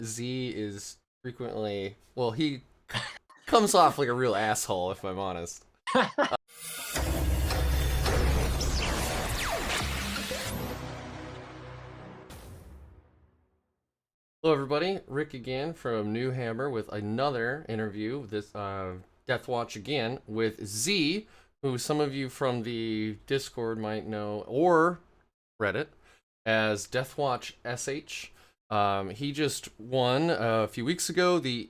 Z is frequently, well, he comes off like a real asshole, if I'm honest. Hello, everybody. Rick again from New Hammer with another interview. This Deathwatch again with Z, who some of you from the Discord might know, or Reddit, as DeathwatchSH. He just won a few weeks ago. He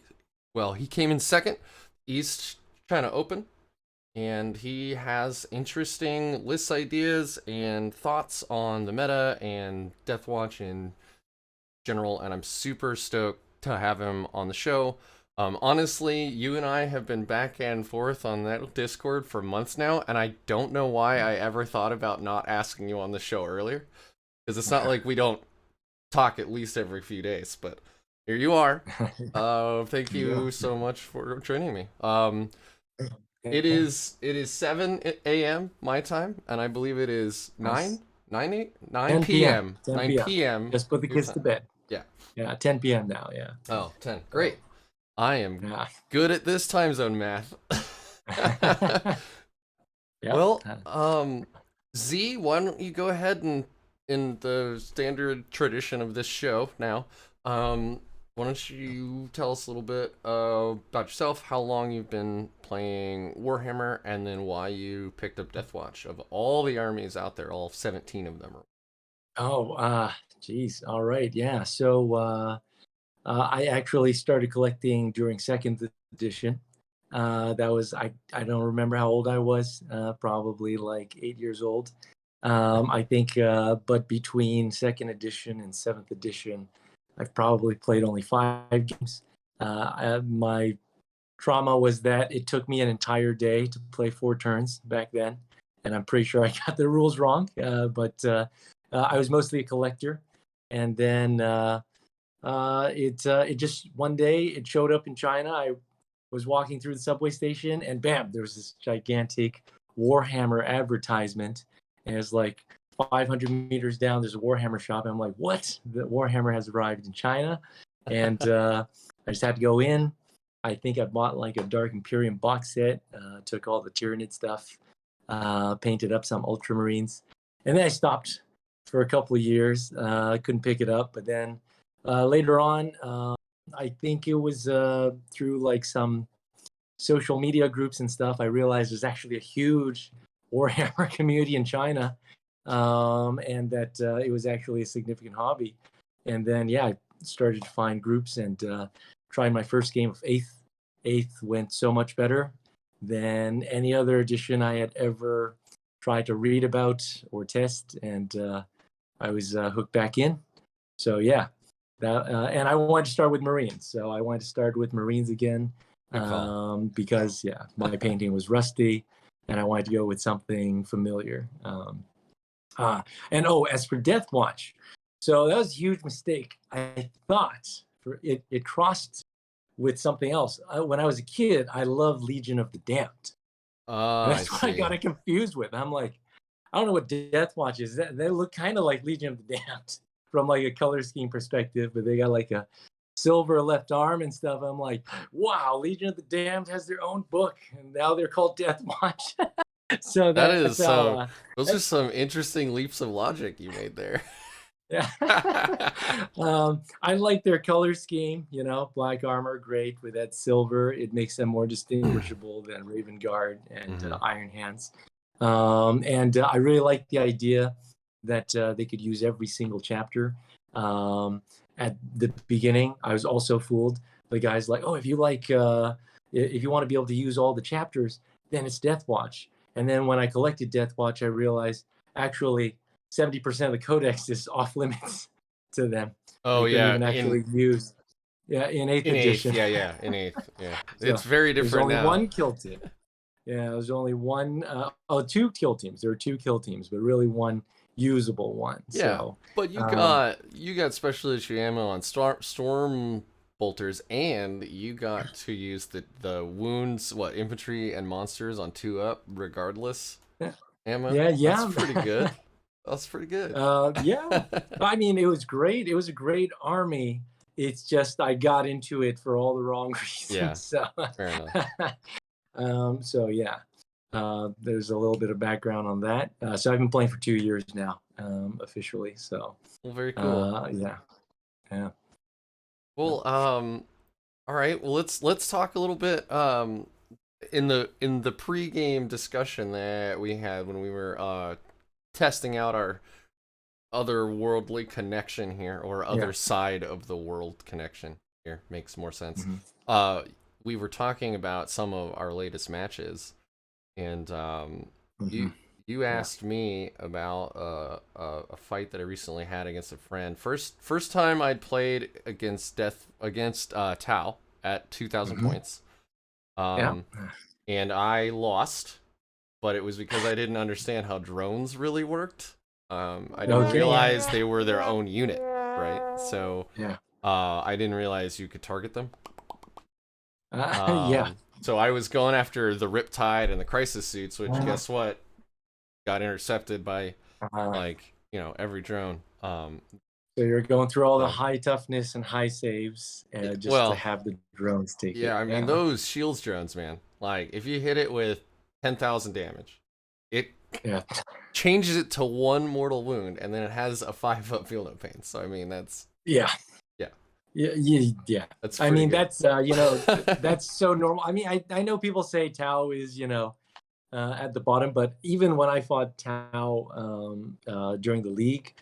came in second, East China Open, and he has interesting lists, ideas, and thoughts on the meta and Deathwatch in general, and I'm super stoked to have him on the show. Honestly, you and I have been back and forth on that Discord for months now, and I don't know why I ever thought about not asking you on the show earlier, because it's not like we don't talk at least every few days, but here you are. Thank you so much for joining me. It is 7 a.m. my time, and I believe it is 9 p.m. 9 p.m. Just put the kids to bed. Yeah, 10 p.m. now. Yeah. Oh, 10. Great. I am good at this time zone math. Yep. Well, Z, why don't you go ahead and, in the standard tradition of this show now, why don't you tell us a little bit about yourself, how long you've been playing Warhammer, and then why you picked up Deathwatch of all the armies out there, all 17 of them. Geez. All right. Yeah. So I actually started collecting during second edition. That was, I don't remember how old I was, probably like 8 years old. I think, but between second edition and seventh edition, I've probably played only 5 games. My trauma was that it took me an entire day to play 4 turns back then, and I'm pretty sure I got the rules wrong. But I was mostly a collector, and then it just one day it showed up in China. I was walking through the subway station, and bam, there was this gigantic Warhammer advertisement, and it's like 500 meters down, there's a Warhammer shop. And I'm like, what? The Warhammer has arrived in China. And I just had to go in. I think I bought like a Dark Imperium box set, took all the Tyranid stuff, painted up some Ultramarines. And then I stopped for a couple of years. I couldn't pick it up. But then later on, I think it was through like some social media groups and stuff, I realized there's actually a huge Warhammer community in China. And that it was actually a significant hobby. And then, yeah, I started to find groups and tried my first game of 8th. 8th went so much better than any other edition I had ever tried to read about or test. And I was hooked back in. So, yeah, and I wanted to start with Marines. So I wanted to start with Marines again because, yeah, my painting was rusty and I wanted to go with something familiar. As for Deathwatch, so that was a huge mistake. I thought it crossed with something else. When I was a kid, I loved Legion of the Damned. That's what I got it confused with. I'm like, I don't know what Deathwatch is. They look kind of like Legion of the Damned from like a color scheme perspective, but they got like a silver left arm and stuff. I'm like, wow, Legion of the Damned has their own book, and now they're called Deathwatch. So those are some interesting leaps of logic you made there. Yeah. I like their color scheme, black armor, great with that silver. It makes them more distinguishable than Raven Guard and Iron Hands. I really like the idea that they could use every single chapter. At the beginning, I was also fooled. The guy's like, oh, if you want to be able to use all the chapters, then it's Deathwatch. And then when I collected Deathwatch, I realized actually 70% of the codex is off limits to them. Oh, yeah. Even actually use in 8th edition. In 8th. Yeah. So it's very different now. There's only one kill team. Yeah, there's only one. 2 kill teams. There are 2 kill teams, but really one usable one. Yeah, so, but you got special issue ammo on storm bolters, and you got to use the wounds, infantry and monsters on 2-up regardless ammo. Yeah. That's pretty good. That's pretty good. Yeah. I mean, it was great. It was a great army. It's just I got into it for all the wrong Yeah, reasons. So, fair enough. so yeah, there's a little bit of background on that. So I've been playing for 2 years now, officially. So, Well, very cool. yeah, yeah, Well, all right. Well, let's talk a little bit in the pregame discussion that we had when we were testing out our otherworldly connection here, or yeah. other side of the world connection here, makes more sense. Mm-hmm. We were talking about some of our latest matches, and Mm-hmm. you asked me about a fight that I recently had against a friend. First time I'd played against Tau at 2,000 Mm-hmm. points. Yeah. And I lost, but it was because I didn't understand how drones really worked. I didn't Okay. realize they were their own unit, right? So Yeah. I didn't realize you could target them. Yeah. So I was going after the Riptide and the Crisis suits, which guess what? Got intercepted by every drone. So you're going through all the So, high toughness and high saves, just to well, have the drones take it. yeah, I mean those shields drones, man. Like if you hit it with 10,000 damage, it Yeah. changes it to 1 mortal wound, and then it has a 5-foot field of pain. So I mean that's Yeah. yeah. Yeah. That's I mean, good. that's that's so normal. I mean, I know people say Tau is at the bottom, but even when I fought Tau during the league,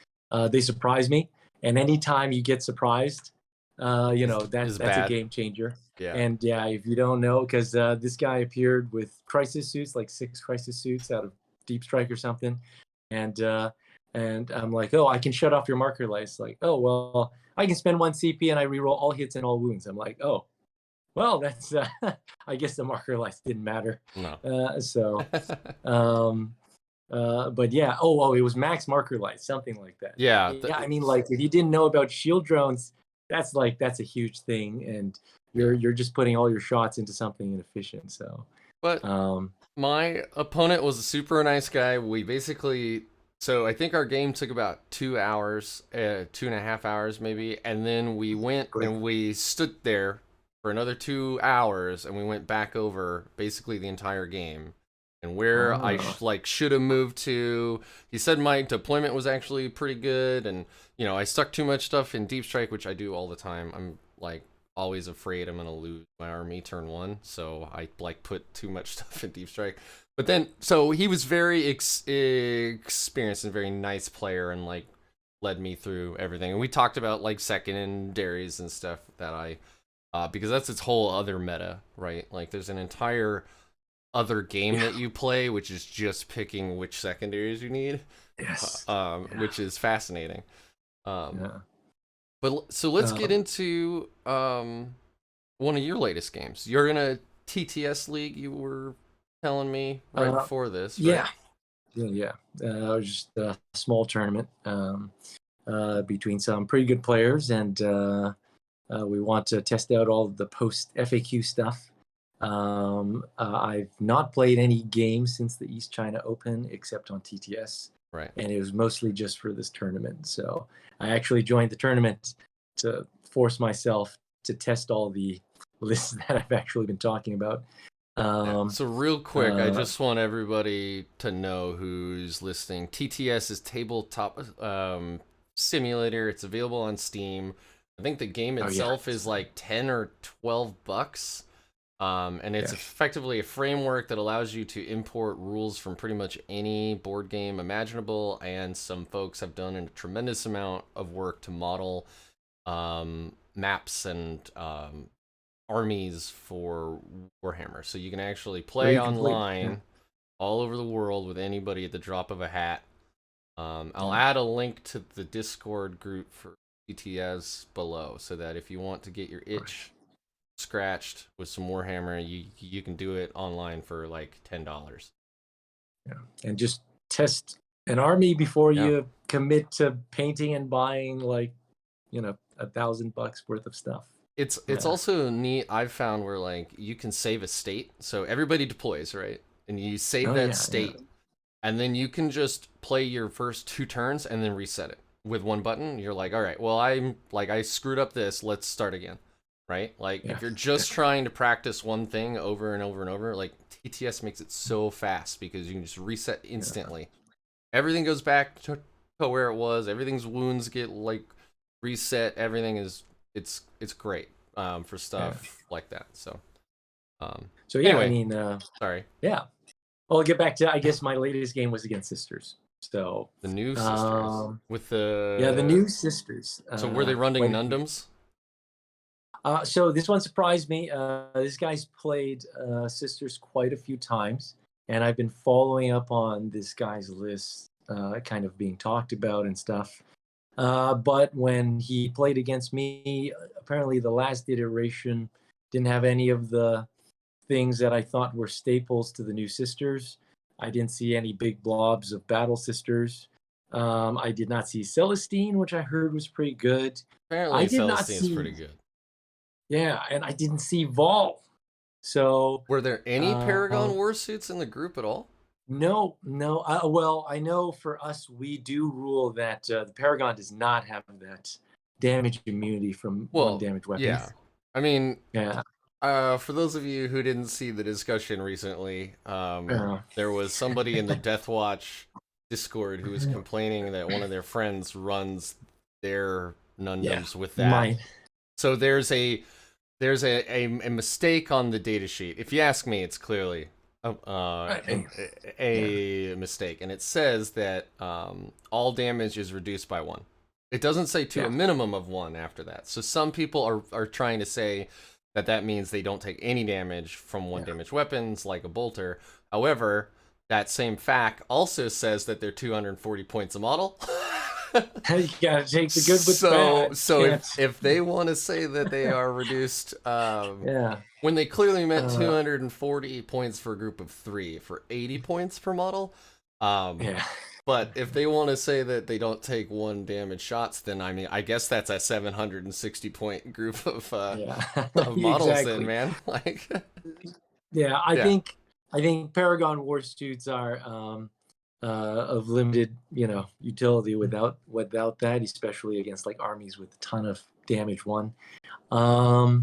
they surprised me. And anytime you get surprised, that's a bad. game changer. Yeah. And yeah, if you don't know, because this guy appeared with crisis suits, like 6 crisis suits out of Deep Strike or something, and I'm like, oh, I can shut off your marker lights. Like, oh well, I can spend 1 CP and I reroll all hits and all wounds. I'm like, oh, well, that's I guess the marker lights didn't matter. No. But yeah, oh, it was max marker light, something like that. Yeah. Yeah, I mean, like if you didn't know about shield drones, that's a huge thing, and you're just putting all your shots into something inefficient. So, But my opponent was a super nice guy. So I think our game took about 2 hours, 2.5 hours maybe, and then we went and we stood there for another 2 hours, and we went back over basically the entire game and where I should have moved to. He said my deployment was actually pretty good, and I stuck too much stuff in Deep Strike, which I do all the time. I'm like always afraid I'm gonna lose my army turn 1, so I put too much stuff in Deep Strike. But then, so he was very experienced and very nice player, and led me through everything. And we talked about secondaries and stuff that because that's its whole other meta, right? Like there's an entire other game that you play, which is just picking which secondaries you need. Yes. Which is fascinating. But so let's get into one of your latest games. You're in a TTS league, you were telling me right before this, right? Yeah. It was just a small tournament between some pretty good players, and we want to test out all the post FAQ stuff. I've not played any games since the East China Open except on TTS. Right. And it was mostly just for this tournament. So I actually joined the tournament to force myself to test all the lists that I've actually been talking about. So real quick, I just want everybody to know who's listening. TTS is Tabletop Simulator. It's available on Steam. I think the game itself is like $10 or $12. And it's effectively a framework that allows you to import rules from pretty much any board game imaginable, and some folks have done a tremendous amount of work to model maps and armies for Warhammer. So you can actually play online all over the world with anybody at the drop of a hat. I'll add a link to the Discord group for TTS below, so that if you want to get your itch scratched with some Warhammer, you can do it online for like $10. Yeah, and just test an army before you commit to painting and buying $1,000 worth of stuff. It's also neat, I've found, where like you can save a state, so everybody deploys, right? And you save that state, and then you can just play your first 2 turns and then reset it. with one button, you're like, all right, well, I screwed up this. Let's start again, right? Like Yeah. if you're just trying to practice one thing over and over and over, like TTS makes it so fast because you can just reset instantly. Everything goes back to where it was. Everything's wounds get like reset. Everything is it's great for stuff like that. So So yeah, anyway, I mean, sorry. yeah. Well, I'll get back to. I guess my latest game was against Sisters. So The new sisters with yeah, the the. new Sisters. So were they running When Nundums? so this one surprised me. This guy's played Sisters quite a few times, and I've been following up on this guy's list, kind of being talked about and stuff. But when he played against me, apparently the last iteration didn't have any of the things that I thought were staples to the new Sisters. I didn't see any big blobs of Battle Sisters. I did not see Celestine, which I heard was pretty good. Apparently, I did not Celestine's see. pretty good. Yeah, and I didn't see Vol. So Were there any Paragon um, warsuits in the group at all? no, no. Well, I know for us, we do rule that the Paragon does not have that damage immunity from one Well, damage weapons. yeah. I mean, Yeah. for those of you who didn't see the discussion recently, there was somebody in the Deathwatch Discord who was complaining that one of their friends runs their Nundums with that. Mine. So there's a mistake on the datasheet. If you ask me, it's clearly a mistake, and it says that all damage is reduced by 1. It doesn't say to a minimum of 1 after that. So some people are trying to say that means they don't take any damage from 1 damage weapons like a bolter. However, that same fact also says that they're 240 points a model. You gotta take the good with bad. So Yeah. if they want to say that they are reduced, Yeah. when they clearly meant 240 points for a group of 3 for 80 points per model, Yeah. but if they want to say that they don't take 1 damage shots, then I mean, I guess that's a 760 point group of of models, Exactly. then, man. Like, yeah, I think Paragon warsuits are of limited, utility without that, especially against like armies with a ton of damage one. So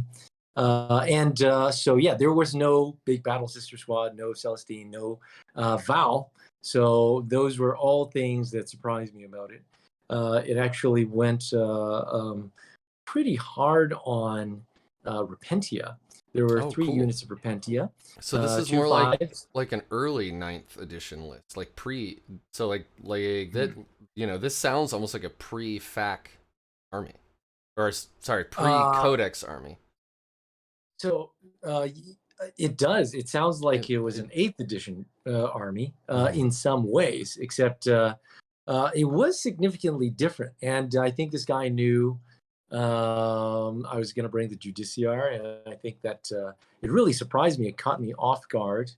yeah, there was no big Battle Sister squad, no Celestine, no Val. So those were all things that surprised me about it. It actually went pretty hard on Repentia. There were 3 cool. units of Repentia. So this is 2 more fives. like an early 9th edition list, like pre. So like that, this sounds almost like a pre-FAC army, or sorry, pre-Codex army. So it does. It sounds like it was an 8th edition army in some ways, except it was significantly different. And I think this guy knew I was going to bring the Judiciar, and I think that it really surprised me. It caught me off guard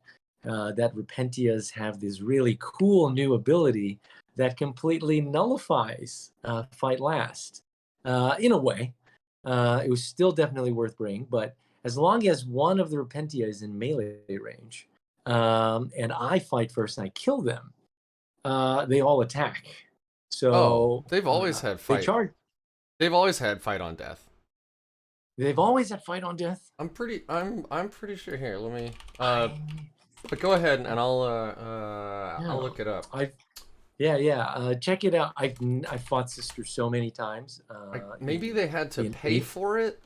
that Repentias have this really cool new ability that completely nullifies Fight Last. In a way, it was still definitely worth bringing, but as long as one of the Repentia is in melee range, and I fight first and I kill them, they all attack. So they've always had fight. They've always had fight on death. They've always had fight on death. I'm pretty sure. Here, let me. But go ahead and I'll look it up. Check it out. I've fought Sister so many times. Maybe they had to pay for it,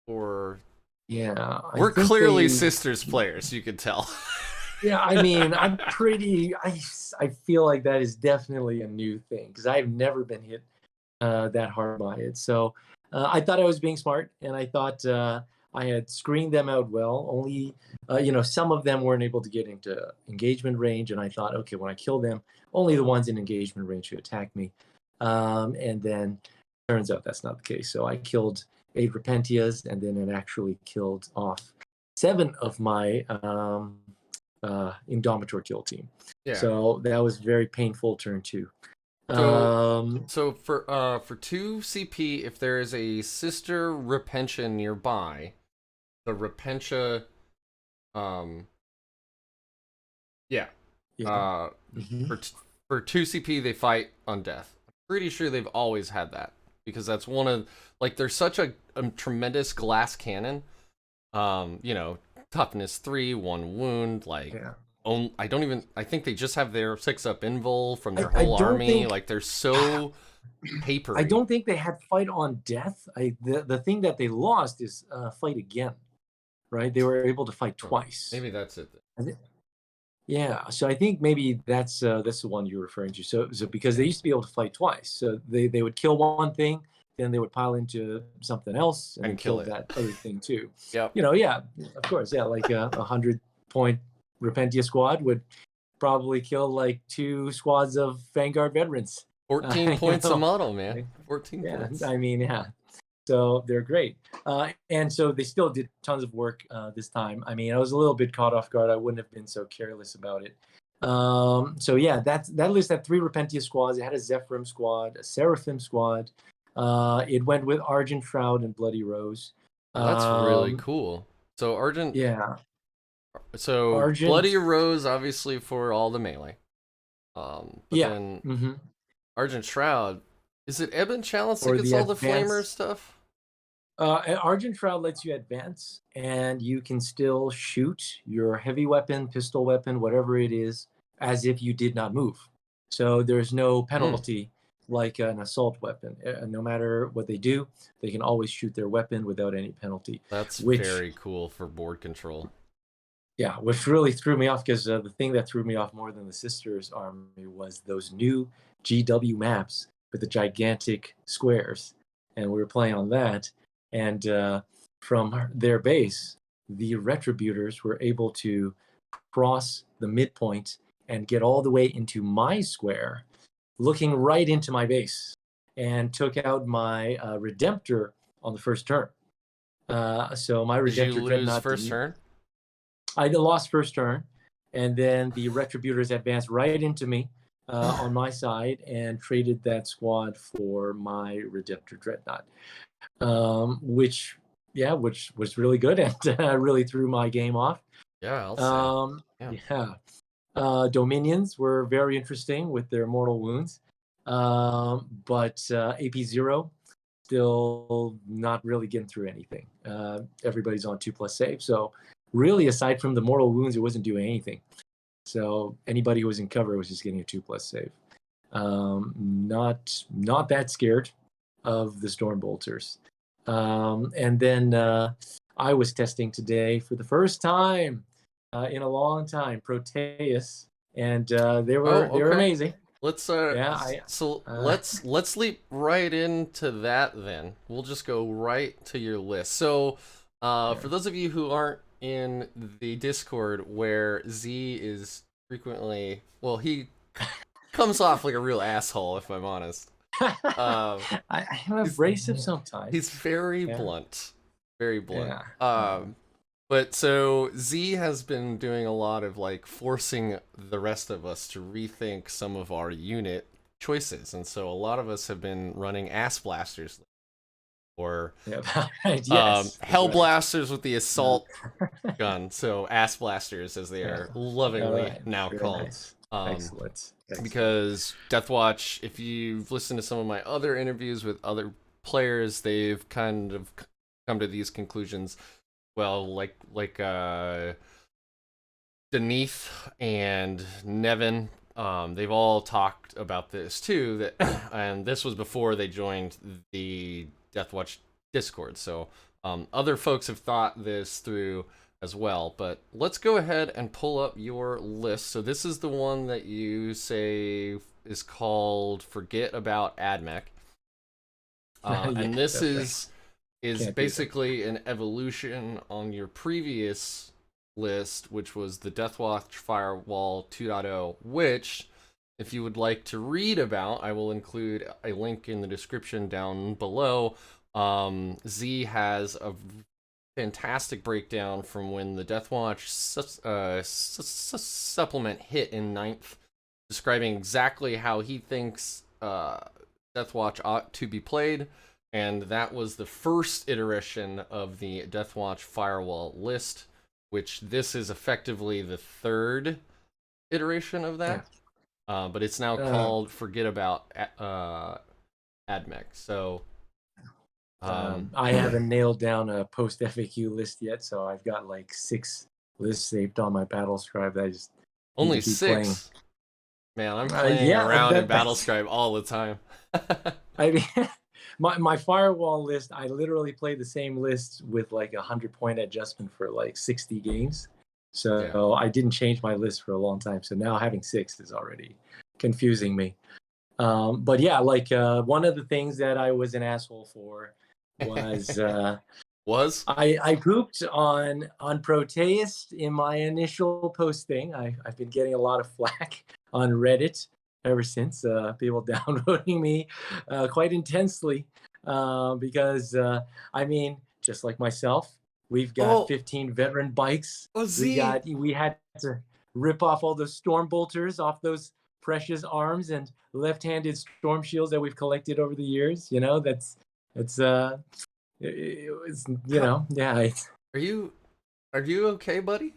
or we're clearly Sisters players. You can tell. Yeah, I mean, I'm pretty. I feel like that is definitely a new thing because I've never been hit that hard by it. So I thought I was being smart, and I thought I had screened them out well. Only, some of them weren't able to get into engagement range, and I thought, okay, when I kill them, only the ones in engagement range should attack me. And then turns out that's not the case. So I killed 8 Repentias, and then it actually killed off 7 of my Indomitor Kill Team. Yeah. So that was very painful turn 2. So for 2 CP, if there is a sister Repentia nearby, the Repentia, for 2 CP they fight on death. pretty sure they've always had that because that's one of like there's such a tremendous glass cannon. You know, toughness 3, 1 wound, like Yeah. I think they just have their 6-up invul from their I whole don't army. think Like they're so I papery. don't think they had fight on death. The thing that they lost is fight again, right? They were able to fight Huh. twice. Maybe that's it. I thi- Yeah, so I think maybe that's the one you're referring to. So because Yeah. they used to be able to fight twice, so they would kill one thing, then they would pile into something else, and And then kill kill it. that other thing too. Yep. Yeah, of course, yeah, like a 100-point Repentia squad would probably kill like 2 squads of Vanguard veterans. 14 You points a know, model, man. like, 14 yeah, points. I mean, yeah. So they're great. And so they still did tons of work this time. I mean, I was a little bit caught off guard. I wouldn't have been so careless about it. So yeah, that list had 3 Repentia squads. It had a Zephyrim squad, a Seraphim squad. It went with Argent Shroud and Bloody Rose. Well, that's really Um, cool. So Argent, yeah, so Argent. Bloody Rose obviously for all the melee. But Yeah. then hmm Argent Shroud, is it Ebon Chalice that Or gets the all the flamer advanced. stuff? Argent Shroud lets you advance, and you can still shoot your heavy weapon, pistol weapon, whatever it is, as if you did not move. So there's no Hmm. penalty like an assault weapon. No matter what they do, they can always shoot their weapon without any penalty. That's Which, very cool for board control. yeah, which really threw me off because the thing that threw me off more than the Sisters Army was those new GW maps with the gigantic squares, and we were playing on that. And from their base, the Retributors were able to cross the midpoint and get all the way into my square, looking right into my base, and took out my Redemptor on the first turn. So my Did you Redemptor lose Dreadnought first didn't. turn? I lost first turn, and then the Retributors advanced right into me on my side and traded that squad for my Redemptor Dreadnought, which was really good and really threw my game off. Yeah, I'll say. Yeah. Yeah, Dominions were very interesting with their mortal wounds, but AP0 still not really getting through anything. Everybody's on 2+ save, so really aside from the mortal wounds, it wasn't doing anything. So anybody who was in cover was just getting a 2+ save. Not that scared of the Storm Bolters. And then I was testing today for the first time in a long time Proteus, and they Oh, were okay. amazing. Let's Yeah, I so uh, let's leap right into that then. We'll just go right to your list. So, yeah. for those of you who aren't in the Discord where Z is frequently, well, he comes off like a real asshole if I'm honest. Um, I am he's abrasive sometimes. he's very Yeah, blunt, very blunt. yeah. But so Z has been doing a lot of like forcing the rest of us to rethink some of our unit choices, and so a lot of us have been running ass blasters or Yeah, right. Yes, that's hell right. blasters with the Uh, assault gun. So ass blasters, as they yeah. are All lovingly right. now Very called. nice. Um, Excellent. Excellent. because Deathwatch, if you've listened to some of my other interviews with other players, they've kind of come to these conclusions. Well, like Denise and Nevin, they've all talked about this too. That and this was before they joined the Deathwatch Discord. So other folks have thought this through as well. But let's go ahead and pull up your list. So this is the one that you say is called "Forget About AdMech," Yeah, and this that's right. is Can't do that. basically an evolution on your previous list, which was the Deathwatch Firewall 2.0, which, if you would like to read about, I will include a link in the description down below. Z has a fantastic breakdown from when the Deathwatch supplement hit in 9th, describing exactly how he thinks Deathwatch ought to be played. And that was the first iteration of the Deathwatch Firewall list, which this is effectively the third iteration of Yeah. that. but it's now called Forget About AdMech. So I haven't nailed down a post FAQ list yet, so I've got like 6 lists saved on my battle scribe that I just need only to keep playing. 6. Man, I'm playing Yeah, around in Battlescribe all the time. I mean, my firewall list, I literally play the same list with like 100-point adjustment for like 60 games. So I didn't change my list for a long time. So now having 6 is already confusing me. But yeah, like one of the things that I was an asshole for was I pooped on Proteus in my initial posting. I've been getting a lot of flack on Reddit ever since, people downvoting me quite intensely because I mean, just like myself, we've got 15 veteran bikes. We had to rip off all the storm bolters off those precious arms and left-handed storm shields that we've collected over the years. You know, it's you know, yeah. Are you okay, buddy?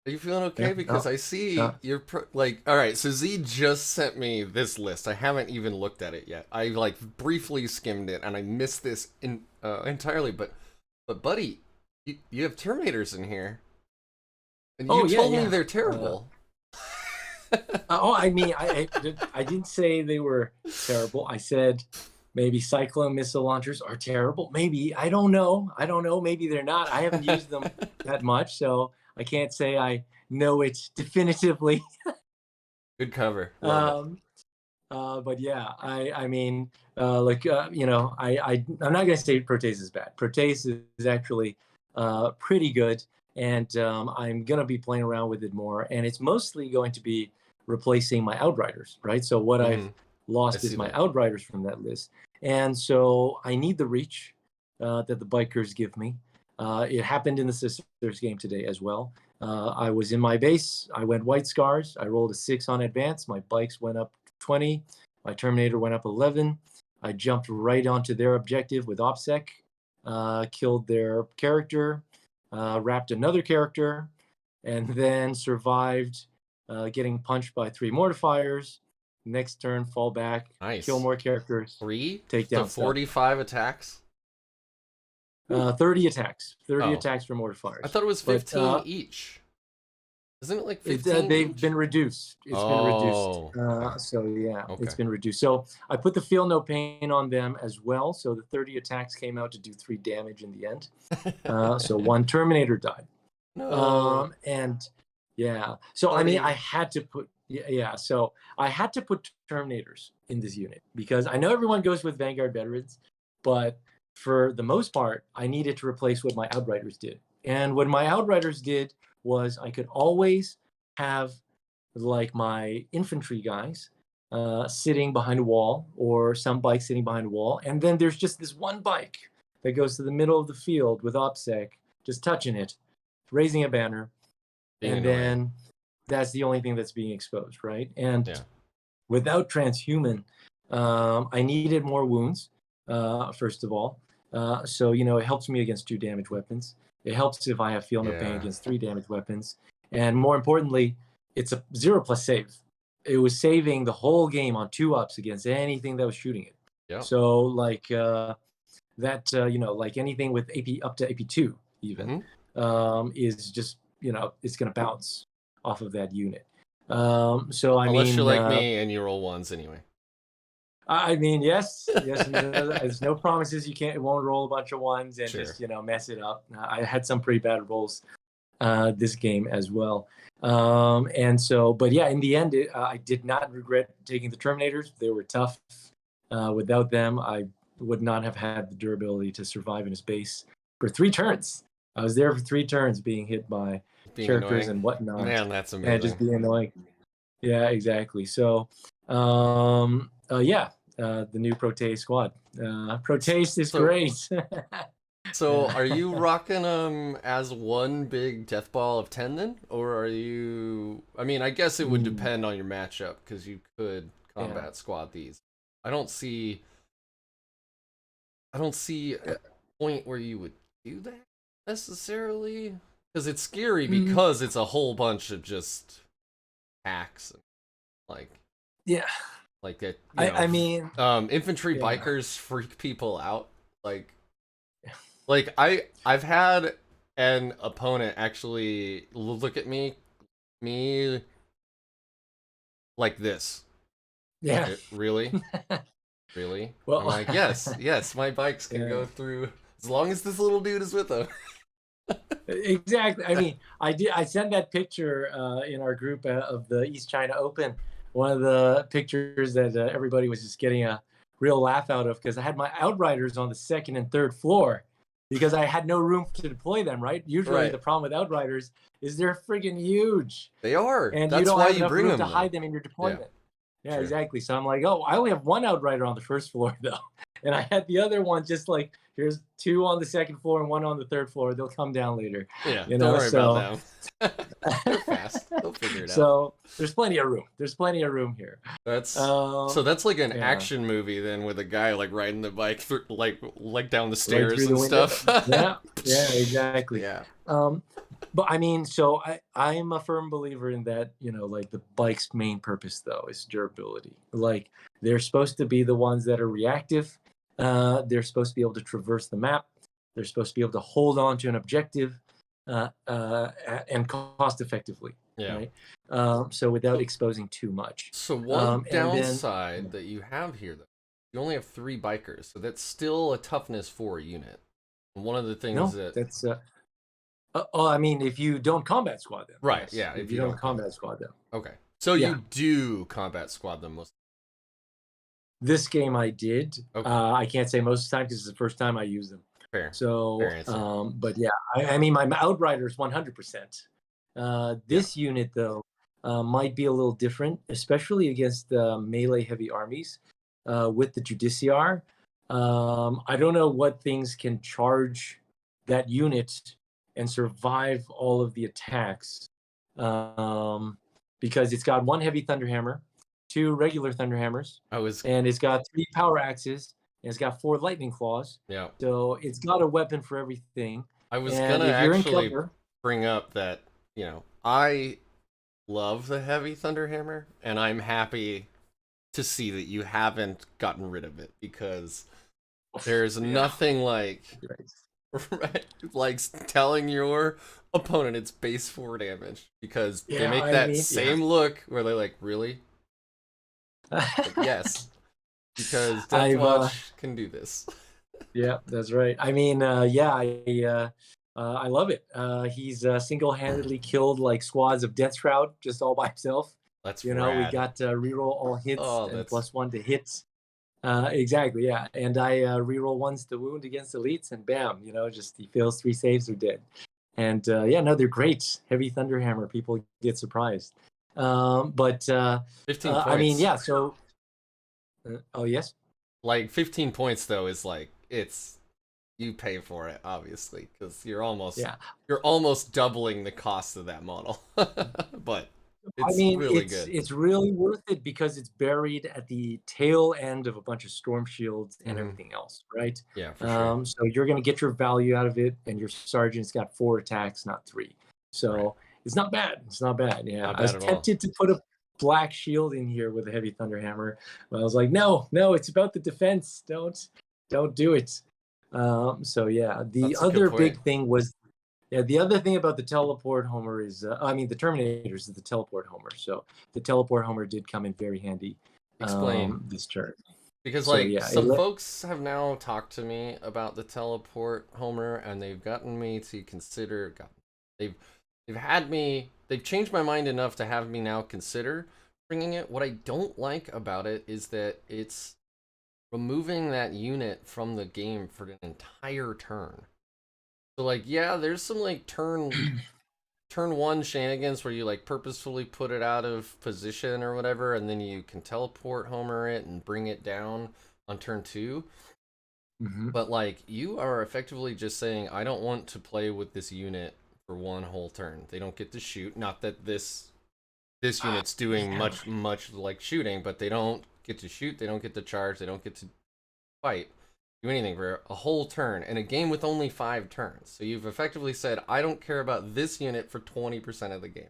Are you feeling okay? Yeah, Because I see you're like, all right. So Z just sent me this list. I haven't even looked at it yet. I like briefly skimmed it, and I missed this entirely. But buddy, you have Terminators in here, and you told me they're terrible. I mean, I didn't say they were terrible. I said maybe cyclone missile launchers are terrible. Maybe, I don't know. Maybe they're not. I haven't used them that much, so I can't say I know it definitively. Good cover. But yeah, I mean, like you know, I'm not gonna say Proteus is bad. Proteus is actually pretty good, and I'm gonna be playing around with it more. And it's mostly going to be replacing my Outriders, right? So what I've lost is my Outriders from that list, and so I need the reach that the bikers give me. It happened in the Sisters game today as well. I was in my base. I went White Scars. I rolled a 6 on advance. My bikes went up 20. My Terminator went up 11. I jumped right onto their objective with OPSEC, killed their character, wrapped another character, and then survived getting punched by 3 mortifiers. Next turn, fall back, kill more characters, take down 45 attacks. 30 attacks. 30 attacks for mortifiers. I thought it was 15 each. Isn't it like 15 they've each? been reduced. It's been reduced. So yeah, it's been reduced. So I put the feel no pain on them as well. So the 30 attacks came out to do 3 damage in the end. So 1 Terminator died. No. And yeah, so I mean, I had to put so I had to put Terminators in this unit because I know everyone goes with Vanguard veterans, but for the most part, I needed to replace what my Outriders did. And what my Outriders did was I could always have like my infantry guys sitting behind a wall or some bike sitting behind a wall. And then there's just this one bike that goes to the middle of the field with OPSEC, just touching it, raising a banner. And then that's the only thing that's being exposed, right? And without Transhuman, I needed more wounds, first of all. So, you know, it helps me against 2 damage weapons. It helps if I have feel no pain against 3 damage weapons. And more importantly, it's a 0+ save. It was saving the whole game on 2 ups against anything that was shooting it. Yeah. So like that, you know, like anything with AP up to AP2 even is just, you know, it's going to bounce off of that unit. So I unless mean, you're like me and you roll 1s anyway. I mean, yes. There's no promises. It won't roll a bunch of 1s and just, you know, mess it up. I had some pretty bad rolls this game as well. And so, but yeah, in the end, I did not regret taking the Terminators. They were tough. Without them, I would not have had the durability to survive in his base for 3 turns. I was there for 3 turns being hit by characters and whatnot. Man, that's amazing. And just being annoying. Yeah, exactly. So, the new Proteus squad. Proteus is great. So are you rocking them as one big death ball of 10 then? Or are you... I mean, I guess it would depend on your matchup because you could combat squad these. I don't see a point where you would do that necessarily. Because it's scary because it's a whole bunch of just hacks. Like... Yeah. Like that, I mean, infantry yeah. bikers freak people out. Like I've had an opponent actually look at me like this. Yeah. Really? Really? I'm Well, like, yes, my bikes can yeah. go through as long as this little dude is with them. Exactly. I mean, I sent that picture in our group of the East China Open. One of the pictures that everybody was just getting a real laugh out of because I had my Outriders on the second and third floor because I had no room to deploy them. Right. Usually, Right. the problem with Outriders is they're friggin' huge, They are. and you That's don't why have you enough bring room to them though. hide them in your Yeah. deployment. Yeah, True. exactly. So I'm like, oh, I only have one Outrider on the first floor though, and I had the other one just like here's two on the second floor and one on the third floor. They'll come down later, Yeah. you Don't know. worry about So them. They're fast. They'll figure it out. so there's plenty of room. There's plenty of room here. So that's like an Yeah, action movie then with a guy like riding the bike through, like down the right stairs through the and window. stuff. Yeah, yeah, exactly. Yeah. But I mean, so I'm a firm believer in that, you know, like the bike's main purpose though is durability. Like they're supposed to be the ones that are reactive. They're supposed to be able to traverse the map. They're supposed to be able to hold on to an objective and cost effectively, Yeah. right? So without exposing too much. So one And then, downside that you have here, though, you only have 3 bikers, so that's still a toughness 4 unit. And one of the things no, that that's oh, I mean, if you don't combat squad them, right, yes. yeah, If if you you don't don't combat squad them, okay, so yeah. you do combat squad them most. This game I did. Okay, I can't say most of the time because it's the first time I use them. fair So, answer. but yeah, I mean, my Outriders 100%. Yeah, This unit though might be a little different, especially against melee heavy armies with the Judiciar. I don't know what things can charge that unit and survive all of the attacks um, because it's got one heavy Thunderhammer, two regular Thunderhammers, I was and it's got three power axes, and it's got four lightning claws. yeah, So it's got a weapon for everything. I was And gonna if you're in actually cover, bring up that I love the heavy Thunderhammer, and I'm happy to see that you haven't gotten rid of it because there's yeah, nothing like right. right, like telling your opponent it's base 4 damage because they Yeah, make I that mean, yeah. same look where they're like, really? Like, yes, because I've Deathwatch can do this. yeah, that's right. I mean, yeah, I love it. He's single-handedly killed like squads of Death Shroud just all by himself. That's You know, we rad. got reroll all hits Oh, and that's +1 to hits. Exactly, yeah. And I reroll ones to wound against elites, and bam, you know, just he fails 3 saves, they're dead. And yeah, no, they're great. Heavy Thunderhammer, people get surprised. But 15 I mean, points. yeah. So, oh yes. Like 15 points though is like it's you pay for it obviously because you're almost doubling the cost of that model. But I it's mean, really good. it's really worth it because it's buried at the tail end of a bunch of storm shields and everything else, right? Yeah, for sure. So you're going to get your value out of it, and your sergeant's got 4 attacks, not 3. So Right. it's not bad. It's not bad. Yeah, Not I was bad at all. tempted to put a black shield in here with a heavy Thunderhammer, but I was like, no, it's about the defense. Don't do it. So yeah, the That's a good other point. big thing was yeah, the other thing about the teleport homer is, I mean, the Terminators is the teleport homer. So the teleport homer did come in very handy Explain. this turn. Because So like yeah, some folks have now talked to me about the teleport Homer, and they've gotten me to consider. They've they've changed my mind enough to have me now consider bringing it. What I don't like about it is that it's removing that unit from the game for an entire turn. So like, yeah, there's some like turn 1 shenanigans where you like purposefully put it out of position or whatever, and then you can teleport Homer it and bring it down on turn 2. Mhm. But like, you are effectively just saying, I don't want to play with this unit for one whole turn. They don't get to shoot. Not that this unit's doing Yeah. much like shooting, but they don't get to shoot. They don't get to charge. They don't get to fight. Do anything for a whole turn in a game with only 5 turns. So you've effectively said, I don't care about this unit for 20% of the game.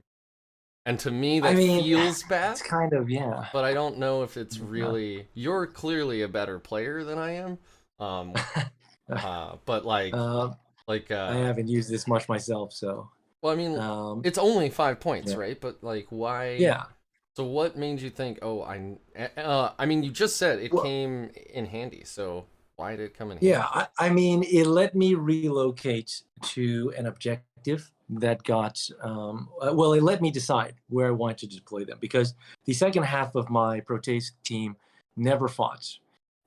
And to me, I that mean, feels bad. it's kind of, yeah. But I don't know if it's really. You're clearly a better player than I am. Um, but uh, like, I haven't used this much myself, so. well, I mean, Um, it's only 5 points, yeah. right? But like, why? Yeah. So what made you think? Oh, I mean, you just said it Well, came in handy. So why did it come in yeah. handy? I mean, it let me relocate to an objective that got. Well, it let me decide where I wanted to deploy them because the second half of my Proteus team never fought.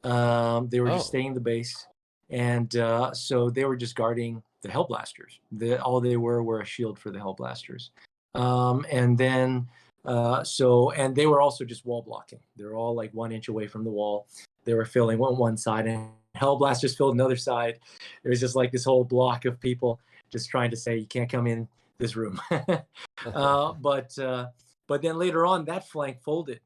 They were just Oh, staying in the base, and so they were just guarding the Hellblasters. All they were a shield for the Hellblasters. And then and they were also just wall blocking. They were all like 1 inch away from the wall. They were filling one side, and Hellblasters filled another side. It was just like this whole block of people just trying to say you can't come in this room. But then later on, that flank folded,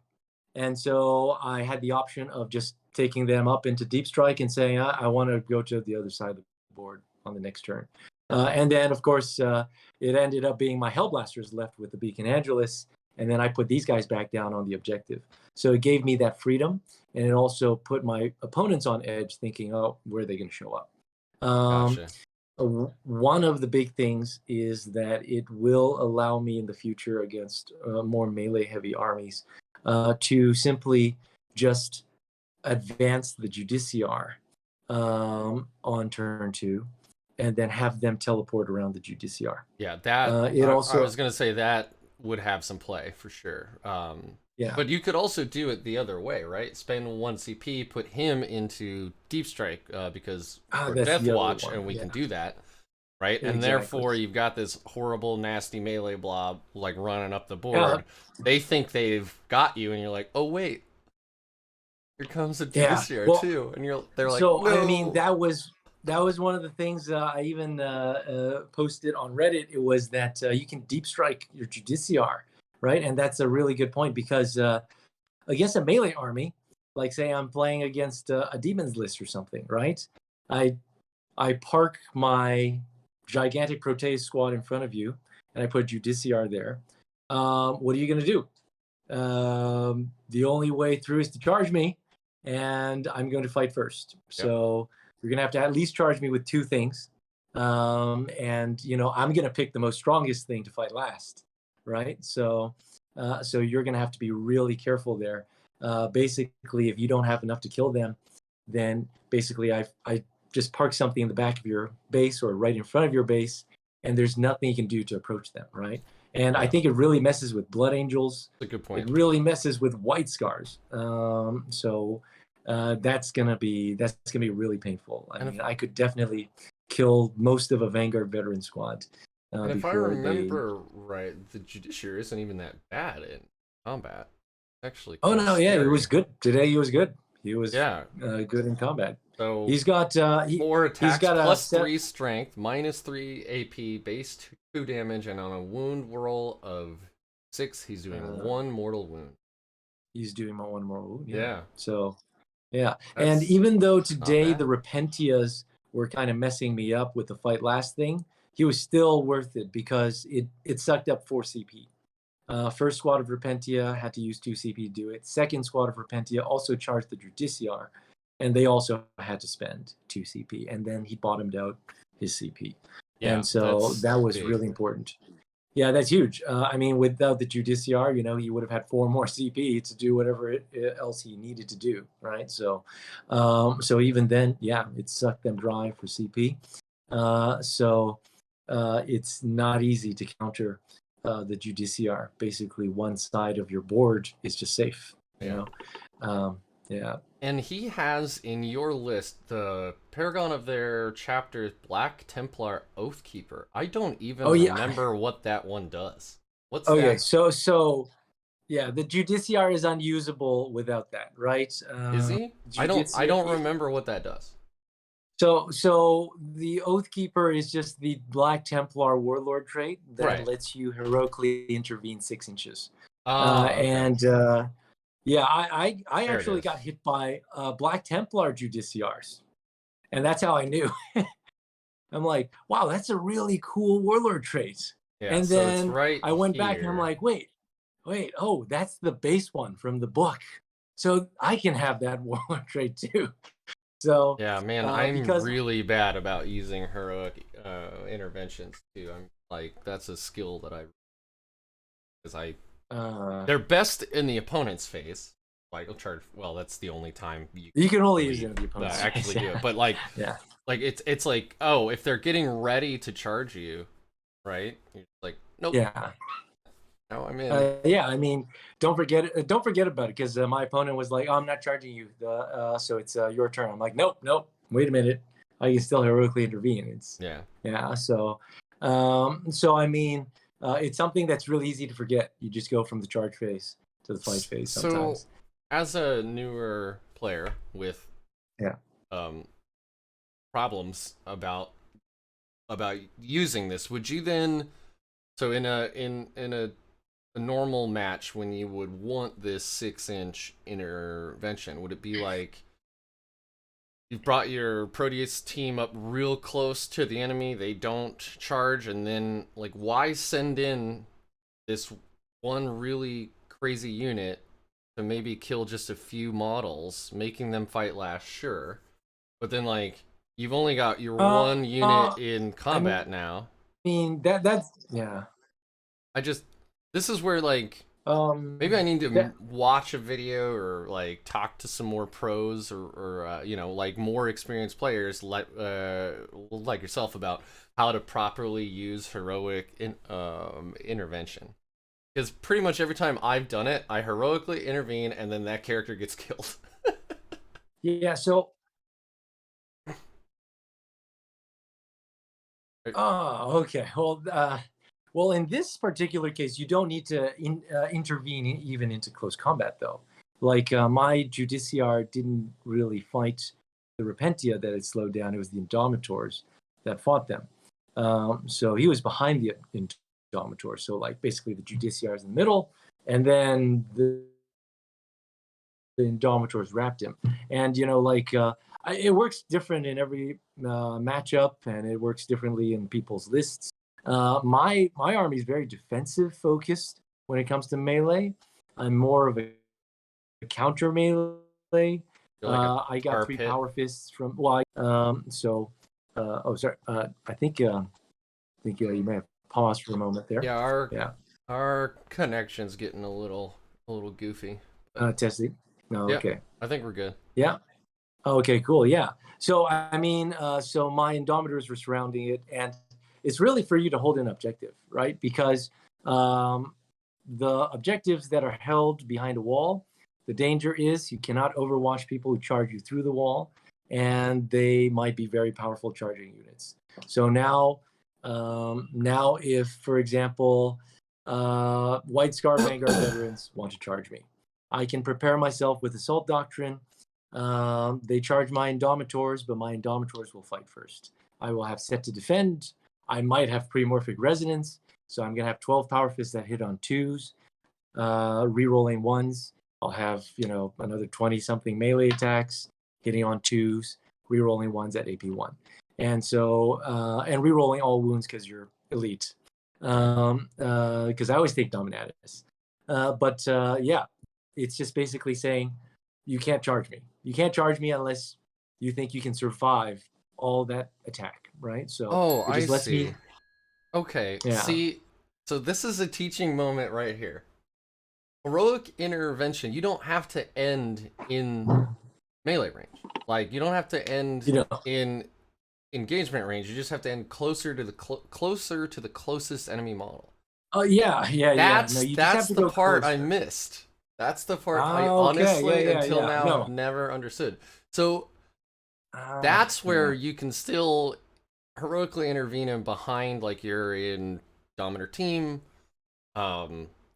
and so I had the option of just taking them up into deep strike and saying, I want to go to the other side of the board on the next turn. And then, of course, it ended up being my Hellblasters left with the Beacon Angelus. And then I put these guys back down on the objective. So it gave me that freedom. And it also put my opponents on edge thinking, oh, where are they going to show up? gotcha. One of the big things is that it will allow me in the future against more melee heavy armies to simply just advance the Judiciar on turn 2 and then have them teleport around the Judiciar. Yeah, that It I also, was gonna say that would have some play for sure. yeah, But you could also do it the other way, right? Spend 1 CP, put him into deep strike because we're that's Death the other Watch, one. and we Yeah, can do that, right? And exactly. therefore, you've got this horrible, nasty melee blob like running up the Yeah, board. They think they've got you, and you're like, oh wait, here comes a yeah. Judiciary Well, too, and they're like, so I mean, no. that was one of the things I even posted on Reddit. It was that you can deep strike your Judiciar, right? And that's a really good point because against a melee army, like say I'm playing against a Demon's List or something, right? I I park my gigantic Proteus squad in front of you, and I put Judiciar there. What are you going to do? The only way through is to charge me, and I'm going to fight first. Yep. So you're going to have to at least charge me with 2 things. And I'm going to pick the most strongest thing to fight last, right? So you're going to have to be really careful there. Basically, if you don't have enough to kill them, then basically I just park something in the back of your base or right in front of your base, and there's nothing you can do to approach them, right? And I Yeah, think it really messes with Blood Angels. that's a good It point. really messes with White Scars. That's gonna be really painful. I And if mean, I could definitely kill most of a Vanguard veteran squad and if I before they. remember right, the Judiciary isn't even that bad in combat. Actually, Oh kind of no, yeah, he was scary. good today. He was good. He was Yeah. good in combat. So He's got 4 attacks, got a plus set. 3 strength, minus 3 AP, base 2 damage, and on a wound roll of 6, he's doing Uh, 1 mortal wound. he's doing my 1 more wound. Yeah. Yeah, So yeah, and that's even though not today the bad. Repentias were kind of messing me up with the fight last thing, he was still worth it because it sucked up 4 CP. First squad of Repentia had to use 2 CP to do it. Second squad of Repentia also charged the Judiciar, and they also had to spend 2 CP. And then he bottomed out his CP, Yeah, and so that's that was big. really important. Yeah, that's huge. I mean, without the Judiciar, he would have had 4 more CP to do whatever else he needed to do, right? So even then, yeah, it sucked them dry for CP. It's not easy to counter the Judiciar. Basically, one side of your board is just safe, Yeah. Yeah. And he has in your list the Paragon of their chapters, Black Templar Oathkeeper. I don't even Oh yeah. remember what that one does. What's Okay. that? So yeah, the Judiciar is unusable without that, right? Is he? I Judiciar. don't remember what that does. So the Oathkeeper is just the Black Templar Warlord trait that Right. lets you heroically intervene 6 inches. Ah, okay. And yeah, I There it actually is. got hit by Black Templar Judiciars, and that's how I knew. I'm like, wow, that's a really cool Warlord trait. Yeah, And so it's then right I went back and I'm here. like, wait, wait, oh, that's the base one from the book. So I can have that Warlord trait too. So Yeah, man, I'm because really bad about using heroic interventions too. I'm like, that's a skill that because they're best in the opponent's phase. Like, I'll charge. Well, that's the only time you can only really, use it in the opponent's phase, actually do it. But like, yeah, like it's like, oh, if they're getting ready to charge you, right? You're like, nope. yeah. No, I'm in. Yeah, I mean, don't forget about it, because my opponent was like, "Oh, I'm not charging you, so it's your turn." I'm like, "Nope, nope. Wait a minute. I can still heroically intervene." It's yeah. So, I mean, it's something that's really easy to forget. You just go from the charge phase to the fight phase sometimes. So, as a newer player with yeah problems about using this, would you then, so in a normal match, when you would want this 6-inch intervention, would it be like you've brought your Proteus team up real close to the enemy, they don't charge, and then like, why send in this one really crazy unit to maybe kill just a few models, making them fight last, sure, but then like, you've only got your one unit in combat now. I mean, that's yeah. This is where like, maybe I need to watch a video or like talk to some more pros or you know, like more experienced players like yourself about how to properly use heroic intervention. Because pretty much every time I've done it, I heroically intervene and then that character gets killed. Yeah. So. Oh, okay. Well, in this particular case, you don't need to intervene even into close combat, though. Like my Judiciar didn't really fight the Repentia that it slowed down. It was the Indomitors that fought them. So he was behind the Indomitors. So like basically the Judiciar is in the middle, and then the Indomitors wrapped him. And you know, like it works different in every matchup, and it works differently in people's lists. My army is very defensive focused when it comes to melee. I'm more of a counter melee. Like I got 3 power fists from oh, sorry. I think you may have paused for a moment there. Yeah, our connection's getting a little goofy. Testing. No, yeah, okay. I think we're good. Yeah. Okay, cool. Yeah. So I mean, so my Indomitors were surrounding it, and it's really for you to hold an objective, right? Because the objectives that are held behind a wall, the danger is you cannot overwatch people who charge you through the wall, and they might be very powerful charging units. So now if, for example, White Scar Vanguard veterans want to charge me, I can prepare myself with Assault Doctrine. They charge my Indomitors, but my Indomitors will fight first. I will have set to defend. I might have Premorphic Resonance, so I'm going to have 12 Power Fists that hit on 2s, re-rolling 1s. I'll have, you know, another 20-something melee attacks hitting on 2s, re-rolling 1s at AP1. And so, and re-rolling all wounds because you're elite. Because I always take Dominatus. But yeah, it's just basically saying, you can't charge me. You can't charge me unless you think you can survive all that attack, right? So it just lets me. Okay. Yeah. See, so this is a teaching moment right here. Heroic intervention, you don't have to end in melee range. Like, you don't have to end in engagement range. You just have to end closer to the closest enemy model. Oh yeah. That's the part closer. I missed. That's the part I honestly until now have never understood. So that's where you can still heroically intervene in behind, like you're in Indomitor team.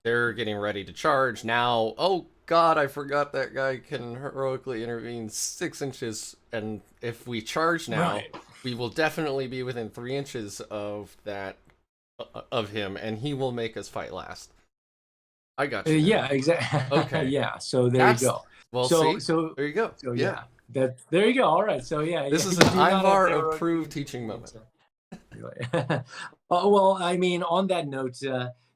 They're getting ready to charge now. Oh God, I forgot that guy can heroically intervene 6 inches, and if we charge now, we will definitely be within 3 inches of that of him, and he will make us fight last. I got you. Yeah, exactly. Okay. Yeah. So there you go. Well, so there you go. So yeah, there you go. All right. So yeah, this is an Ivar approved teaching moment. Well, I mean, on that note,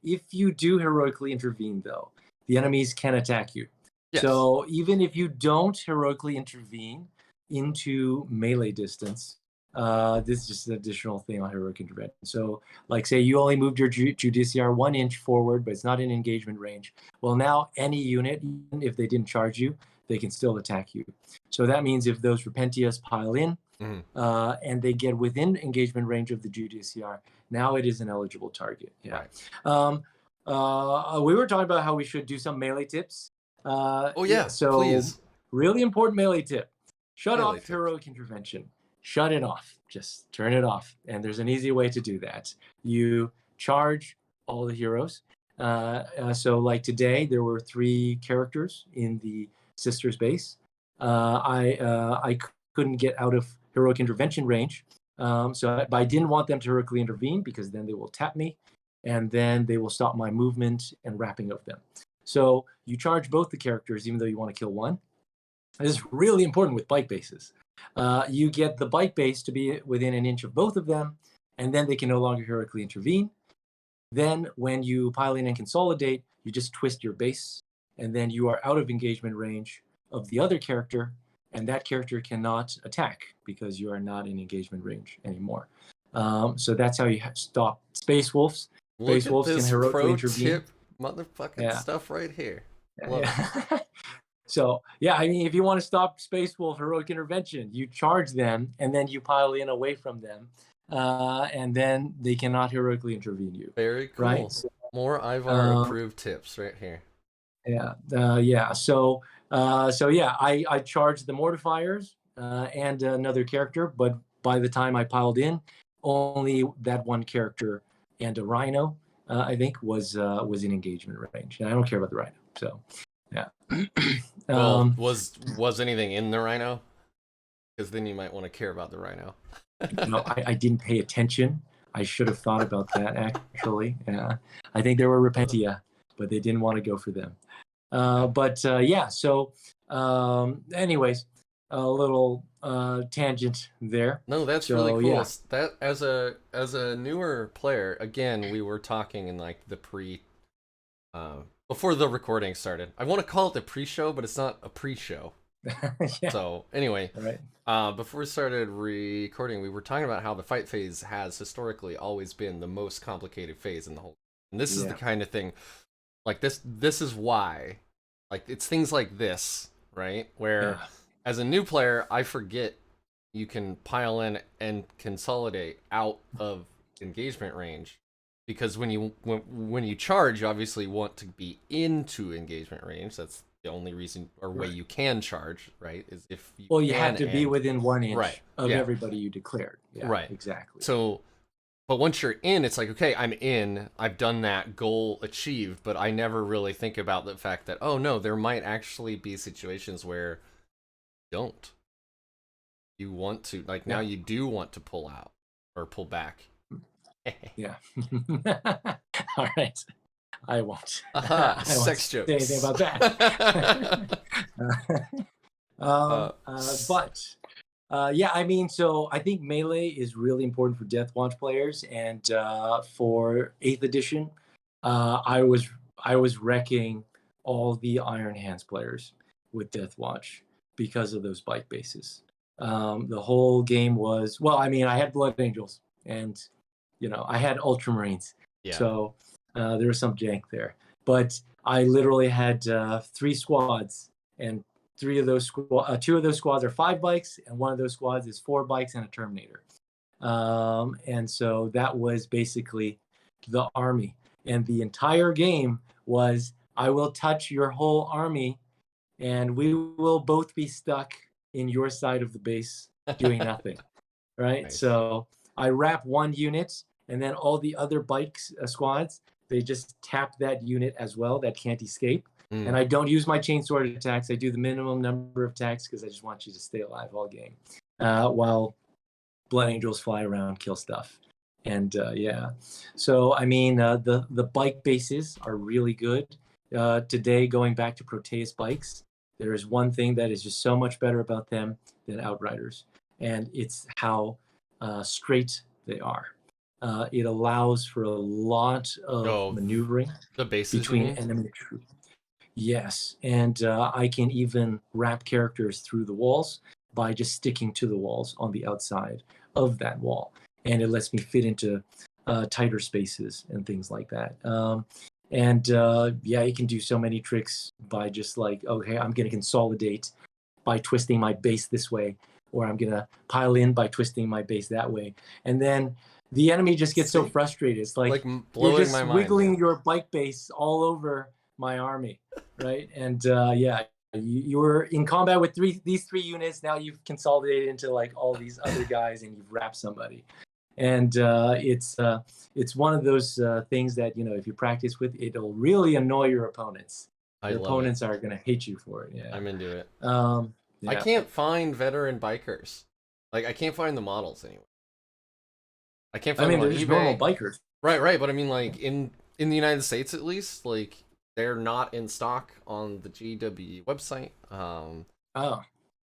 If you do heroically intervene, though, the enemies can attack you. Yes. So even if you don't heroically intervene into melee distance, this is just an additional thing on heroic intervention. So, like, say you only moved your Judiciar 1 inch forward, but it's not in engagement range. Well, now any unit, even if they didn't charge you, they can still attack you. So that means if those Repentias pile in and they get within engagement range of the Judiciar, now it is an eligible target. Yeah. Right. We were talking about how we should do some melee tips. Oh yeah, so please. Really important melee tip. Shut Melee off tip. heroic intervention. Shut it off. Just turn it off. And there's an easy way to do that. You charge all the heroes. So like today, there were 3 characters in the Sisters base. I couldn't get out of heroic intervention range. But I didn't want them to heroically intervene because then they will tap me and then they will stop my movement and wrapping of them. So you charge both the characters, even though you want to kill one. This is really important with bike bases. You get the bike base to be within an inch of both of them, and then they can no longer heroically intervene. Then when you pile in and consolidate, you just twist your base, and then you are out of engagement range of the other character, and that character cannot attack because you are not in engagement range anymore. So that's how you stop Space Wolves. Space Wolves can heroically intervene. Tip motherfucking stuff right here. Love it. So, yeah, I mean, if you want to stop Space Wolf heroic intervention, you charge them and then you pile in away from them, and then they cannot heroically intervene you. Very cool. Right? So, more Ivar approved tips right here. Yeah. So yeah, I charged the mortifiers and another character, but by the time I piled in, only that one character and a rhino, I think, was in engagement range, and I don't care about the rhino. So. Yeah. Well, was anything in the rhino? Because then you might want to care about the rhino. No, I didn't pay attention. I should have thought about that, actually. I think there were Repentia, but they didn't want to go for them. Yeah, so anyways, a little tangent there. No, that's really cool. Yeah. That as a newer player, again, we were talking in like the before the recording started. I want to call it the pre-show, but it's not a pre-show. Yeah. So anyway, before we started recording, we were talking about how the fight phase has historically always been the most complicated phase in the whole. And this is the kind of thing, like this is why, like it's things like this, right? Where as a new player, I forget you can pile in and consolidate out of engagement range. Because when you charge, you obviously want to be into engagement range. That's the only reason or way you can charge, right? Is if you have to be within 1 inch of everybody you declared. Yeah, right. Exactly. So, but once you're in, it's like, okay, I'm in. I've done that, goal achieved. But I never really think about the fact that, oh no, there might actually be situations where you want to, like now you do want to pull out or pull back. Yeah. All right. I won't. Sex jokes. Say anything about that. Yeah, I mean, so I think melee is really important for Deathwatch players, and for 8th edition, I was wrecking all the Iron Hands players with Deathwatch because of those bike bases. The whole game was, well, I mean, I had Blood Angels and I had Ultramarines, so there was some jank there. But I literally had 3 squads, and 2 of those squads are 5 bikes, and 1 of those squads is 4 bikes and a Terminator. And so that was basically the army. And the entire game was, I will touch your whole army, and we will both be stuck in your side of the base doing nothing, right? Nice. So I wrap 1 unit, and then all the other bikes squads, they just tap that unit as well that can't escape. And I don't use my chainsword attacks. I do the minimum number of attacks because I just want you to stay alive all game, while Blood Angels fly around, kill stuff. And so I mean, the bike bases are really good. Today, going back to Proteus bikes, there is one thing that is just so much better about them than Outriders, and it's how straight they are. it allows for a lot of Oh, maneuvering the bases, between enemy troops. Yes, and I can even wrap characters through the walls by just sticking to the walls on the outside of that wall, and it lets me fit into tighter spaces and things like that. Yeah, you can do so many tricks by just like, okay, I'm going to consolidate by twisting my base this way, or I'm going to pile in by twisting my base that way, and then the enemy just gets so frustrated. It's like you're blowing just my mind. wiggling your bike base all over my army, right? And yeah, you were in combat with these three units. Now you've consolidated into like all these other guys, and you've wrapped somebody. And it's one of those things that, you know, if you practice with, it'll really annoy your opponents. Your opponents are gonna hate you for it. Yeah, I'm into it. yeah. I can't find veteran bikers. Like, I can't find the models anywhere. I can't find them on they're just eBay. normal bikers. Right. But I mean, like, in the United States at least, like, they're not in stock on the GW website. Oh,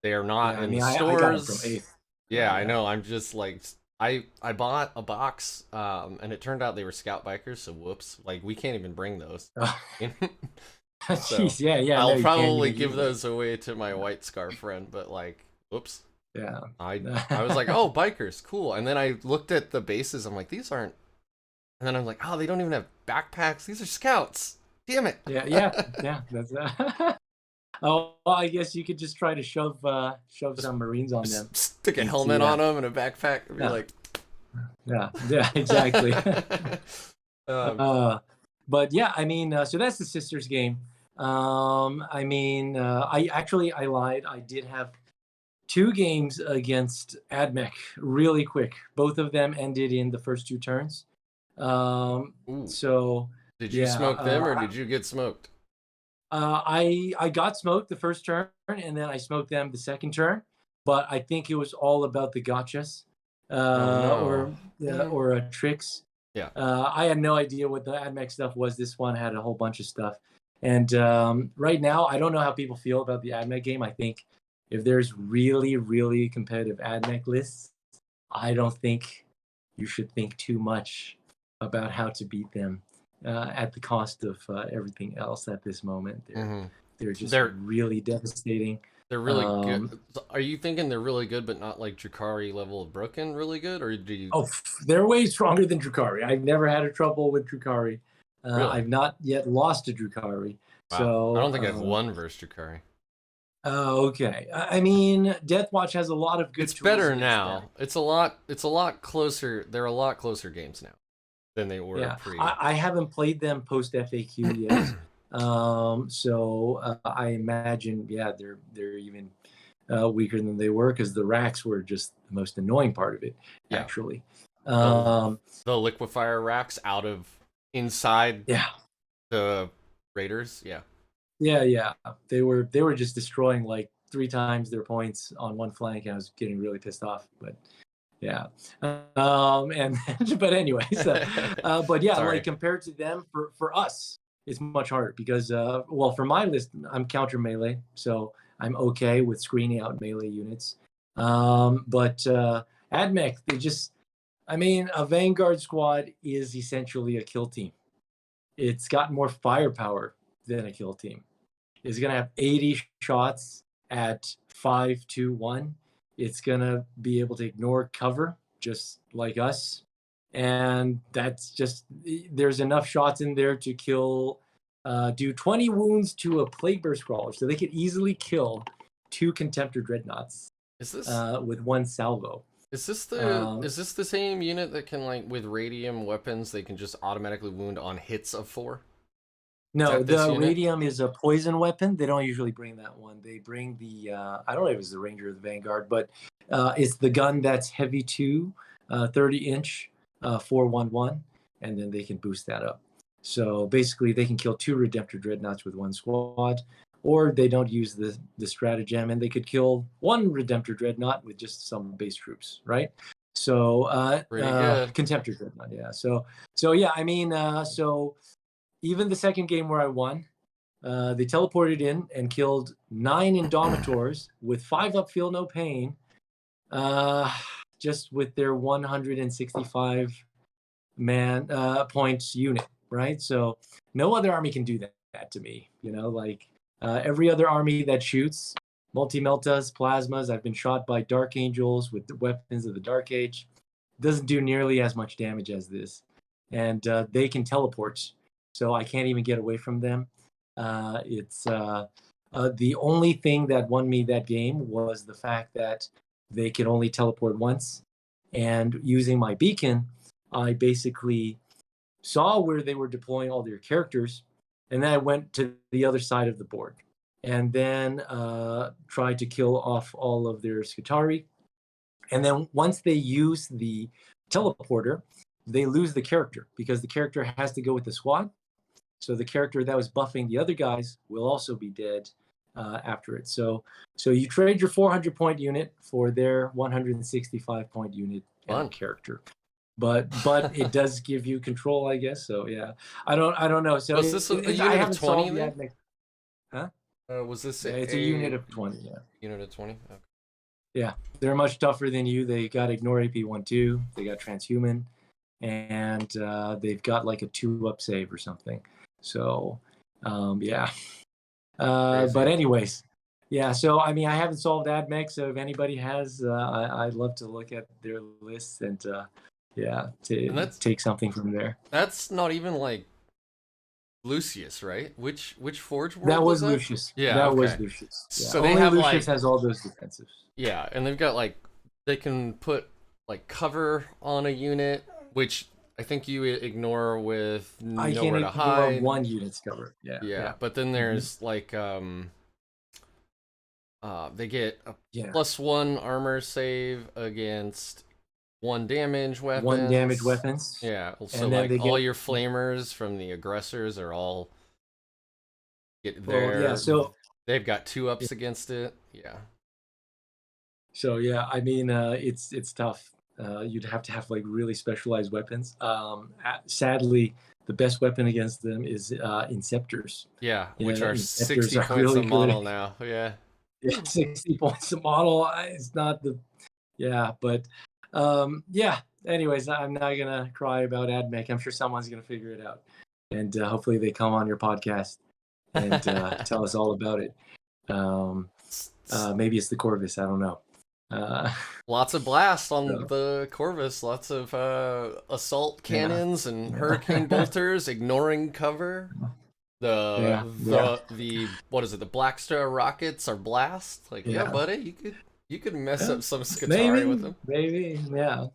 they are not in the stores. I got it from Eighth. Yeah, I know. I'm just like, I bought a box, and it turned out they were scout bikers. So whoops, like we can't even bring those. So, jeez, yeah. I'll probably give those away to my white scarf friend, but like, whoops. Yeah. I was like, oh, bikers, cool. And then I looked at the bases. I'm like, these aren't. And then I'm like, oh, they don't even have backpacks. These are scouts. Damn it. Yeah. That's. Oh, well, I guess you could just try to shove some Marines on them. Stick a helmet on them and a backpack. And be like. Yeah, exactly. But yeah, I mean, so that's the Sisters game. I mean, I lied. I did have 2 games against AdMech really quick. Both of them ended in the first 2 turns. So did you smoke them or did you get smoked? I got smoked the first turn, and then I smoked them the second turn. But I think it was all about the gotchas, or tricks. Yeah. I had no idea what the AdMech stuff was. This one had a whole bunch of stuff. And right now, I don't know how people feel about the AdMech game. I think if there's really, really competitive AdMech lists, I don't think you should think too much about how to beat them at the cost of everything else at this moment. They're really devastating. They're really good. Are you thinking they're really good, but not like Drukhari level of broken really good? Or do you... Oh, they're way stronger than Drukhari. I've never had a trouble with Drukhari. Really? I've not yet lost to Drukhari. Wow. So I don't think I've won versus Drukhari. Okay. I mean, Deathwatch has a lot of good tools. It's better now. It's a lot closer. They're a lot closer games now than they were pre. I haven't played them post FAQ yet. So I imagine, they're even weaker than they were, because the racks were just the most annoying part of it, actually. The liquefier racks out of inside the raiders. Yeah. They were just destroying like 3 times their points on one flank, and I was getting really pissed off. But yeah, and but anyways, but yeah, like compared to them, for us, it's much harder because well, for my list, I'm counter melee, so I'm okay with screening out melee units. But AdMech, a Vanguard squad is essentially a kill team. It's got more firepower than a kill team. It's going to have 80 shots at 5-2-1. It's going to be able to ignore cover, just like us. And that's just, there's enough shots in there to kill, do 20 wounds to a Plague Burst Crawler. So they could easily kill 2 Contemptor Dreadnoughts with 1 salvo. Is this the same unit that can, like, with radium weapons, they can just automatically wound on hits of 4? No, the radium is a poison weapon. They don't usually bring that one. They bring the I don't know if it's the Ranger or the Vanguard, but it's the gun that's heavy 2, 30-inch, 411, and then they can boost that up. So basically, they can kill 2 Redemptor Dreadnoughts with 1 squad, or they don't use the stratagem, and they could kill 1 Redemptor Dreadnought with just some base troops, right? So Contemptor Dreadnought, yeah. So yeah, I mean, so even the second game where I won, they teleported in and killed 9 Indomitors with 5 upfield, no pain, just with their 165 man points unit, right? So no other army can do that to me. You know, like every other army that shoots multi-meltas, plasmas. I've been shot by Dark Angels with the weapons of the Dark Age. Doesn't do nearly as much damage as this, and they can teleport, so I can't even get away from them. It's the only thing that won me that game was the fact that they could only teleport once, and using my beacon, I basically saw where they were deploying all their characters, and then I went to the other side of the board, and then tried to kill off all of their Scutari. And then once they use the teleporter, they lose the character because the character has to go with the squad. So the character that was buffing the other guys will also be dead after it. So you trade your 400-point unit for their 165-point unit and character. But it does give you control, I guess. So yeah, I don't know. So was this a unit I of haven't 20 solved then? yet. Huh? Was this It's a unit of 20. Yeah. Unit of 20. Okay. Yeah, they're much tougher than you. They got Ignore AP 1/2. They got Transhuman, and they've got like a 2-up save or something. So yeah. But anyways, yeah. So I mean, I haven't solved AdMech. So if anybody has, I'd love to look at their lists and yeah, take something from there. That's not even like Lucius, right? Which Forge World that was that? Lucius. Yeah, that okay. was Lucius. Yeah. So Only they have Lucius like has all those defensives. Yeah, and they've got like they can put like cover on a unit, which I think you ignore with nowhere to hide. One unit's cover. Yeah. But then there's like they get a +1 armor save against 1 damage weapons. 1 damage weapons. Yeah. So like all your flamers from the aggressors are all get there. Well, yeah, so they've got 2-ups against it. Yeah. So yeah, I mean it's tough. You'd have to have like really specialized weapons. Sadly, the best weapon against them is Inceptors. Yeah, which are 60 points really a model now. Yeah. 60 points a model. It's not the but yeah. Anyways, I'm not gonna cry about AdMech. I'm sure someone's gonna figure it out, and hopefully they come on your podcast and tell us all about it. Maybe it's the Corvus. I don't know. Lots of blast on the Corvus. Lots of assault cannons and hurricane bolters, ignoring cover. The what is it? The Black Star rockets are blast. Like buddy, you could mess up some Scutari with them. Maybe, yeah.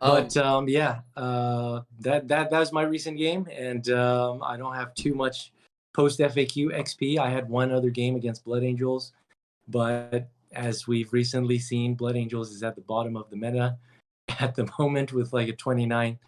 But that was my recent game, and I don't have too much post FAQ XP. I had one other game against Blood Angels, but as we've recently seen, Blood Angels is at the bottom of the meta at the moment with like a 29%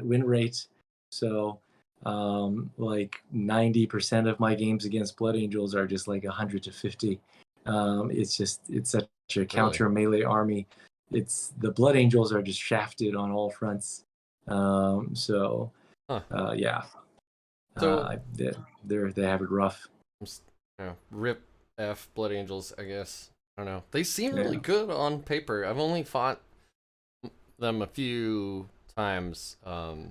win rate. So like 90% of my games against Blood Angels are just like 100 to 50. It's such a counter melee army. The Blood Angels are just shafted on all fronts. Yeah. So they have it rough. Rip F Blood Angels, I guess. I don't know. They seem really good on paper. I've only fought them a few times. I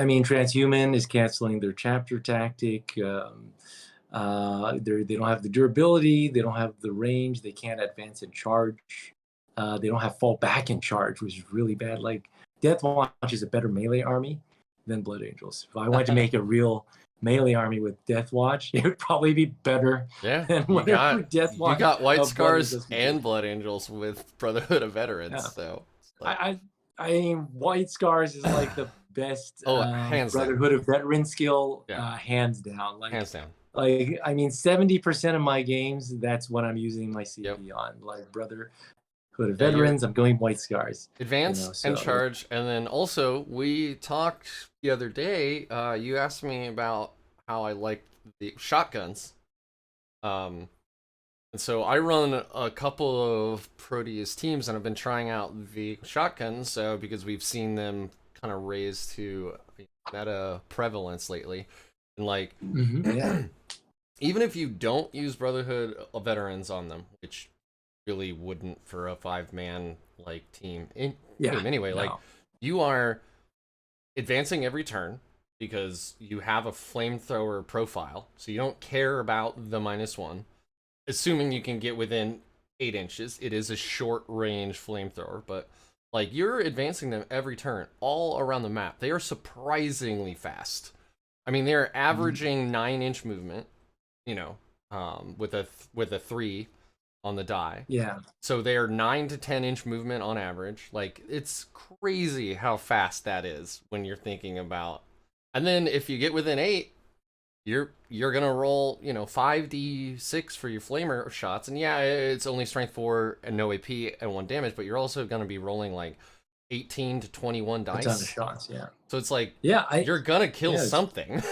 mean, Transhuman is canceling their chapter tactic. They don't have the durability. They don't have the range. They can't advance and charge. They don't have fall back and charge, which is really bad. Like Deathwatch is a better melee army than Blood Angels. If I wanted to make a real melee army with Deathwatch, it would probably be better. Yeah, than you Deathwatch. You got White Scars and Blood Angels with Brotherhood of Veterans. Yeah. So I mean, White Scars is like the best hands Brotherhood down. of Veteran skill, hands down. Like, hands down. Like, I mean, 70% of my games, that's what I'm using my CP on. Like Brotherhood of Veterans, I'm going White Scars. Advance and charge. And then also, we talked the other day, you asked me about how I like the shotguns. And so I run a couple of Proteus teams, and I've been trying out the shotguns because we've seen them kind of raise to meta prevalence lately. And like, even if you don't use Brotherhood of Veterans on them, which really wouldn't for a 5-man like team anyway, like you are advancing every turn because you have a flamethrower profile, so you don't care about the -1. Assuming you can get within 8 inches, it is a short range flamethrower, but like you're advancing them every turn all around the map. They are surprisingly fast. I mean, they're averaging 9-inch movement, you know, with a 3 on the die. Yeah. So they are 9 to 10-inch movement on average. Like, it's crazy how fast that is when you're thinking about. And then if you get within 8, you're gonna roll, 5d6 for your flamer shots, and yeah, it's only strength 4 and no AP and 1 damage, but you're also gonna be rolling like 18 to 21 dice. A ton of shots, yeah. So it's like, yeah, you're gonna kill something,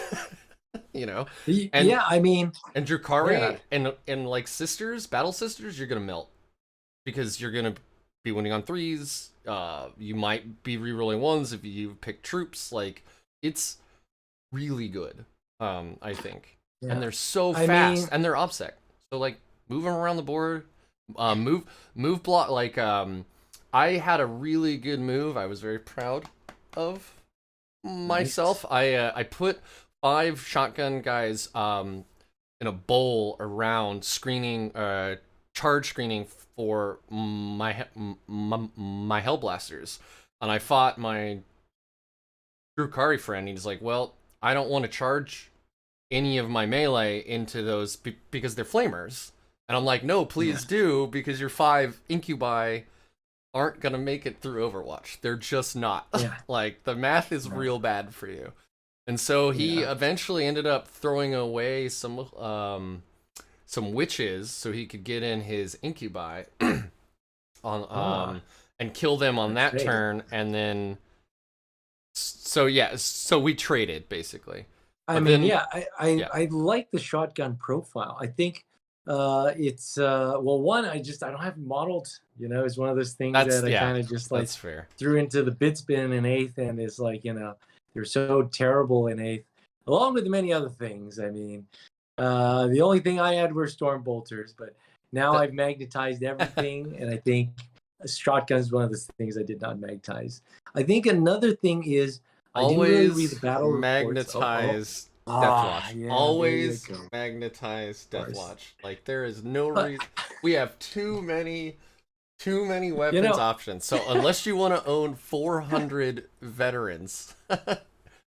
And, yeah, I mean, and Drukhari and like sisters, battle sisters, you're gonna melt because you're gonna be winning on 3s. You might be rerolling 1s if you pick troops. Like, it's really good. I think, and they're so fast, and they're OBSEC. So like, move them around the board, move block. Like, I had a really good move. I was very proud of myself. Nice. I put 5 shotgun guys in a bowl around screening, charge screening for my Hellblasters, and I fought my Drukhari friend. He's like, well, I don't want to charge any of my melee into those because they're flamers. And I'm like, no, please do, because your 5 incubi aren't going to make it through Overwatch. They're just not. Yeah. Like, the math is real bad for you. And so he eventually ended up throwing away some witches so he could get in his incubi on and kill them on that turn, and then so we traded basically. I mean, I like the shotgun profile. I think it's one, I don't have it modeled. It's one of those things that I kind of just like threw into the bid spin in 8th, and is like, they're so terrible in 8th, along with many other things. I mean, the only thing I had were storm bolters, but now I've magnetized everything, and I think shotgun is one of the things I did not magnetize. I think another thing is, I didn't really read the battle magnetize Deathwatch. Yeah, Always magnetize Deathwatch. Like, there is no reason. We have too many weapons options. So unless you want to own 400 veterans,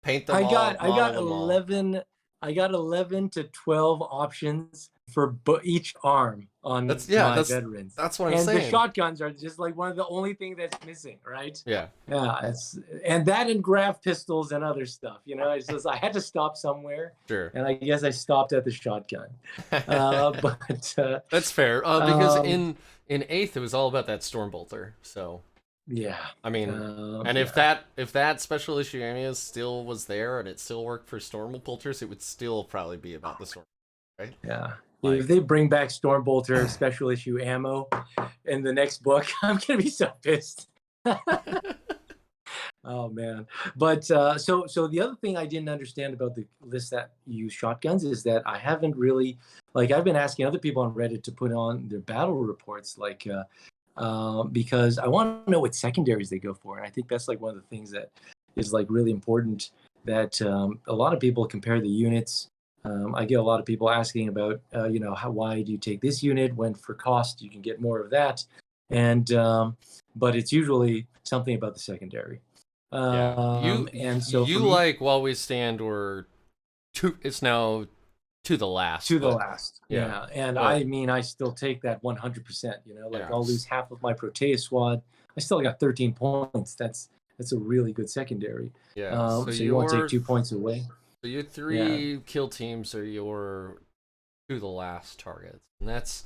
paint them all. I got 11. I got 11 to 12 options for each arm on my veterans. That's what I'm saying. And the shotguns are just like one of the only thing that's missing, right? Yeah. Yeah. And that and grav pistols and other stuff. It's just, I had to stop somewhere. Sure. And I guess I stopped at the shotgun. But that's fair. Because in 8th it was all about that Stormbolter. So yeah. I mean, and if that special issue area still was there and it still worked for Stormbolters, it would still probably be about the Storm, right? Yeah. Like, if they bring back Stormbolter special issue ammo in the next book, I'm gonna be so pissed. Oh man. But so the other thing I didn't understand about the list that use shotguns is that I haven't really, like, I've been asking other people on Reddit to put on their battle reports, like because I want to know what secondaries they go for, and I think that's like one of the things that is like really important, that a lot of people compare the units. I get a lot of people asking about why do you take this unit when for cost you can get more of that, and but it's usually something about the secondary. Like While We Stand, or it's now to the last. Yeah. And I mean, I still take that 100%. I'll lose half of my Proteus squad, I still got 13 points. That's a really good secondary. Yeah. So you won't take 2 points away. So your 3 kill teams are your to the last targets, and that's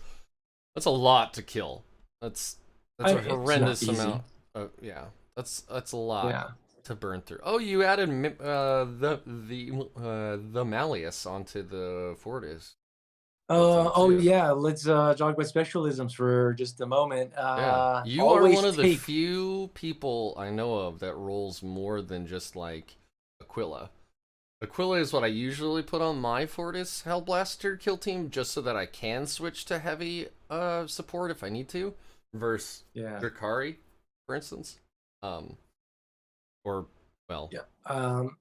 a lot to kill. That's a horrendous amount. That's a lot to burn through. Oh, you added the Malleus onto the Fortis. Let's talk about specialisms for just a moment. You are one of the few people I know of that rolls more than just like Aquila. Aquila is what I usually put on my Fortis Hellblaster kill team, just so that I can switch to heavy support if I need to, versus Drukhari, for instance. Or, well, Yeah. or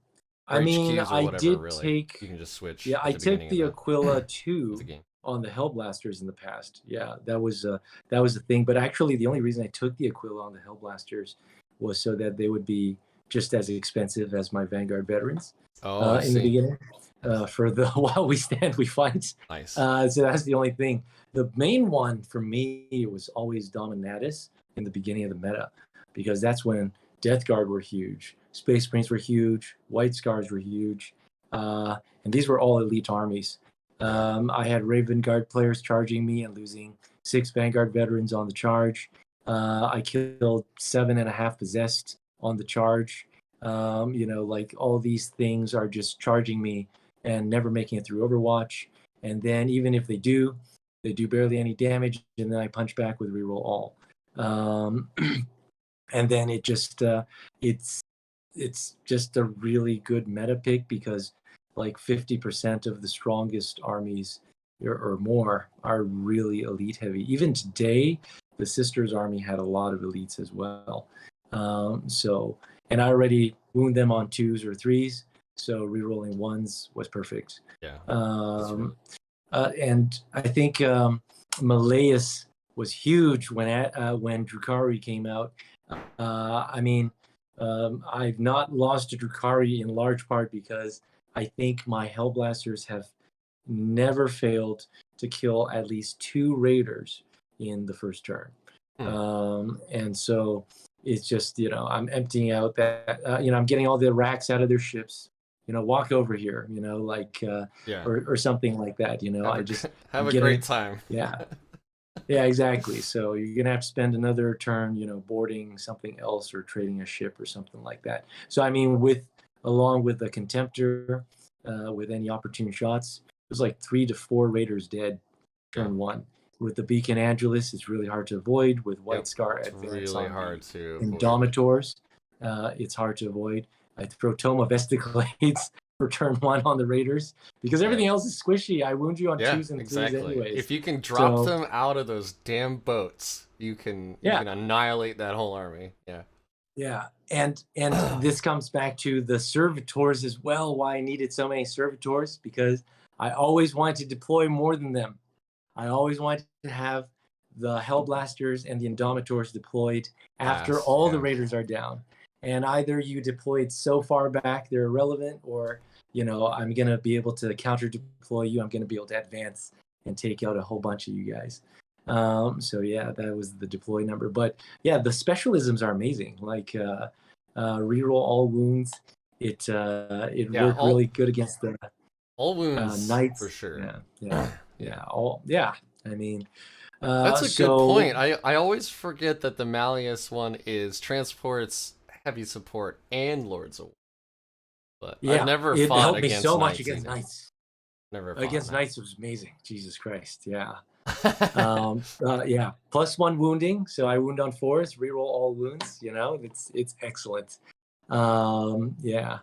I mean, HQs or I whatever, did really. take, You can just switch yeah, at I the took beginning the Aquila of the 2 game. on the Hellblasters in the past. Yeah, that was the thing. But actually, the only reason I took the Aquila on the Hellblasters was so that they would be just as expensive as my Vanguard veterans Oh, I in the see. beginning. For the while we stand, we fight. Nice. So that's the only thing. The main one for me was always Dominatus in the beginning of the meta, because that's when Death Guard were huge, Space Marines were huge, White Scars were huge, and these were all elite armies. I had Raven Guard players charging me and losing 6 Vanguard veterans on the charge. I killed 7.5 possessed on the charge. Like all these things are just charging me and never making it through Overwatch. And then even if they do barely any damage, and then I punch back with reroll all. And then it's just a really good meta pick, because like 50% of the strongest armies or more are really elite heavy. Even today, the Sisters army had a lot of elites as well. And I already wound them on 2s or 3s, so rerolling 1s was perfect. Yeah. And I think Malleus was huge when Drukhari came out. I've not lost to Drukhari in large part because I think my Hellblasters have never failed to kill at least 2 raiders in the first turn. And so it's just, I'm emptying out that, I'm getting all the racks out of their ships, walk over here, or something like that, have a great time. Yeah. Yeah, exactly. So you're going to have to spend another turn, boarding something else or trading a ship or something like that. So, I mean, along with the Contemptor, with any opportune shots, it was like 3 to 4 raiders dead turn 1. With the Beacon Angelus, it's really hard to avoid. With White Scar it's advance really on hard to Indomitors, it's hard to avoid. I throw Toma Vesticlades for turn 1 on the Raiders, because everything else is squishy. I wound you on 2s and 3s anyways. If you can drop them out of those damn boats, you can annihilate that whole army. Yeah, and this comes back to the servitors as well. Why I needed so many servitors, because I always wanted to deploy more than them. I always wanted to have the Hellblasters and the Indomitors deployed after all the Raiders are down. And either you deployed so far back they're irrelevant, or I'm going to be able to counter deploy you. I'm going to be able to advance and take out a whole bunch of you guys. So yeah, that was the deploy number. But yeah, the specialisms are amazing. Like reroll all wounds. It worked really good against the all wounds knights for sure. Yeah. I mean, that's a good point. I always forget that the Malleus one is transports, heavy support, and Lords of War. But I've never fought helped me against so Knights much against either. Knights. Never against Knights. It was amazing. Jesus Christ, yeah. Yeah, +1 wounding, so I wound on 4s, reroll all wounds. It's excellent. Yeah.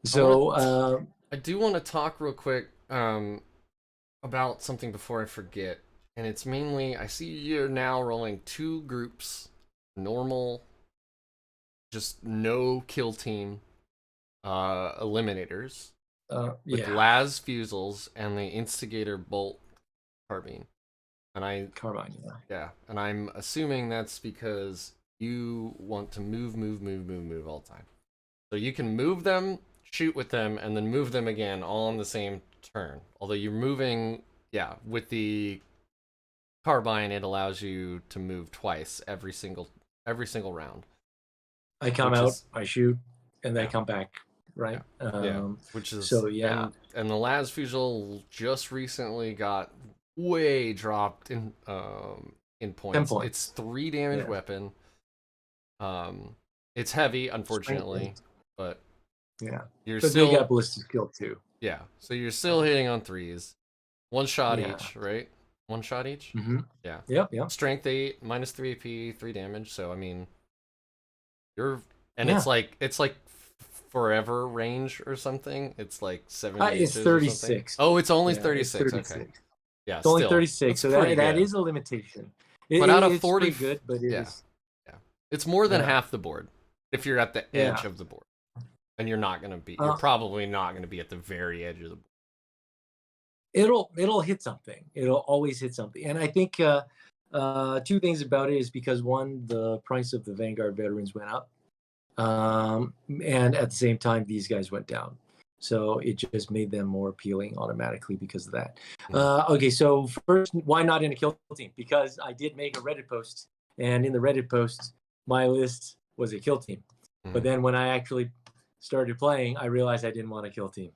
So I do want to talk real quick about something before I forget, and it's mainly I see you're now rolling 2 groups, normal, just no kill team, eliminators, with Las Fusils and the Instigator Bolt Carbine. And Carbine, and I'm assuming that's because you want to move all the time. So you can move them, shoot with them, and then move them again all on the same turn. Although you're moving, with the Carbine, it allows you to move twice every single round. I come out, I shoot, and then I come back, right? Which is so and the Las Fusil just recently got way dropped in points. It's 3 damage weapon. It's heavy, unfortunately, but you're still got ballistic skill too. Yeah, so you're still hitting on 3s, 1 shot each, right? 1 shot each. Yeah. Yep. Strength 8, -3 AP, 3 damage. So I mean, it's like forever range or something. It's like 70 it's 36. Oh, it's only 36. Okay. Yeah, it's only 36. So that is a limitation. But out of 40, good, but it is. It's more than half the board. if you're at the Yeah. edge of the board, and you're not gonna be, Uh, you're probably not gonna be at the very edge of the board. it'll hit something. It'll always hit something. And I think two things about it is because one, the price of the Vanguard veterans went up, and at the same time, these guys went down. So it just made them more appealing automatically because of that. Okay, so first, why not in a kill team? Because I did make a Reddit post, and in the Reddit post, my list was a kill team. But then when I actually started playing, I realized I didn't want a kill team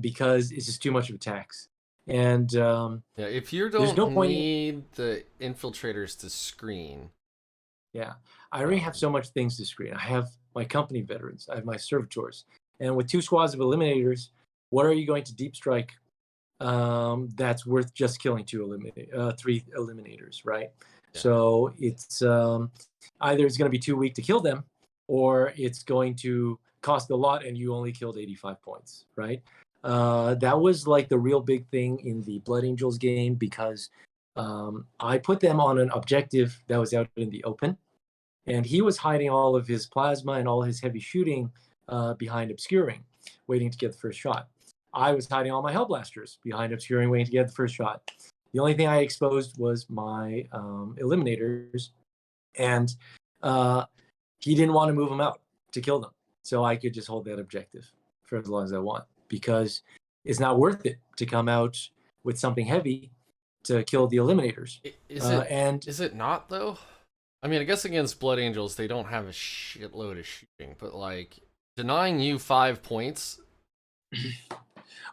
because it's just too much of a tax. And Yeah, if you there's no don't point need the infiltrators to screen, yeah, I already have so much things to screen. I have my company veterans, I have my servitors, and with 2 squads of eliminators, what are you going to deep strike that's worth just killing 3 eliminators, right? Yeah. So it's either it's going to be too weak to kill them, or it's going to cost a lot and you only killed 85 points, right? That was like the real big thing in the Blood Angels game because I put them on an objective that was out in the open, and he was hiding all of his plasma and all his heavy shooting behind obscuring, waiting to get the first shot. I was hiding all my Hellblasters behind obscuring, waiting to get the first shot. The only thing I exposed was my Eliminators, and he didn't want to move them out to kill them. So I could just hold that objective for as long as I want, because it's not worth it to come out with something heavy to kill the Eliminators. Is it not, though? I mean, I guess against Blood Angels, they don't have a shitload of shooting, but, like, denying you 5 points...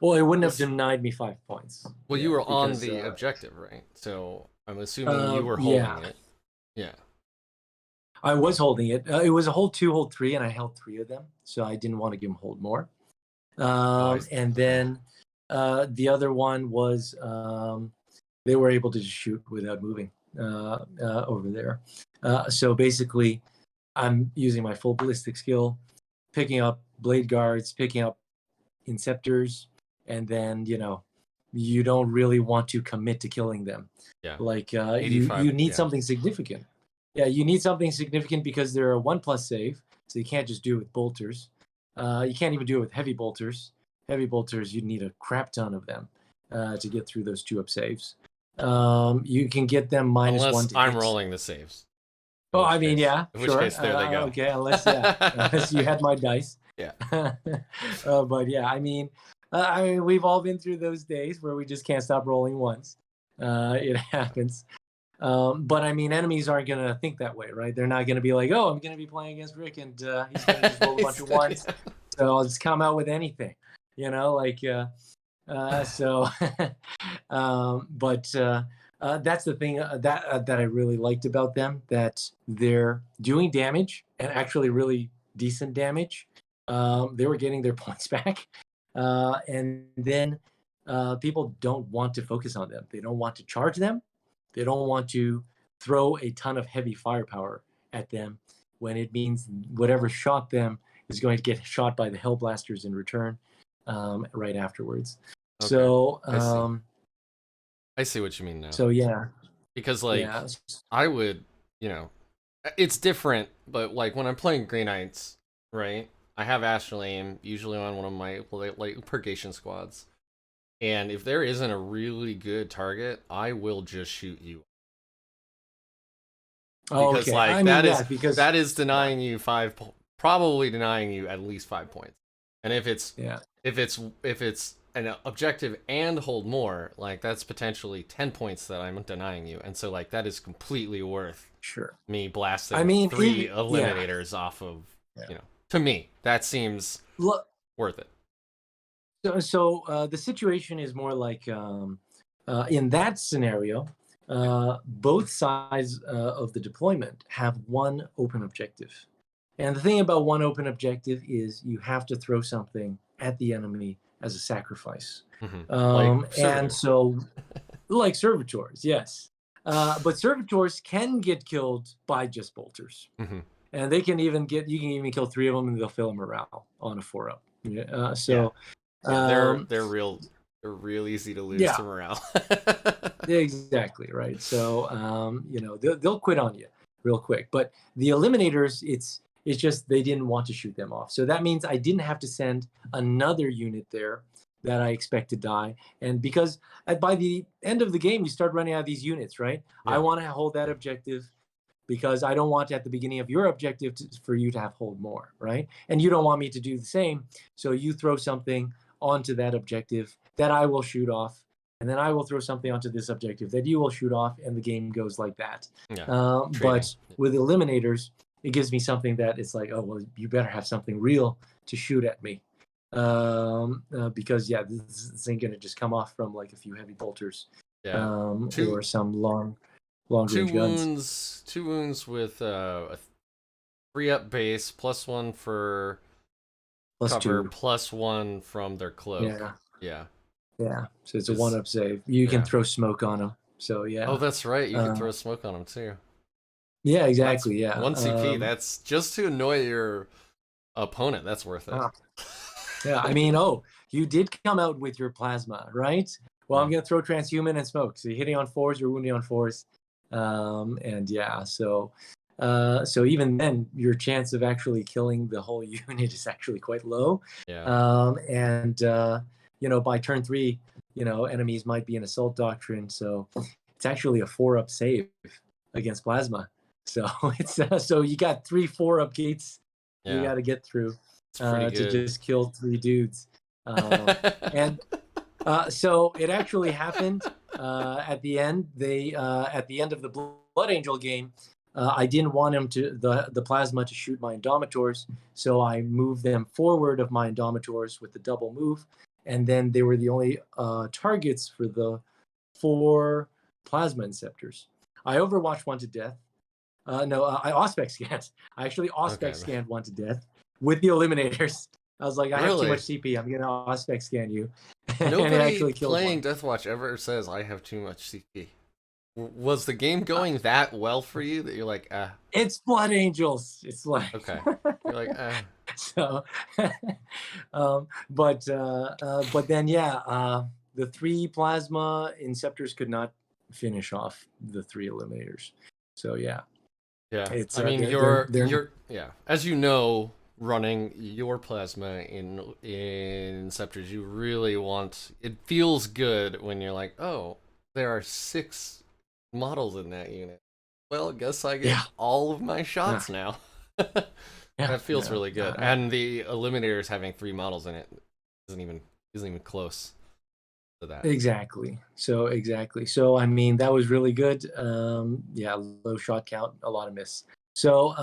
Well, it wouldn't have denied me 5 points. Well, you were on the objective, right? So I'm assuming you were holding it. Yeah. I was holding it. It was a hold 2, hold 3, and I held 3 of them, so I didn't want to give him hold more. And then the other one was they were able to just shoot without moving over there. So basically, I'm using my full ballistic skill, picking up blade guards, picking up inceptors, and then you don't really want to commit to killing them. Yeah. Like you need something significant. Yeah, you need something significant because they're a 1+ save, so you can't just do it with bolters. You can't even do it with heavy bolters. Heavy bolters, you need a crap ton of them to get through those 2-up saves. You can get them -1 unless to I'm hit. rolling the saves. Oh, I mean, yeah, in which case, there they go. Okay, unless you had my dice. Yeah. But yeah, I mean, we've all been through those days where we just can't stop rolling ones. It happens. But I mean, enemies aren't going to think that way, right? They're not going to be like, oh, I'm going to be playing against Rick and he's going to just roll a bunch of ones. So I'll just come out with anything, like, so, but that's the thing that I really liked about them, that they're doing damage and actually really decent damage. They were getting their points back. And then people don't want to focus on them. They don't want to charge them. They don't want to throw a ton of heavy firepower at them when it means whatever shot them is going to get shot by the Hellblasters in return right afterwards. Okay. So I see what you mean now. So yeah. Because I would, it's different, but like when I'm playing Grey Knights, right? I have Astral Aim, usually on one of my like Purgation squads. And if there isn't a really good target, I will just shoot you. Because that is denying you probably denying you at least 5 points. And if it's an objective and hold more, like that's potentially 10 points that I'm denying you. And so like that is completely worth me blasting 3 eliminators off of, to me, that seems worth it. So the situation is more like in that scenario, both sides of the deployment have one open objective. And the thing about one open objective is you have to throw something at the enemy as a sacrifice. And so, like servitors, yes. But servitors can get killed by just bolters. And you can even kill 3 of them and they'll fill a morale on a 4-up. They're real easy to lose to morale. Exactly, right. So they'll quit on you real quick. But the eliminators, It's just they didn't want to shoot them off. So that means I didn't have to send another unit there that I expect to die. And because by the end of the game, you start running out of these units, right? I Yeah. want to hold that objective because I don't want at the beginning of your objective for you to have hold more, right? And you don't want me to do the same. So you throw something onto that objective that I will shoot off. And then I will throw something onto this objective that you will shoot off, and the game goes like that. Yeah. But with Eliminators, it gives me something that it's like, oh, well, you better have something real to shoot at me. Because, yeah, this ain't going to just come off from like a few heavy bolters or some long range guns. Two wounds with a 3-up base, +1 for cover, +1 from their cloak. Yeah. So it's a 1-up save. You can throw smoke on them. So yeah. Oh, that's right. You can throw smoke on them too. Yeah, exactly. Yeah. 1 CP. That's just to annoy your opponent. That's worth it. Yeah. I mean, you did come out with your plasma, right? Well, I'm gonna throw transhuman and smoke. So you're hitting on 4s, you're wounding on 4s, and yeah. So even then, your chance of actually killing the whole unit is actually quite low. Yeah. By turn 3, enemies might be in assault doctrine, so it's actually a 4-up save against plasma. So it's so you got 3 4-up gates you got to get through to just kill 3 dudes. And so it actually happened at the end. At the end of the Blood Angel game, I didn't want him the plasma to shoot my Indomitors, so I moved them forward of my Indomitors with the double move. And then they were the only targets for the 4 plasma inceptors. I overwatched one to death. I Auspex scanned. I actually Auspex scanned one to death with the Eliminators. I was like, I have too much CP. I'm gonna Auspex scan you. Nobody playing Deathwatch ever says I have too much CP. Was the game going that well for you that you're like, It's Blood Angels. It's like You're like, So, but then the 3 plasma inceptors could not finish off the 3 Eliminators. So yeah. It's, I mean, you're as you know, running your plasma in inceptors, you really want. It feels good when you're like, oh, there are 6 models in that unit. Well, I guess I get all of my shots now. That feels really good. And the Eliminators having 3 models in it isn't even close to that. Exactly. So I mean, that was really good. Low shot count, a lot of miss. So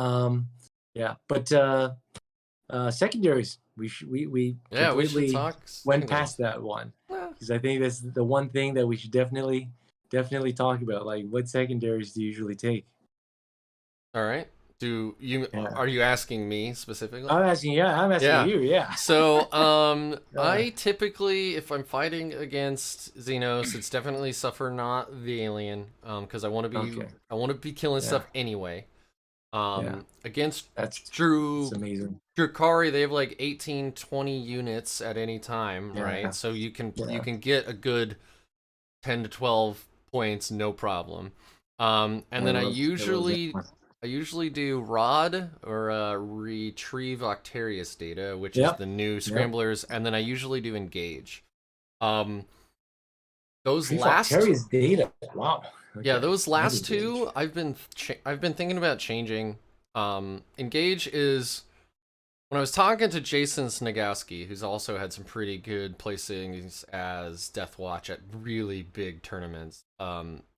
but secondaries, we completely went past that one, because I think that's the one thing that we should definitely talk about. Like, what secondaries do you usually take? All right. Are you asking me specifically? I'm asking you. Yeah. So, I typically, if I'm fighting against Xenos, it's definitely Suffer Not the Alien, because I want to be killing stuff anyway. Against it's amazing. Drukhari, they have like 18, 20 units at any time, right? So you can get a good 10 to 12 points, no problem. And then I usually do Rod or Retrieve Octavius data, which is the new Scramblers, and then I usually do Engage. Those last Octavius data, wow. Yeah, those last 2, I've been thinking about changing. Engage is, when I was talking to Jason Snagowski, who's also had some pretty good placings as Deathwatch at really big tournaments.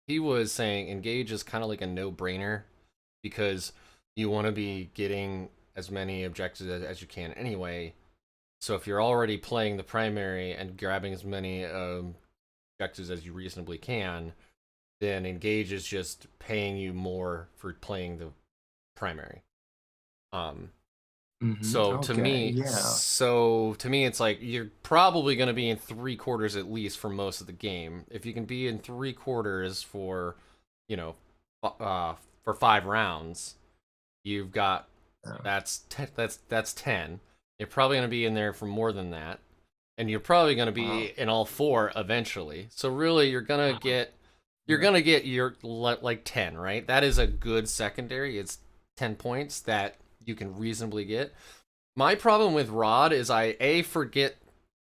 He was saying Engage is kind of like a no-brainer, because you want to be getting as many objectives as you can anyway. So if you're already playing the primary and grabbing as many objectives as you reasonably can, then Engage is just paying you more for playing the primary. So to me, it's like you're probably going to be in 3/4 at least for most of the game. If you can be in 3/4 for, for 5 rounds, you've got that's 10. You're probably going to be in there for more than that, and you're probably going to be in all 4 eventually. So really, you're gonna get your like 10, right? That is a good secondary. It's 10 points that you can reasonably get. My problem with Rod is I forget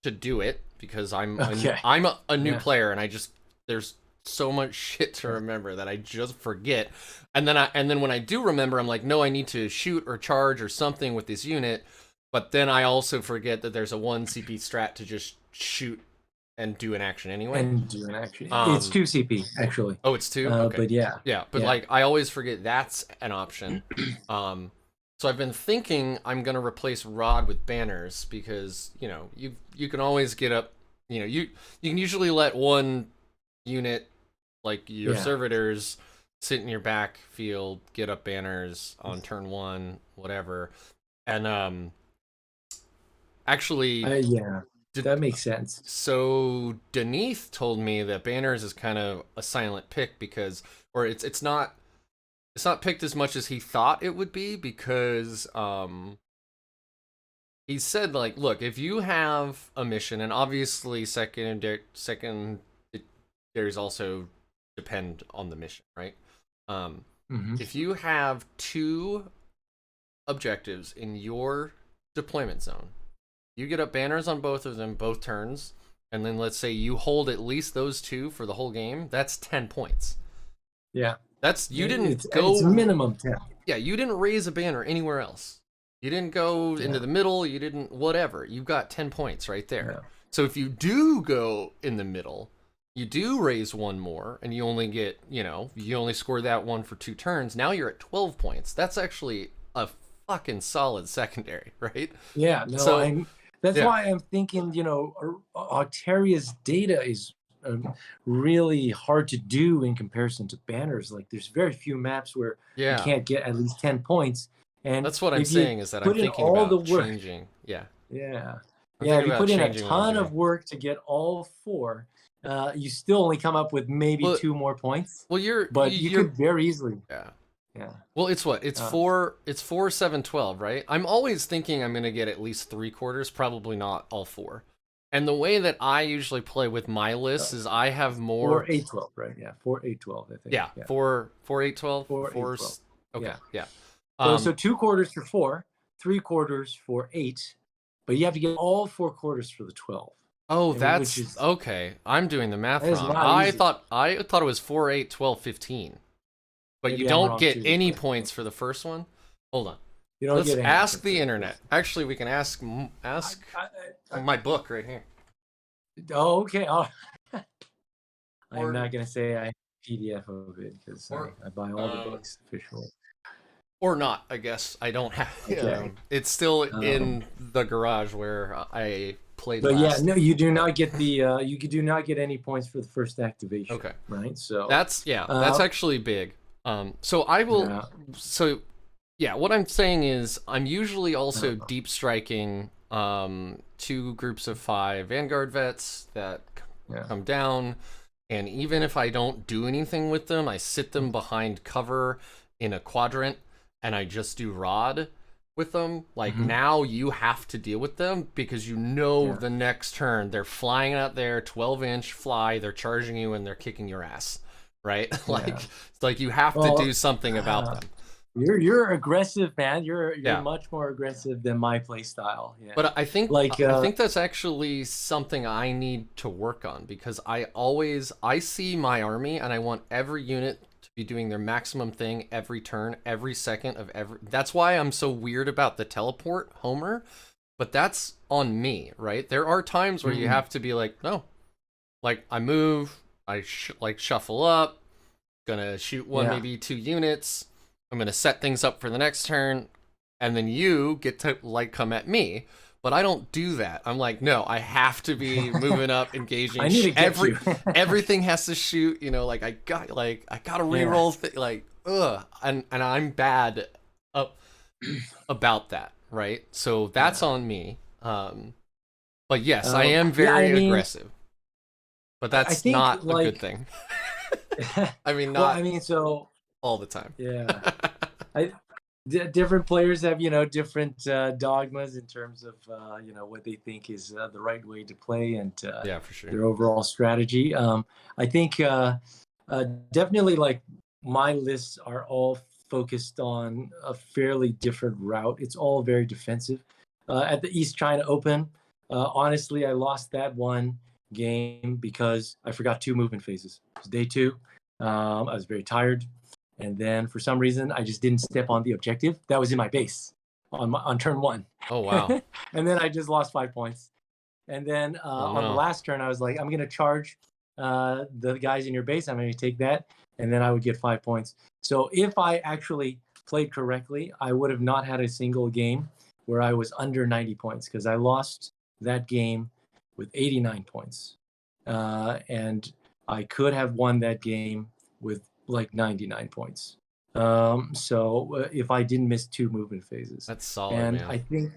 to do it because I'm a new player and there's so much shit to remember that I just forget. And then when I do remember, I'm like, no, I need to shoot or charge or something with this unit. But then I also forget that there's a 1 CP strat to just shoot and do an action anyway. And do an action. It's 2 CP actually. Oh, it's 2. Okay. But yeah. Like I always forget that's an option. So I've been thinking I'm gonna replace Rod with banners because you can always get up. You can usually let one unit like your servitors sit in your backfield, get up banners on turn 1, whatever, and actually that makes sense. So Deneath told me that banners is kind of a silent pick because, or it's not picked as much as he thought it would be because he said, like, look, if you have a mission, and obviously secondaries also depend on the mission, right? If you have 2 objectives in your deployment zone, you get up banners on both of them, both turns, and then let's say you hold at least those 2 for the whole game, that's 10 points. Yeah. It's minimum 10. Yeah, you didn't raise a banner anywhere else. You didn't go into the middle, you didn't whatever. You got 10 points right there. Yeah. So if you do go in the middle, you do raise 1 more, and you only get, you only score that 1 for 2 turns. Now you're at 12 points. That's actually a fucking solid secondary, right? Yeah, no, so, that's why I'm thinking, Octavius data is really hard to do in comparison to banners. Like, there's very few maps where you can't get at least 10 points. And that's what I'm saying is that I'm thinking about changing. Yeah. Yeah. If you put in a ton of work to get all 4, you still only come up with maybe 2 more points. Well, you could very easily. Yeah. Well, it's what? It's 4, 7, 12, right? I'm always thinking I'm going to get at least 3/4, probably not all 4. And the way that I usually play with my list is I have more 4, 8, 12, right? Yeah, 4, 8, 12, I think. Yeah. 4, 8, 12. 4, 8, 12. Okay. Yeah. So 2 quarters for 4, 3 quarters for 8, but you have to get all 4 quarters for the 12. Oh, that's okay. I'm doing the math wrong. I thought it was 4, 8, 12, 15. But Maybe you don't get any points for the first one. Hold on. Let's ask the internet. Actually, we can ask my book right here. Oh, okay. I'm not gonna say I have a PDF of it because I buy all the books officially. Or not, I guess. I don't have. It's still in the garage where I played. But last. No, you do not get the. You do not get any points for the first activation. Okay. Right. So that's actually big. So I will. Yeah. So, what I'm saying is I'm usually also deep striking 2 groups of 5 Vanguard vets that come down, and even if I don't do anything with them, I sit them behind cover in a quadrant, and I just do Rod with them. Like now you have to deal with them because the next turn they're flying out there, 12-inch fly, they're charging you and they're kicking your ass. Right? It's like you have to do something about them. You're aggressive, man. You're much more aggressive than my play style. Yeah. But I think I think that's actually something I need to work on because I see my army and I want every unit to be doing their maximum thing every turn, every second of every. That's why I'm so weird about the teleport Homer, but that's on me, right? There are times where you have to be like, no, like I move. I shuffle up, gonna shoot 1, maybe 2 units. I'm gonna set things up for the next turn, and then you get to come at me. But I don't do that. I'm like, no, I have to be moving up, engaging. I need to get you. Everything has to shoot. I gotta reroll. And I'm bad about that, right? So that's on me. But yes, I am very aggressive. But that's not a good thing. I mean, so all the time. Yeah. Different players have, different dogmas in terms of, what they think is the right way to play and for sure. Their overall strategy. I think definitely like my lists are all focused on a fairly different route. It's all very defensive. At the East China Open, honestly, I lost that one game because I forgot 2 movement phases. It was day 2. I was very tired, and then for some reason I just didn't step on the objective that was in my base on turn 1. Oh wow! And then I just lost 5 points. And then on the last turn, I was like, I'm going to charge the guys in your base. I'm going to take that, and then I would get 5 points. So if I actually played correctly, I would have not had a single game where I was under 90 points, because I lost that game with 89 points. And I could have won that game with like 99 points. So if I didn't miss 2 movement phases. That's solid, and man. I think,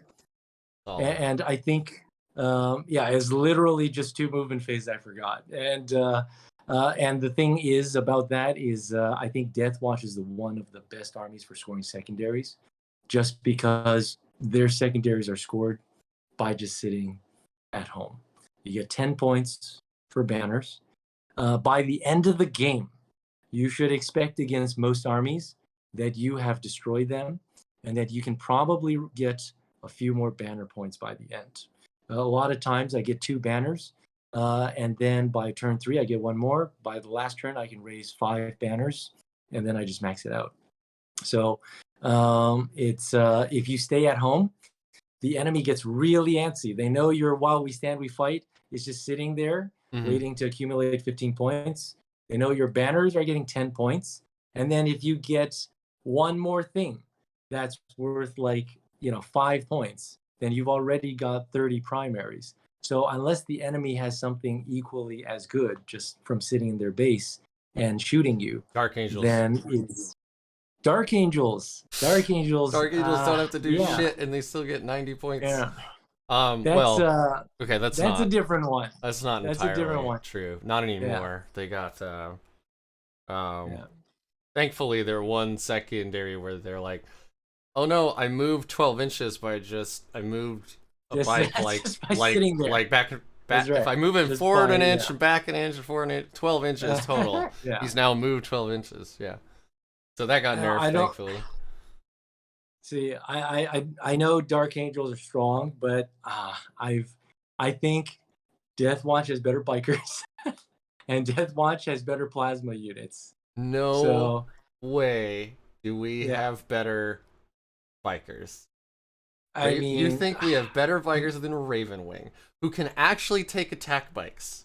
Solid. and I think, yeah, it's literally just 2 movement phases I forgot. And the thing is about that is I think Deathwatch is one of the best armies for scoring secondaries, just because their secondaries are scored by just sitting at home. You get 10 points for banners. By the end of the game, you should expect against most armies that you have destroyed them, and that you can probably get a few more banner points by the end. A lot of times I get 2 banners, and then by turn 3 I get 1 more. By the last turn I can raise 5 banners, and then I just max it out. So it's if you stay at home, the enemy gets really antsy. They know your while we stand we fight is just sitting there waiting to accumulate 15 points. They know your banners are getting 10 points, and then if you get 1 more thing that's worth like 5 points, then you've already got 30 primaries. So unless the enemy has something equally as good just from sitting in their base and shooting you, Dark Angels. then it's Dark Angels. Dark Angels don't have to do shit, and they still get 90 points. Yeah. Okay, that's a different one. That's not That's entirely a different one. true. Not anymore. They got thankfully there one secondary where they're like, oh no, I moved 12 inches by I moved a bike like back. Right. If I move him forward an inch and back an inch and forward an inch, 12 inches total. He's now moved 12 inches. Yeah. So that got nerfed, thankfully. See, I know Dark Angels are strong, but I think Deathwatch has better bikers, and Deathwatch has better plasma units. No way do we have better bikers. I mean, you think we have better bikers than Ravenwing, who can actually take attack bikes?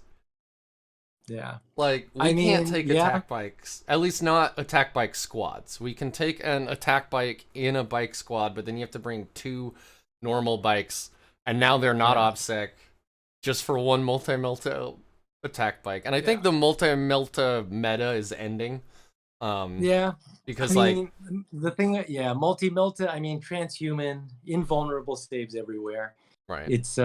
Yeah. Like, we can't take attack bikes. At least not attack bike squads. We can take an attack bike in a bike squad, but then you have to bring 2 normal bikes, and now they're not OBSEC, just for 1 multi-melta attack bike. And I think the multi-melta meta is ending. Because the thing, multi-melta, transhuman, invulnerable saves everywhere. Right. It's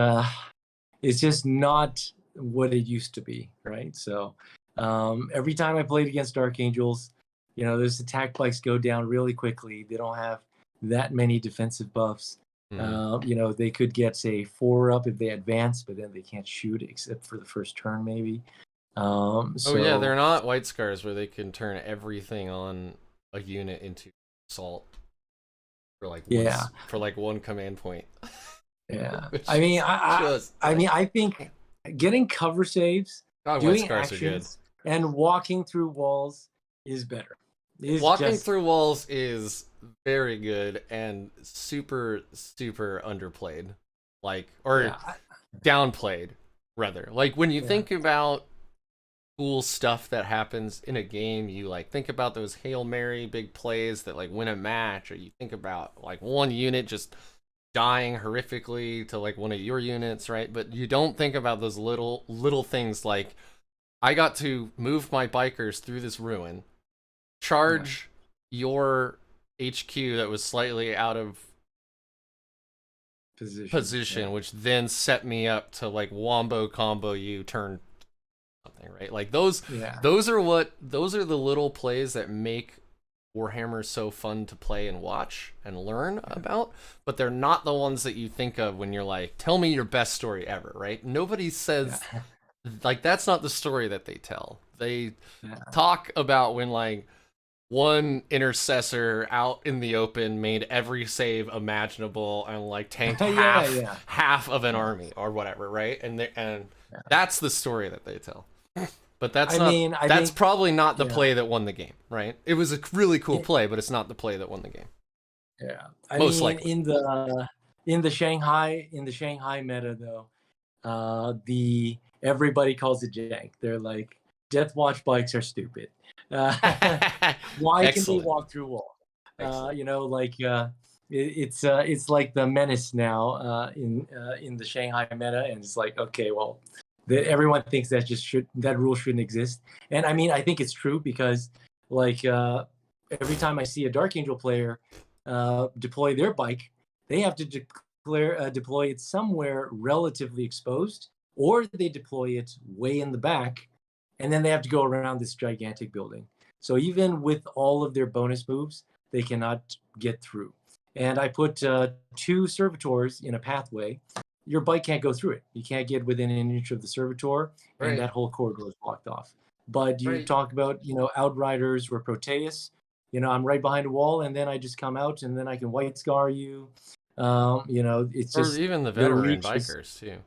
just not what it used to be, right? So every time I played against Dark Angels, those attack bikes go down really quickly. They don't have that many defensive buffs. They could get, say, 4 up if they advance, but then they can't shoot except for the first turn, maybe. They're not White Scars where they can turn everything on a unit into assault for like 1 command point. Yeah. I think getting cover saves, doing actions, and walking through walls is better. Walking through walls is very good and super, super underplayed. Downplayed, rather. Like, when you think about cool stuff that happens in a game, you think about those Hail Mary big plays that win a match, or you think about one unit just dying horrifically to one of your units, right? But you don't think about those little things like, I got to move my bikers through this ruin, charge your HQ that was slightly out of position, which then set me up to wombo combo you turn something, right? Those are the little plays that make Warhammer so fun to play and watch and learn about, but they're not the ones that you think of when you're like, tell me your best story ever, right? Nobody says that's not the story that they tell. They talk about when one intercessor out in the open made every save imaginable and like tanked half of an army or whatever, right? And that's the story that they tell. But that's I think, probably not the play that won the game, right? It was a really cool play, but it's not the play that won the game. Yeah, Most likely. in the Shanghai meta though, everybody calls it jank. They're like, Deathwatch bikes are stupid. Why can they walk through wall? It's like the menace now in the Shanghai meta, and it's like, okay, well, everyone thinks that rule shouldn't exist. And I think it's true because like every time I see a Dark Angel player deploy their bike, they have to deploy it somewhere relatively exposed, or they deploy it way in the back, and then they have to go around this gigantic building. So even with all of their bonus moves, they cannot get through. And I put 2 servitors in a pathway. Your bike can't go through it. You can't get within an inch of the servitor, and that whole corridor is blocked off. But you talk about, Outriders or Proteus. I'm right behind a wall, and then I just come out, and then I can white scar you. It's just, or even the veteran bikers too.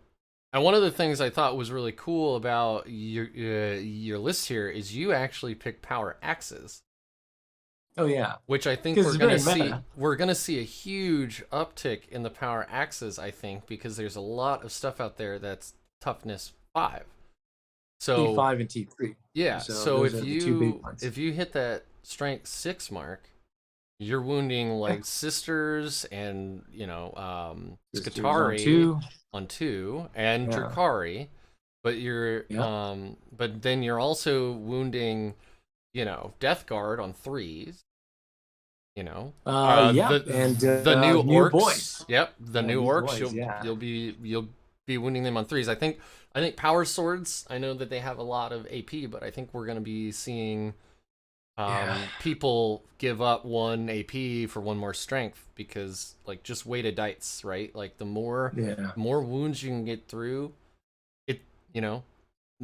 And one of the things I thought was really cool about your list here is you actually pick power axes. Oh yeah, which I think we're gonna see. We're gonna see a huge uptick in the power axes, I think, because there's a lot of stuff out there that's toughness 5. So T5 and T3. Yeah. So if you hit that strength 6 mark, you're wounding like sisters and Scutari on 2 and Drakari, but but then you're also wounding Death Guard on 3s. The new orcs. Boys. Yep, the new orcs. Boys, you'll be wounding them on 3s. I think power swords. I know that they have a lot of AP, but I think we're going to be seeing people give up 1 AP for 1 more strength because like just weighted dice, right? Like the more wounds you can get through, it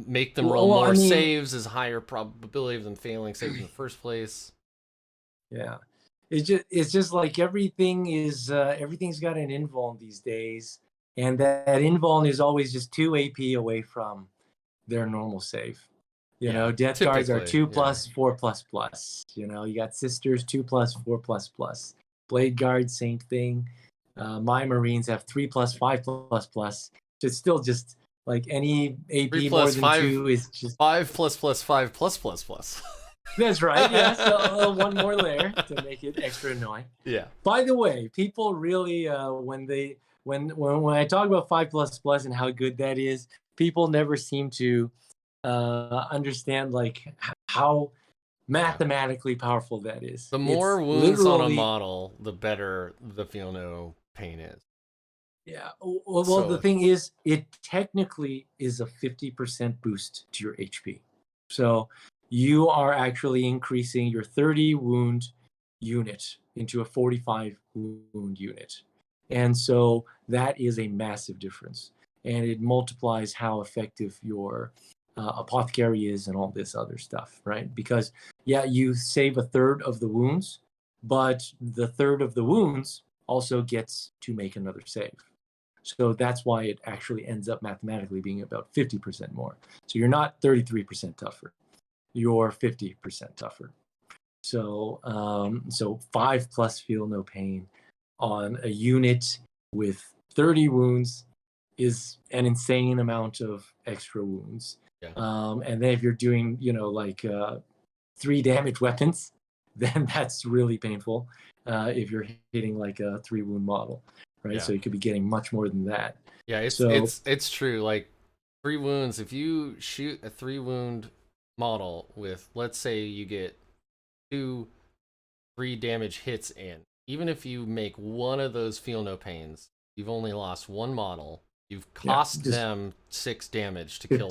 make them roll more saves is higher probability of them failing saves in the first place. Yeah. It's just like everything's got an invuln these days, and that invuln is always just 2 AP away from their normal save. Death Guards are 2+, 4++. You got Sisters 2+, 4++. Blade Guards, same thing. My Marines have 3+, 5++. So it's still just like any AP more than 2 is just 5++5+++. That's right. Yeah, so 1 more layer to make it extra annoying. Yeah. By the way, people really when I talk about 5++ and how good that is, people never seem to understand like how mathematically powerful that is. The more wounds on a model, the better the feel no pain is. Yeah. Well, the thing is, it technically is a 50% boost to your HP. So you are actually increasing your 30 wound unit into a 45 wound unit. And so that is a massive difference. And it multiplies how effective your apothecary is and all this other stuff, right? Because, you save 1/3 of the wounds, but the 1/3 of the wounds also gets to make another save. So that's why it actually ends up mathematically being about 50% more. So you're not 33% tougher. You're 50% tougher. So 5+ feel no pain on a unit with 30 wounds is an insane amount of extra wounds. Yeah. And then if you're doing 3 damage weapons, then that's really painful. If you're hitting like a 3 wound model, right? Yeah. So you could be getting much more than that. Yeah, it's true. Like 3 wounds. If you shoot a 3 wound model with, let's say you get 2 3 damage hits in, even if you make 1 of those feel no pains, you've only lost 1 model. You've cost them 6 damage to kill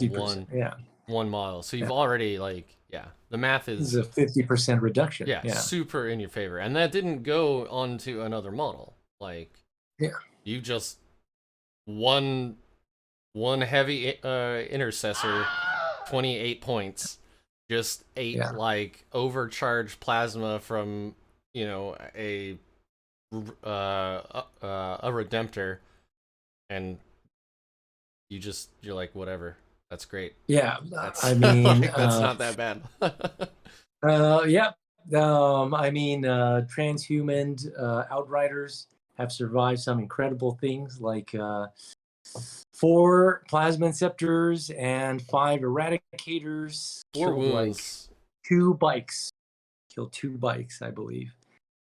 one model. So you've already the math is a 50% reduction. Yeah, super in your favor. And that didn't go onto another model. You just one heavy intercessor, 28 points, just ate Yeah. like overcharged plasma from, you know, a redemptor, and you're like, whatever, that's great. Yeah. That's I mean, like that's not that bad. yeah. I mean, transhuman outriders have survived some incredible things, like 4 plasma inceptors and 5 eradicators. 4 Killed like wounds. 2 bikes. Killed 2 bikes, I believe.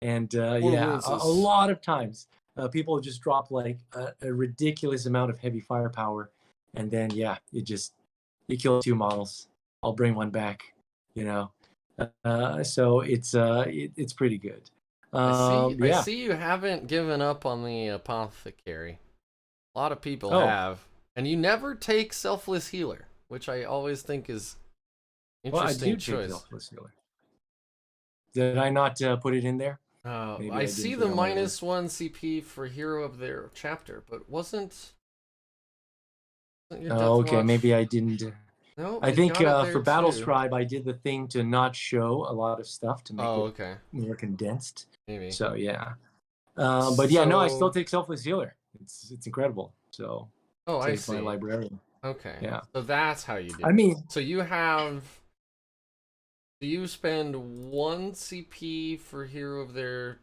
And 4 yeah, wounds a is lot of times people just drop like a ridiculous amount of heavy firepower, and then yeah, you kill 2 models. I'll bring one back. You know, so it's pretty good. I Yeah. see you haven't given up on the apothecary. A lot of people Oh, have, and you never take selfless healer, which I always think is well, I interesting do take choice. Selfless Healer. Did I not put it in there? Maybe I I see didn't put the it on my list. -1 CP for hero of their chapter, but wasn't your Oh, okay, Deathwatch? maybe I didn't. No, I you think got it for there Battle too. Scribe, I did the thing to not show a lot of stuff to make Oh, it okay, more condensed. maybe. So yeah, but yeah, no, I still So, take Selfless Healer. It's incredible. So oh, I take my see. librarian. Okay, Yeah, so that's how you do I it. mean, So do you spend 1 CP for hero of their,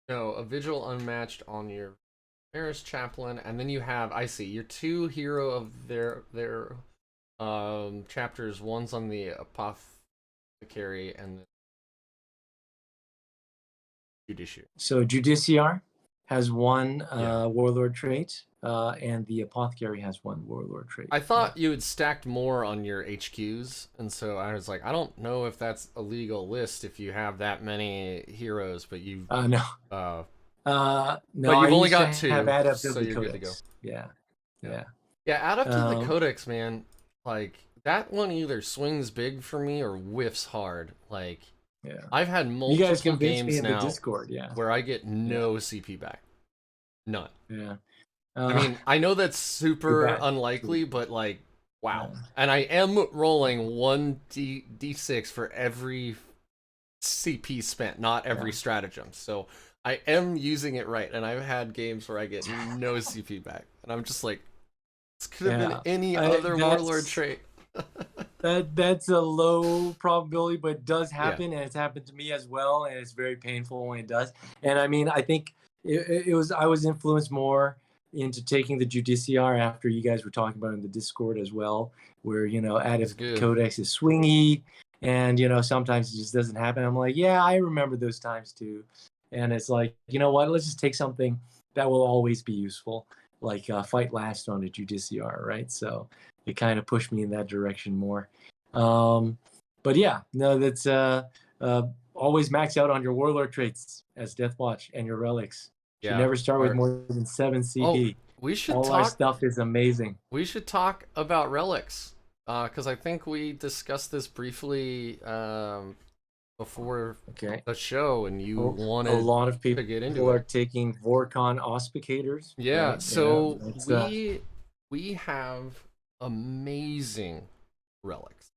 no, a vigil unmatched on your Maris chaplain, and then you have, I see, your 2 hero of their chapters. One's on the apothecary and the judiciary. so Judiciar has 1 Yeah. Warlord trait, and the Apothecary has 1 Warlord trait. I Yeah. thought you had stacked more on your HQs, and so I was like, I don't know if that's a legal list if you have that many heroes, but you No, uh no, but I you've only used to got have 2, Adept of so the you're good to go. Codex. Yeah, Yeah. yeah. Yeah, add up to the Um, codex, man. Like that one either swings big for me or whiffs hard. Like yeah. I've had You guys multiple convinced me games in the now Discord. Yeah, where I get yeah, no CP back. None. yeah. I mean, I know that's Too super bad. Too unlikely, but like, wow. bad. And I am rolling 1d6 for every CP spent, not Yeah, every stratagem. So I am using it right, and I've had games where I get no CP back, and I'm just like, this could have been yeah. any other warlord That's trait. that's a low probability, but it does Yeah. happen, and it's happened to me as well, and it's very painful when it does. And I mean, I think it was I was influenced more into taking the Judiciar after you guys were talking about it in the Discord as well, where It's Adept good. Codex is swingy, and sometimes it just doesn't happen. I'm like, yeah, I remember those times too, and it's like, you know what? Let's just take something that will always be useful, like Fight Last on a Judiciar, right? So it kind of pushed me in that direction more. Um, but yeah, no, that's always max out on your Warlord traits as Deathwatch and your relics. Should Yeah. never start with more than 7 Oh, CP. we should All our talk. stuff is amazing. We should talk about relics, because I think we discussed this briefly before Okay. the show, and you A wanted lot of to get people into are it. taking Vorcon auspicators, Yeah. right? Yeah, So that's we have amazing relics.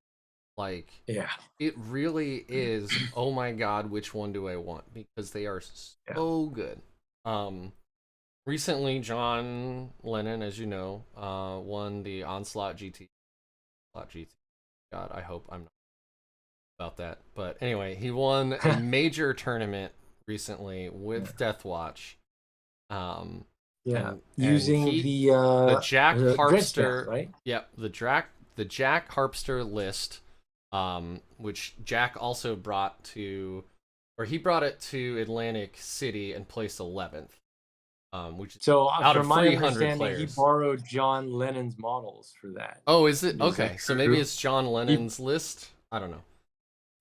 Like yeah, it really is. Oh my God, which one do I want? Because they are yeah, so good. Um, Recently, John Lennon, as you know, won the Onslaught GT. Onslaught GT. God, I hope I'm not about that. But anyway, he won a major tournament recently yeah, with Deathwatch. Um, yeah. and Using the Jack the Dreadstaff, Harpster, right? yep, the Jack Harpster list, which Jack also brought to, or he brought it to Atlantic City and placed 11th. Which is So, out from of my 300 understanding, he players. borrowed John Lennon's models for that. Oh, is it? Is that Okay, so maybe true? it's John He, Lennon's list. I don't know.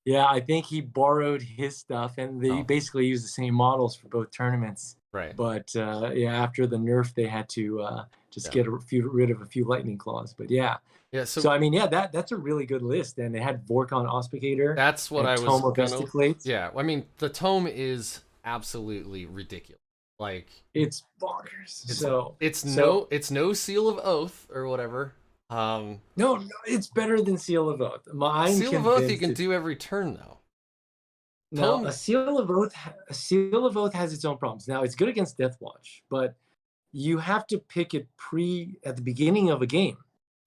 yeah, I think he borrowed his stuff, and they Oh, basically used the same models for both tournaments. right. But yeah, after the nerf, they had to just Yeah. get rid of a few lightning claws. But yeah, Yeah, so so I mean, yeah, that's a really good list, and it had Vorkon Auspicator that's what and I was Tome of gonna. Esticlates. Yeah, I mean, the tome is absolutely ridiculous. Like It's bonkers. it's So no Seal of Oath or whatever. No, it's better than Seal of Oath. I'm Seal of Oath you convinced can do every turn though. now Tome, a Seal of Oath has its own problems. Now it's good against Deathwatch, but you have to pick it at the beginning of a game.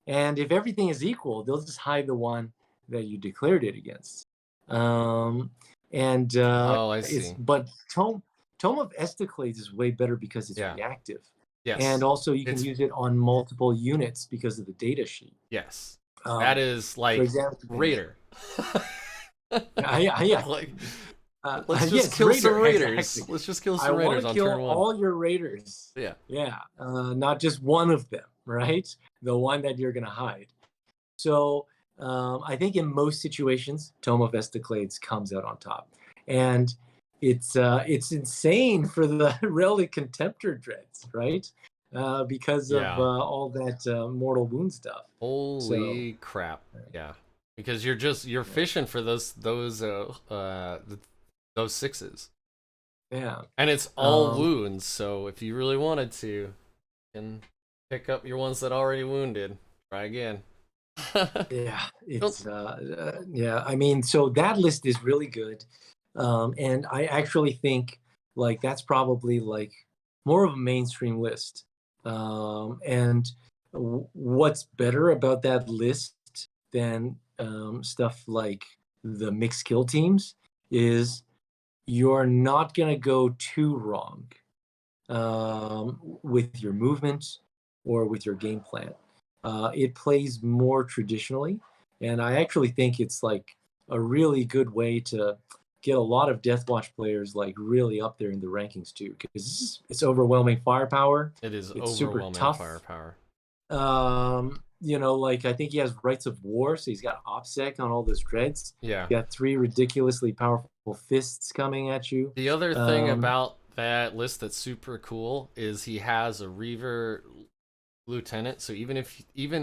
And if everything is equal, they'll just hide the one that you declared it against. oh, I It's see. but Tome of Estaclades is way better because it's Yeah. reactive. And Yes. also you can It's use it on multiple units because of the data sheet. yes. Um, That is for like example, Raider. yeah. Like let's just Yes, kill some Raider, raiders. exactly. Let's just kill I some want raiders to on kill turn one. all your raiders. Yeah. Yeah, not just one of them, right? The one that you're gonna hide. So I think in most situations, Tome of Estaclades comes out on top, and it's insane for the Relic Contemptor dreads, right? Because of Yeah. all that mortal wound stuff. So Holy crap. Yeah. Because you're fishing for those sixes. yeah. And it's all wounds, so if you really wanted to, you can pick up your ones that already wounded. Try again. Yeah, it's yeah. I mean, so that list is really good, and I actually think like that's probably like more of a mainstream list. And what's better about that list than stuff like the mixed kill teams is you're not gonna go too wrong with your movement or with your game plan. It plays more traditionally, and I actually think it's like a really good way to get a lot of Deathwatch players like really up there in the rankings too, because it's overwhelming firepower. It is It's super overwhelming tough. firepower. Like I think he has Rights of War, so he's got OPSEC on all those dreads. Yeah. You got 3 ridiculously powerful fists coming at you. The other thing about that list that's super cool is he has a Reaver Lieutenant, so even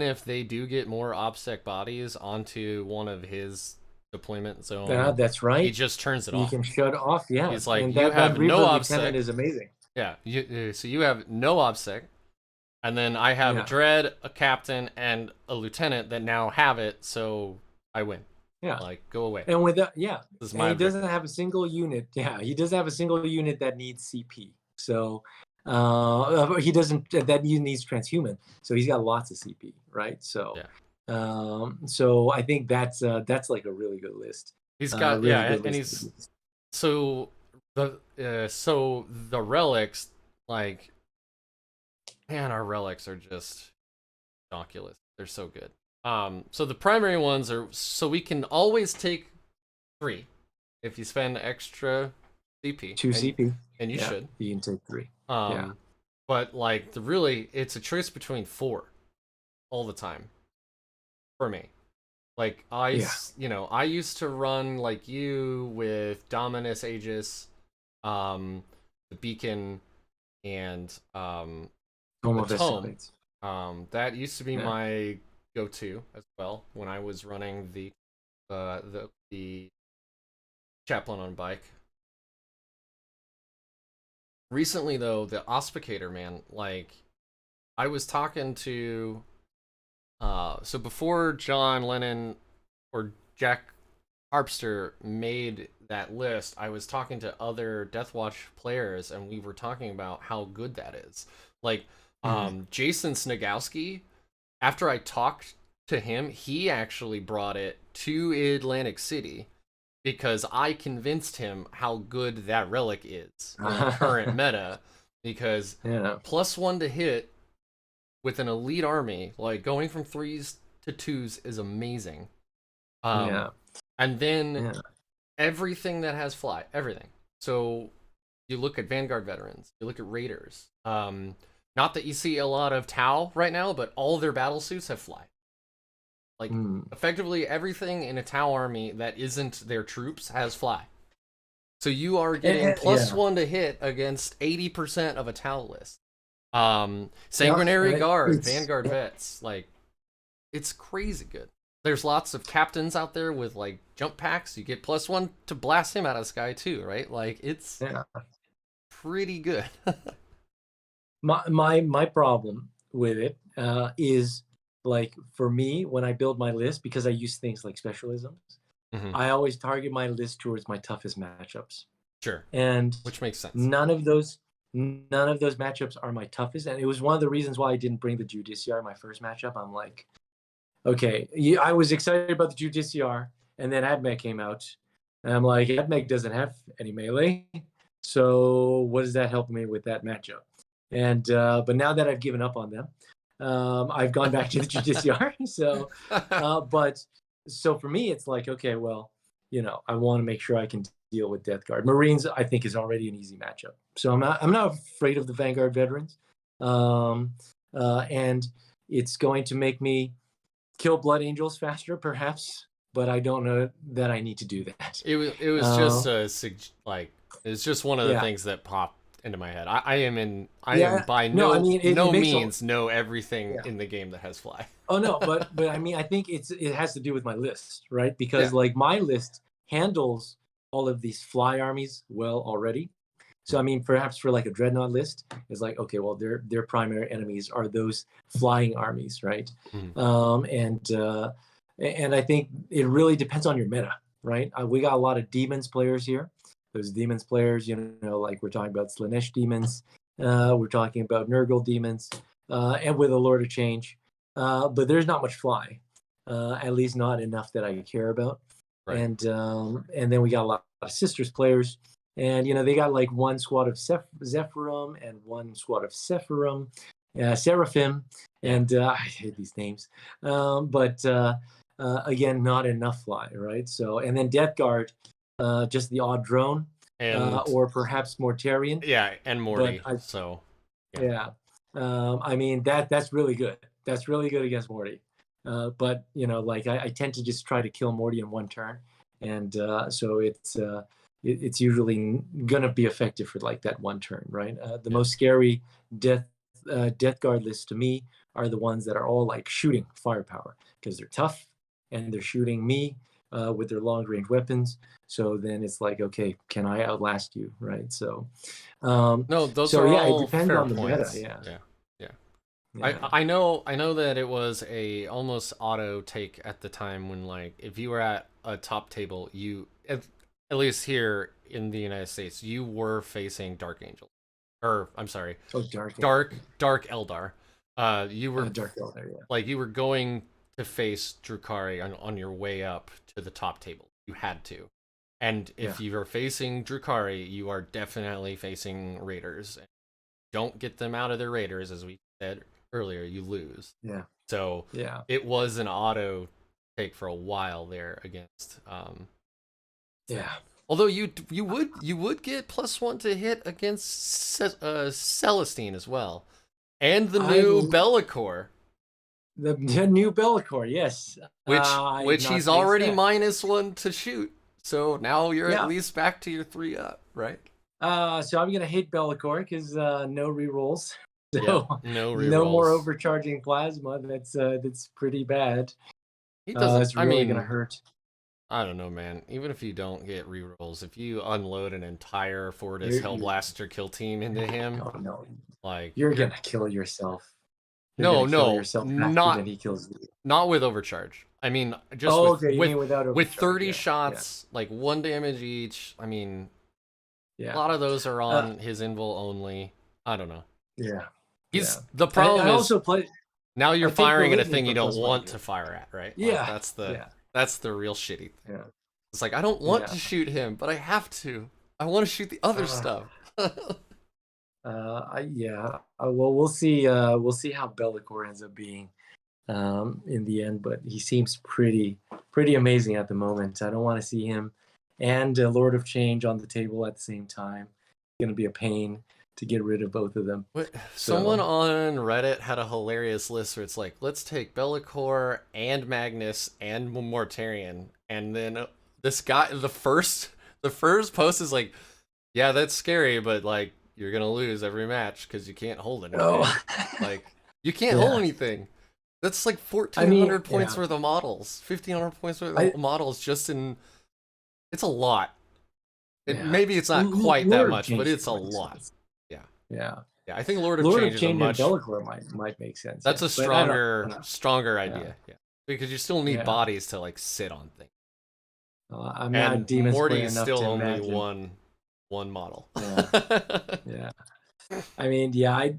if they do get more OPSEC bodies onto one of his deployment zone, that's right. he just turns it You off. can shut off, yeah. He's like, and you have no Reaver OPSEC. Lieutenant is amazing. Yeah, so you have no OPSEC, and then I have a Dread, a Captain, and a Lieutenant that now have it, so I win. Yeah, like go away. And with that, yeah, this is and my he doesn't have a single unit. Yeah, he doesn't have a single unit that needs CP. So he doesn't. That needs transhuman. So he's got lots of CP, right? So yeah. So I think that's like a really good list. He's got really and he's so the relics, like, man, our relics are just ridiculous. They're so good. So the primary ones are, so we can always take 3 if you spend extra CP. 2 CP. And you should. You can take 3. But like it's a choice between 4 all the time for me. Like I used to run like you with Dominus Aegis, the Beacon, and Tome of Estaclades. That used to be my go-to as well when I was running the Chaplain on bike. Recently though, the Auspicator, man, like I was talking to so before John Lennon or Jack Harpster made that list, I was talking to other Deathwatch players and we were talking about how good that is. Like Jason Snagowski, after I talked to him, he actually brought it to Atlantic City because I convinced him how good that relic is in the current meta. Because +1 to hit with an elite army, like going from 3s to 2s is amazing. And then everything that has fly, everything. So you look at Vanguard veterans, you look at Raiders. Not that you see a lot of Tau right now, but all their battle suits have fly. Like effectively everything in a Tau army that isn't their troops has fly. So you are getting +1 to hit against 80% of a Tau list. Sanguinary Guard, Vanguard vets, like it's crazy good. There's lots of captains out there with like jump packs. You get +1 to blast him out of the sky too, right? Like it's pretty good. my problem with it is like for me, when I build my list, because I use things like specialisms, Hmm. I always target my list towards my toughest matchups. Sure. And Which makes sense. none of those matchups are my toughest. And it was one of the reasons why I didn't bring the Judiciar my first matchup. I'm like, okay, I was excited about the Judiciar, and then AdMech came out, and I'm like, AdMech doesn't have any melee, so what does that help me with that matchup? And but now that I've given up on them, I've gone back to the Judiciar. But so for me, it's like, okay, well, I want to make sure I can deal with Death Guard. Marines, I think, is already an easy matchup, so I'm not afraid of the Vanguard veterans, and it's going to make me kill Blood Angels faster, perhaps, but I don't know that I need to do that. It was just it's just one of the Yeah, things that popped into my head. I am yeah. by No, I mean it no makes means know everything yeah. in the game that has fly. Oh no, but I mean I think it has to do with my list, right? Yeah. Because like my list handles all of these fly armies well already. So I mean, perhaps for like a dreadnought list, it's like, okay, well, their primary enemies are those flying armies, right? Mhm. And I think it really depends on your meta, right? We got a lot of demons players here. Those demons players, like we're talking about Slanesh demons, we're talking about Nurgle demons, and with a Lord of Change. But there's not much fly, at least not enough that I care about. Right. And then we got a lot of Sisters players, and they got like one squad of Zephyrum and one squad of Seraphim, and I hate these names. But again, not enough fly, right? So, and then Death Guard, just the odd drone, And or perhaps Mortarion. yeah, and Morty. But So yeah, I mean that's really good. That's really good against Morty. But like I tend to just try to kill Morty in one turn, and so it's usually gonna be effective for like that one turn, right? The most scary Death Guard lists to me are the ones that are all like shooting firepower because they're tough and they're shooting me with their long range weapons. So then it's like, okay, can I outlast you, right? So, no, those so are yeah, it all depends fair on the meta. points. Yeah, Yeah. Yeah. yeah, I know that it was a almost auto take at the time when, like, if you were at a top table, you at least here in the United States, you were facing Dark Angel, or I'm sorry, oh, Dark, Dark Eldar. You were Dark Elder, yeah, like you were going to face Drukhari on your way up to the top table. You had to. And if yeah, you are facing Drukhari, you are definitely facing Raiders. Don't get them out of their Raiders, as we said earlier, you lose. yeah, So yeah, it was an auto take for a while there against. yeah. Although you would get +1 to hit against Celestine as well, and the new Be'lakor. The new Be'lakor, yes. I've Which not he's faced already that. -1 to shoot. So now you're at Yeah. least back to your 3 up, right? So I'm gonna hate Be'lakor because no rerolls. Yeah, So no no more rerolls. overcharging plasma. That's pretty bad. He doesn't. It's I really gonna mean, hurt. I don't know, man. Even if you don't get rerolls, if you unload an entire Fortis You're, Hellblaster kill team into him, oh no, like you're you're gonna kill yourself. You're no, gonna kill no, yourself faster than not he kills you. not with overcharge. I mean, just Oh, okay. You mean without with overcharge? 30 Yeah, yeah, shots, like 1 damage each. I mean, a yeah, lot of those are uh, on his invul only. I don't know. yeah, yeah. He's the problem I is also play. now I you're take the firing at a litany thing you for don't +1 want here. to fire at, right? Like Yeah, yeah, that's the real shitty thing. yeah, It's like I don't want yeah. to shoot him, but I have to. I want to shoot the other Uh, stuff. yeah. Well, we'll see. We'll see how Be'lakor ends up being in the end. But he seems pretty amazing at the moment. I don't want to see him and Lord of Change on the table at the same time. It's gonna be a pain to get rid of both of them. Someone So on Reddit had a hilarious list where it's like, let's take Be'lakor and Magnus and Mortarion, and then this guy, the first post is like, yeah, that's scary, but like you're gonna lose every match because you can't hold anything. oh, Like you can't hold yeah. anything. That's like I mean, 1,400 points yeah. worth of models, 1,500 points worth I of models just in. It's a lot. yeah. Maybe it's not quite that Lord of much, but Change it's a is really lot. expensive. Yeah. Yeah. Yeah, I think Lord of Lord Change of is a Change and much. Be'lakor might make sense. That's yeah. a But I don't know. stronger Yeah. idea. Yeah, because you still need Yeah. bodies to like sit on things. I'm And not Demon Morty Slayer is enough still to only imagine. one model. Yeah. Yeah. I mean, yeah,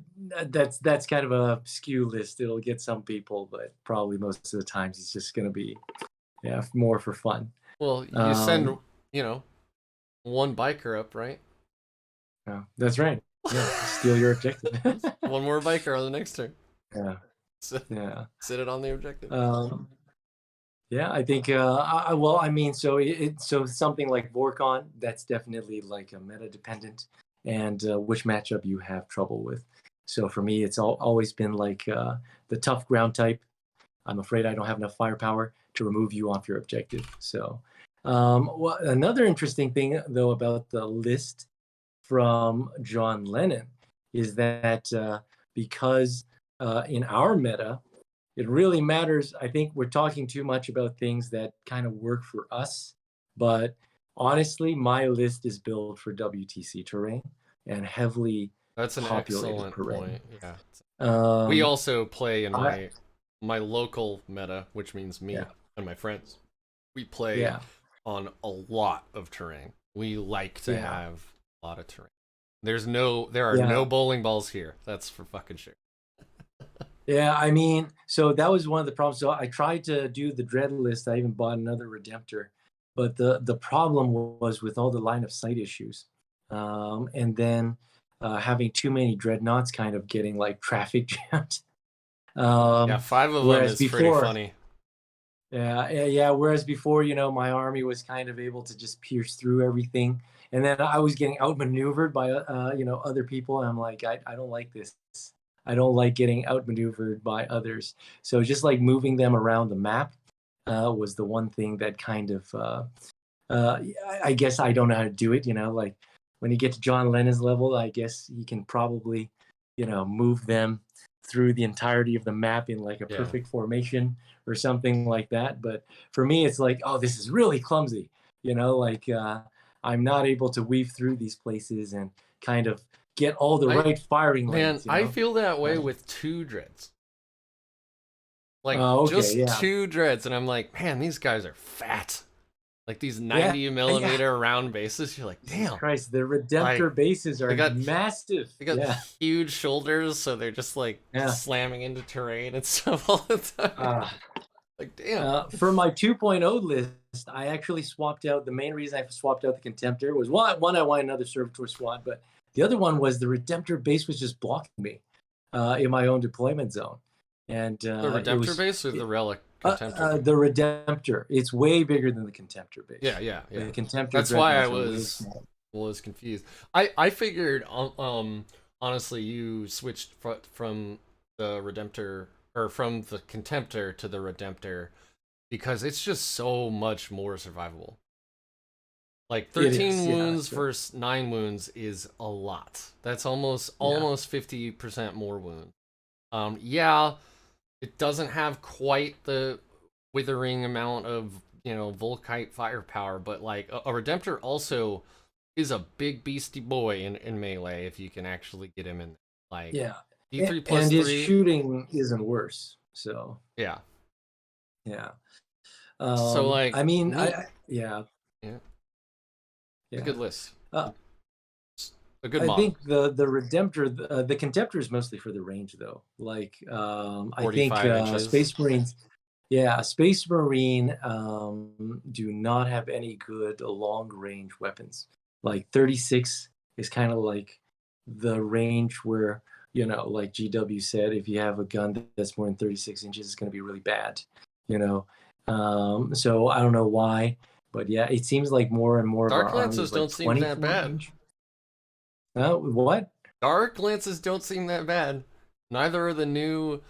that's kind of a skew list. It'll get some people, but probably most of the times it's just gonna be more for fun. Well, you send one biker up, right? Yeah, that's right. Yeah, steal your objective. One more biker on the next turn. Yeah. Sit, Yeah. sit it on the objective. Yeah, I think. Well, I mean, so something like Vorkon, that's definitely like a meta dependent, and which matchup you have trouble with. So for me, it's always been like the tough ground type. I'm afraid I don't have enough firepower to remove you off your objective. So, well, another interesting thing though about the list from John Lennon is that because in our meta, it really matters. I think we're talking too much about things that kind of work for us. But honestly, my list is built for WTC terrain and heavily That's an populated excellent terrain. point. Yeah. We Um, also play in I, my local meta, which means me yeah, and my friends. We play yeah, on a lot of terrain. We like to yeah, have a lot of terrain. There are yeah. no bowling balls here. That's for fucking sure. Yeah, I mean, so that was one of the problems. So I tried to do the dread list. I even bought another Redemptor, but the problem was with all the line of sight issues, and then having too many dreadnoughts, kind of getting like traffic jammed. Yeah, 5 of them Whereas is pretty before, funny. yeah. Whereas before, my army was kind of able to just pierce through everything, and then I was getting outmaneuvered by other people, and I'm like, I don't like this. I don't like getting outmaneuvered by others. So just like moving them around the map was the one thing that kind of I guess I don't know how to do it. Like when you get to John Lennon's level, I guess you can probably move them through the entirety of the map in like a Yeah. perfect formation or something like that. But for me, it's like, oh, this is really clumsy. Like I'm not able to weave through these places and kind of get all the right firing lanes. I feel that way with 2 dreads. Like Okay, just yeah. 2 dreads, and I'm like, man, these guys are fat. Like these Yeah, 90 yeah. millimeter round bases, you're like, Jesus damn. Christ, the Redemptor bases are massive. They got Yeah, huge shoulders, so they're just like yeah. slamming into terrain and stuff all the time. Like, damn. For my 2.0 list, I actually swapped out. The main reason I swapped out the Contemptor was one, I wanted another Servitor squad, but the other one was the Redemptor base was just blocking me in my own deployment zone. And The Redemptor base or the Relic Contemptor? the Redemptor. It's way bigger than the Contemptor base. Yeah. The Contemptor. That's why I was confused. I figured, honestly, you switched from the Redemptor or from the Contemptor to the Redemptor because it's just so much more survivable. Like 13 wounds versus 9 wounds is a lot. That's almost 50% more wound. Yeah, it doesn't have quite the withering amount of Volkite firepower, but like a Redemptor also is a big beastie boy in melee if you can actually get him in. Like D3 plus and 3. his shooting isn't worse. So yeah. So like, I mean, yeah. A good list. A good I model. think the Redemptor, the Contemptor is mostly for the range though. Like I think Space Marines. Yeah, Space Marine do not have any good long range weapons. Like 36 is kind of like the range where, like GW said, if you have a gun that's more than 36 inches, it's going to be really bad. So I don't know why, but yeah, it seems like more and more Dark of our Lances don't seem that bad. What? Dark Lances don't seem that bad. Neither are the new.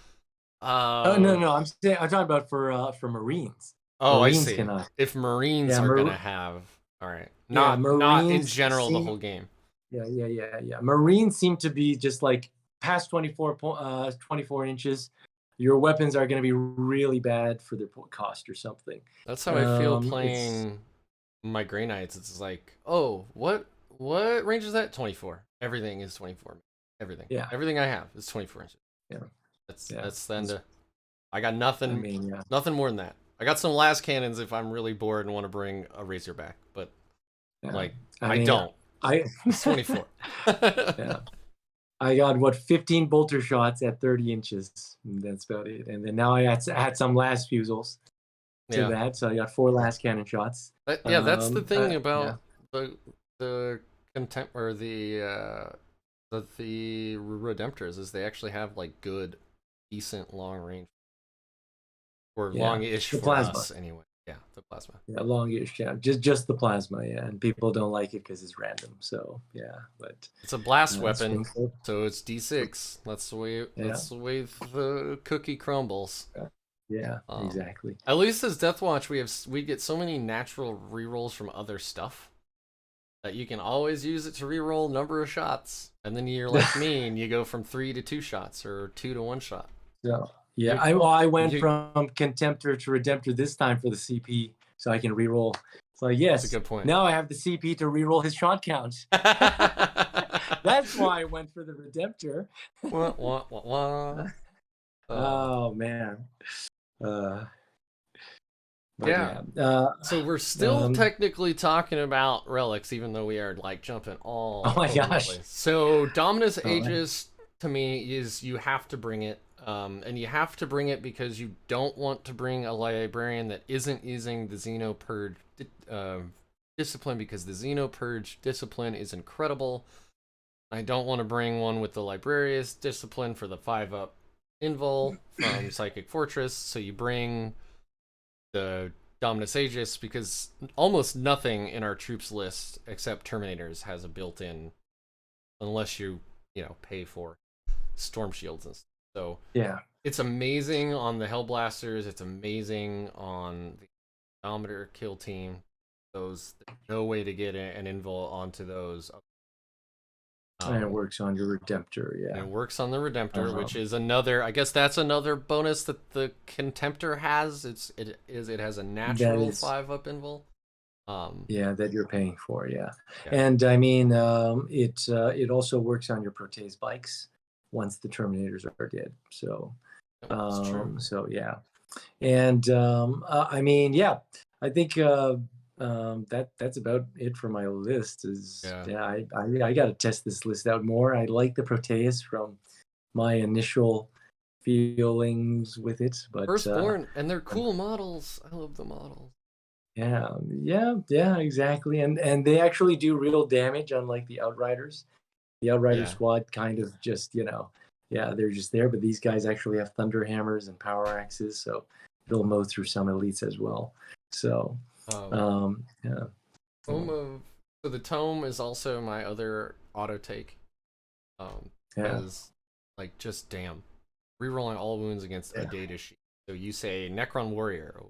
Oh no! I'm talking about for Marines. Oh, Marines I see. Cannot. If Marines are gonna have, all right, not in general the whole game. Yeah. Marines seem to be just like past 24 inches. Your weapons are going to be really bad for their cost or something. That's how I feel playing my Grey Knights. It's like, oh, what range is that? 24. Everything is 24. Everything. Yeah. Everything I have is 24 inches. Yeah. That's then to, I got nothing. I mean, nothing more than that. I got some las cannons if I'm really bored and want to bring a Razorback, but like I mean, don't. I It's 24. yeah. I got what 15 bolter shots at 30 inches. And that's about it. And then now I had some last fusils to that, so I got 4 last cannon shots. Yeah, that's the thing yeah. about the contempt or the Redemptors is they actually have like good, decent long range or Yeah, long-ish the for plasma. us anyway. Yeah, the plasma. Yeah, longish. Yeah, just the plasma. Yeah, and people don't like it because it's random. So yeah, but It's a blast weapon, Springfield. so it's D6. That's the way. Yeah. That's the way the cookie crumbles. Yeah, exactly. At least as Deathwatch, we get so many natural rerolls from other stuff that you can always use it to reroll number of shots, and then you're like me and you go from 3 to 2 shots or 2 to 1 shot. So yeah, I went from Contemptor to Redemptor this time for the CP, so I can reroll. So yes, that's a good point. Now I have the CP to reroll his shot count. That's why I went for the Redemptor. Oh man. Yeah. So we're still technically talking about relics, even though we are like jumping all. Oh my gosh. So Dominus Aegis to me is you have to bring it, and you have to bring it because you don't want to bring a librarian that isn't using the Xeno Purge discipline, because the Xeno Purge discipline is incredible. I don't want to bring one with the Librarius discipline for the 5-up invul from Psychic Fortress, so you bring the Dominus Aegis, because almost nothing in our troops list except Terminators has a built-in, unless you pay for storm shields and stuff. So yeah, it's amazing on the Hellblasters. It's amazing on the Indomitor Kill Team. There's no way to get an invul onto those. And it works on your Redemptor, yeah. And it works on the Redemptor, which is another. I guess that's another bonus that the Contemptor has. It has a natural 5-up invul. Yeah, that you're paying for, yeah. And I mean, it also works on your Proteus bikes once the Terminators are dead. So, that's true. So yeah, and I mean, yeah, I think that's about it for my list. I got to test this list out more. I like the Proteus from my initial feelings with it, but Firstborn, and they're cool models. I love the models. Yeah, exactly. And they actually do real damage, unlike the Outriders. The Outrider squad kind of just, they're just there, but these guys actually have thunder hammers and power axes, so it'll mow through some elites as well. So, yeah. So the Tome is also my other auto take. Because, like, just damn. Rerolling all wounds against a data sheet. So you say Necron Warrior,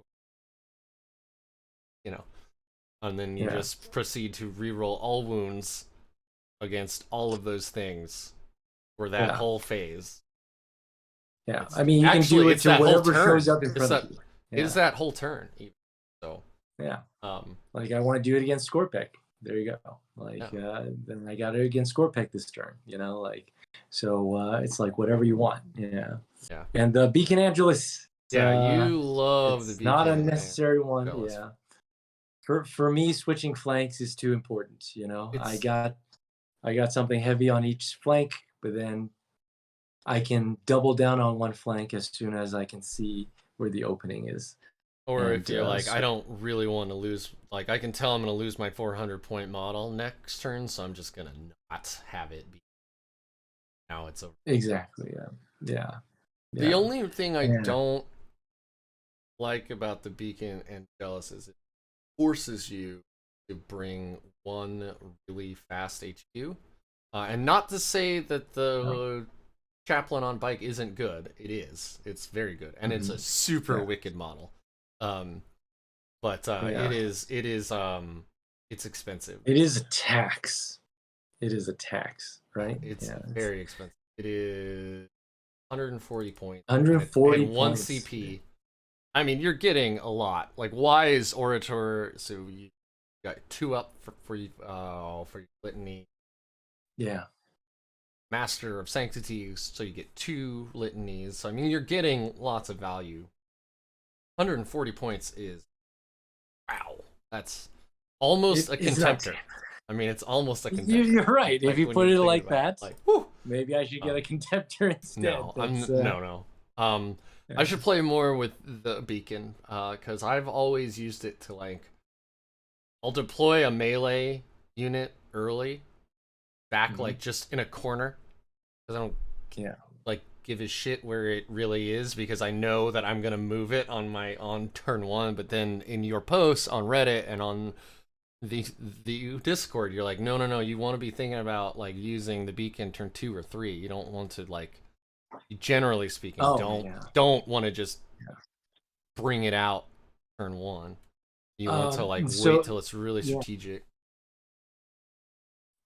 and then you just proceed to reroll all wounds against all of those things for that whole phase. Yeah, I mean, you can do it to whatever shows up in front of you. Is that whole turn, even. So yeah, like I want to do it against Scorpec. There you go. Like then I got it against Scorpec this turn. So it's like whatever you want. Yeah. And the Beacon Angelus. You love the Beacon. Not a necessary one. Yeah. For me, switching flanks is too important. I got something heavy on each flank, but then I can double down on one flank as soon as I can see where the opening is. Or if you're like, I don't really want to lose, like I can tell I'm going to lose my 400-point model next turn, so I'm just going to not have it be. Now it's over. Exactly, yeah. The only thing I don't like about the Beacon Angelus is it forces you to bring one really fast HQ. And not to say that the Chaplain on bike isn't good. It is. It's very good. And it's a super wicked model. But it is it's expensive. It is a tax. Right? It's very expensive. It is 140 points. 140 and one CP. I mean, you're getting a lot. Like Wise Orator, so you got 2 up for your litany. Yeah. Master of Sanctities, so you get 2 litanies. So I mean, you're getting lots of value. 140 points is, wow, that's almost a contemptor. I mean, it's almost a contemptor. You're right. Like, if you put it like that, like, whew, maybe I should get a contemptor instead. no, no. I should play more with the beacon, because I've always used it to, like, I'll deploy a melee unit early, back like just in a corner, because I don't like give a shit where it really is, because I know that I'm gonna move it on turn 1. But then in your posts on Reddit and on the Discord, you're like, no, you want to be thinking about like using the beacon turn 2 or 3. You don't want to, like, generally speaking, don't want to just bring it out turn 1. You want to like wait till it's really strategic.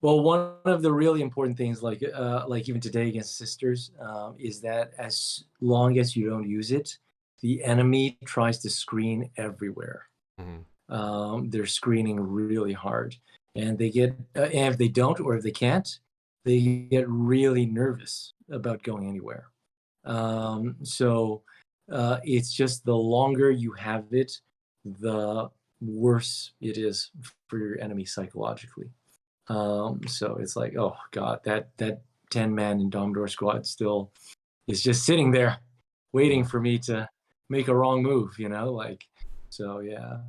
Well, one of the really important things, like even today against Sisters, is that as long as you don't use it, the enemy tries to screen everywhere. They're screening really hard, and they get and if they don't, or if they can't, they get really nervous about going anywhere. So it's just the longer you have it, the worse it is for your enemy psychologically. So it's like, oh god, that 10-man Indomitor squad still is just sitting there waiting for me to make a wrong move, you know, like, so yeah.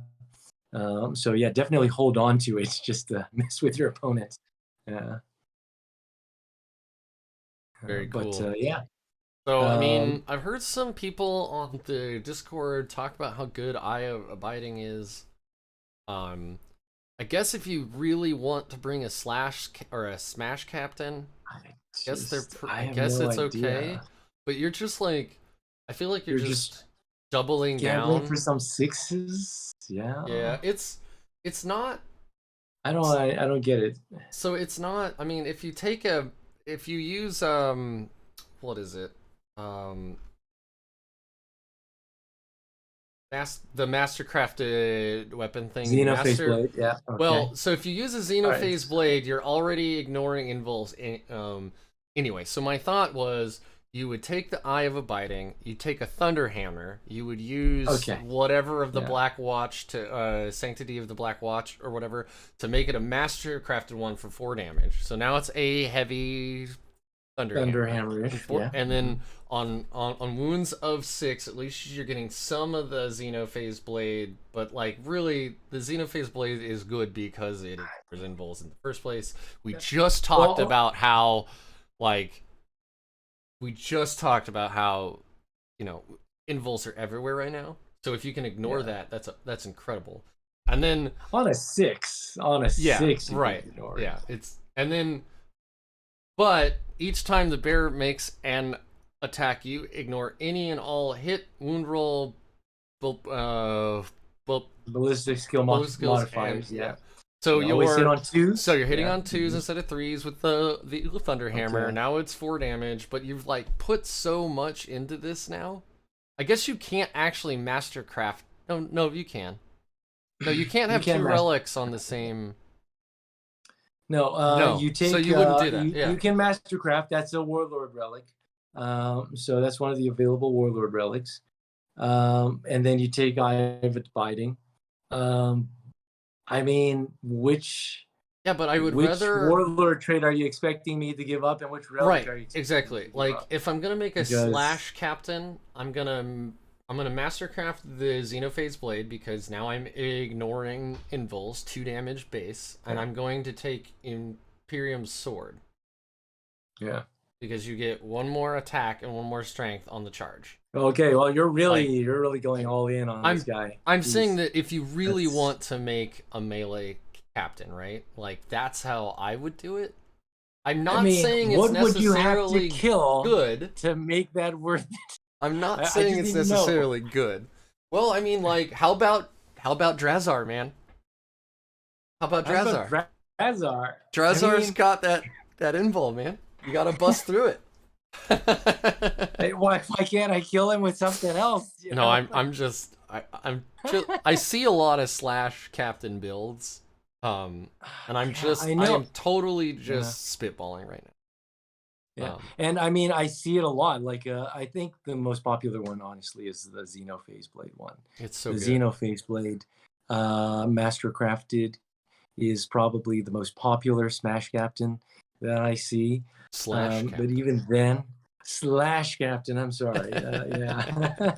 So yeah, definitely hold on to it just to mess with your opponent. Yeah. Very cool. But yeah. So I mean, I've heard some people on the Discord talk about how good Eye of Abiding is. I guess if you really want to bring a slash or a smash captain, I guess it's okay. But you're just like, I feel like you're just doubling down for some 6s. Yeah. Yeah, it's not. I don't get it. So it's not. I mean, if you use what is it? The mastercrafted weapon thing. Xenophase blade, yeah. Okay. Well, so if you use a Xenophase blade, you're already ignoring invulns. Anyway, so my thought was, you would take the Eye of Abiding, you take a Thunder Hammer, you would use whatever of the Black Watch to Sanctity of the Black Watch or whatever to make it a mastercrafted one for 4 damage. So now it's a heavy Thunder Hammer-ish, and then on wounds of 6, at least you're getting some of the Xenophase blade, but like really the Xenophase blade is good because it is invulns in the first place. We just talked about how you know, invulns are everywhere right now. So if you can ignore that, that's incredible. And then on a 6, right? Yeah, it's but each time the bear makes an attack, you ignore any and all hit, wound roll, ballistic skill modifiers. So you're hitting on 2s. So you're hitting on 2s instead of 3s with the Thunder Hammer. Now it's 4 damage, but you've like put so much into this now. I guess you can't actually mastercraft. No, you can. No, you can't have 2 relics on the same. No, you take. So you wouldn't do that. You can mastercraft. That's a Warlord relic. So that's one of the available Warlord relics. And then you take Eye of Abiding. I mean, which but I would rather. Warlord trait are you expecting me to give up, and which relic are you exactly. Like if I'm gonna make a slash captain, I'm gonna mastercraft the Xenophase blade because now I'm ignoring invulns, 2 damage base, and I'm going to take Imperium's sword. Yeah. Because you get 1 more attack and 1 more strength on the charge. Okay, well you're really going all in on this guy. I'm saying that if you really want to make a melee captain, right? Like that's how I would do it. I'm not saying it's necessarily what would you have to kill good to make that worth it? I'm not saying it's necessarily good. Well, I mean, like, how about Drazar, man? How about Drazar? Drazar's got that invul, man. You gotta bust through it. Why can't I kill him with something else? No, I'm just I see a lot of slash captain builds, and I'm totally just spitballing right now. Yeah, and I mean, I see it a lot. Like, I think the most popular one, honestly, is the Xeno Phaseblade one. It's so The good. Xeno Phaseblade, Mastercrafted, is probably the most popular Smash Captain that I see. Slash But Captain. even then, Slash Captain. I'm sorry. Yeah,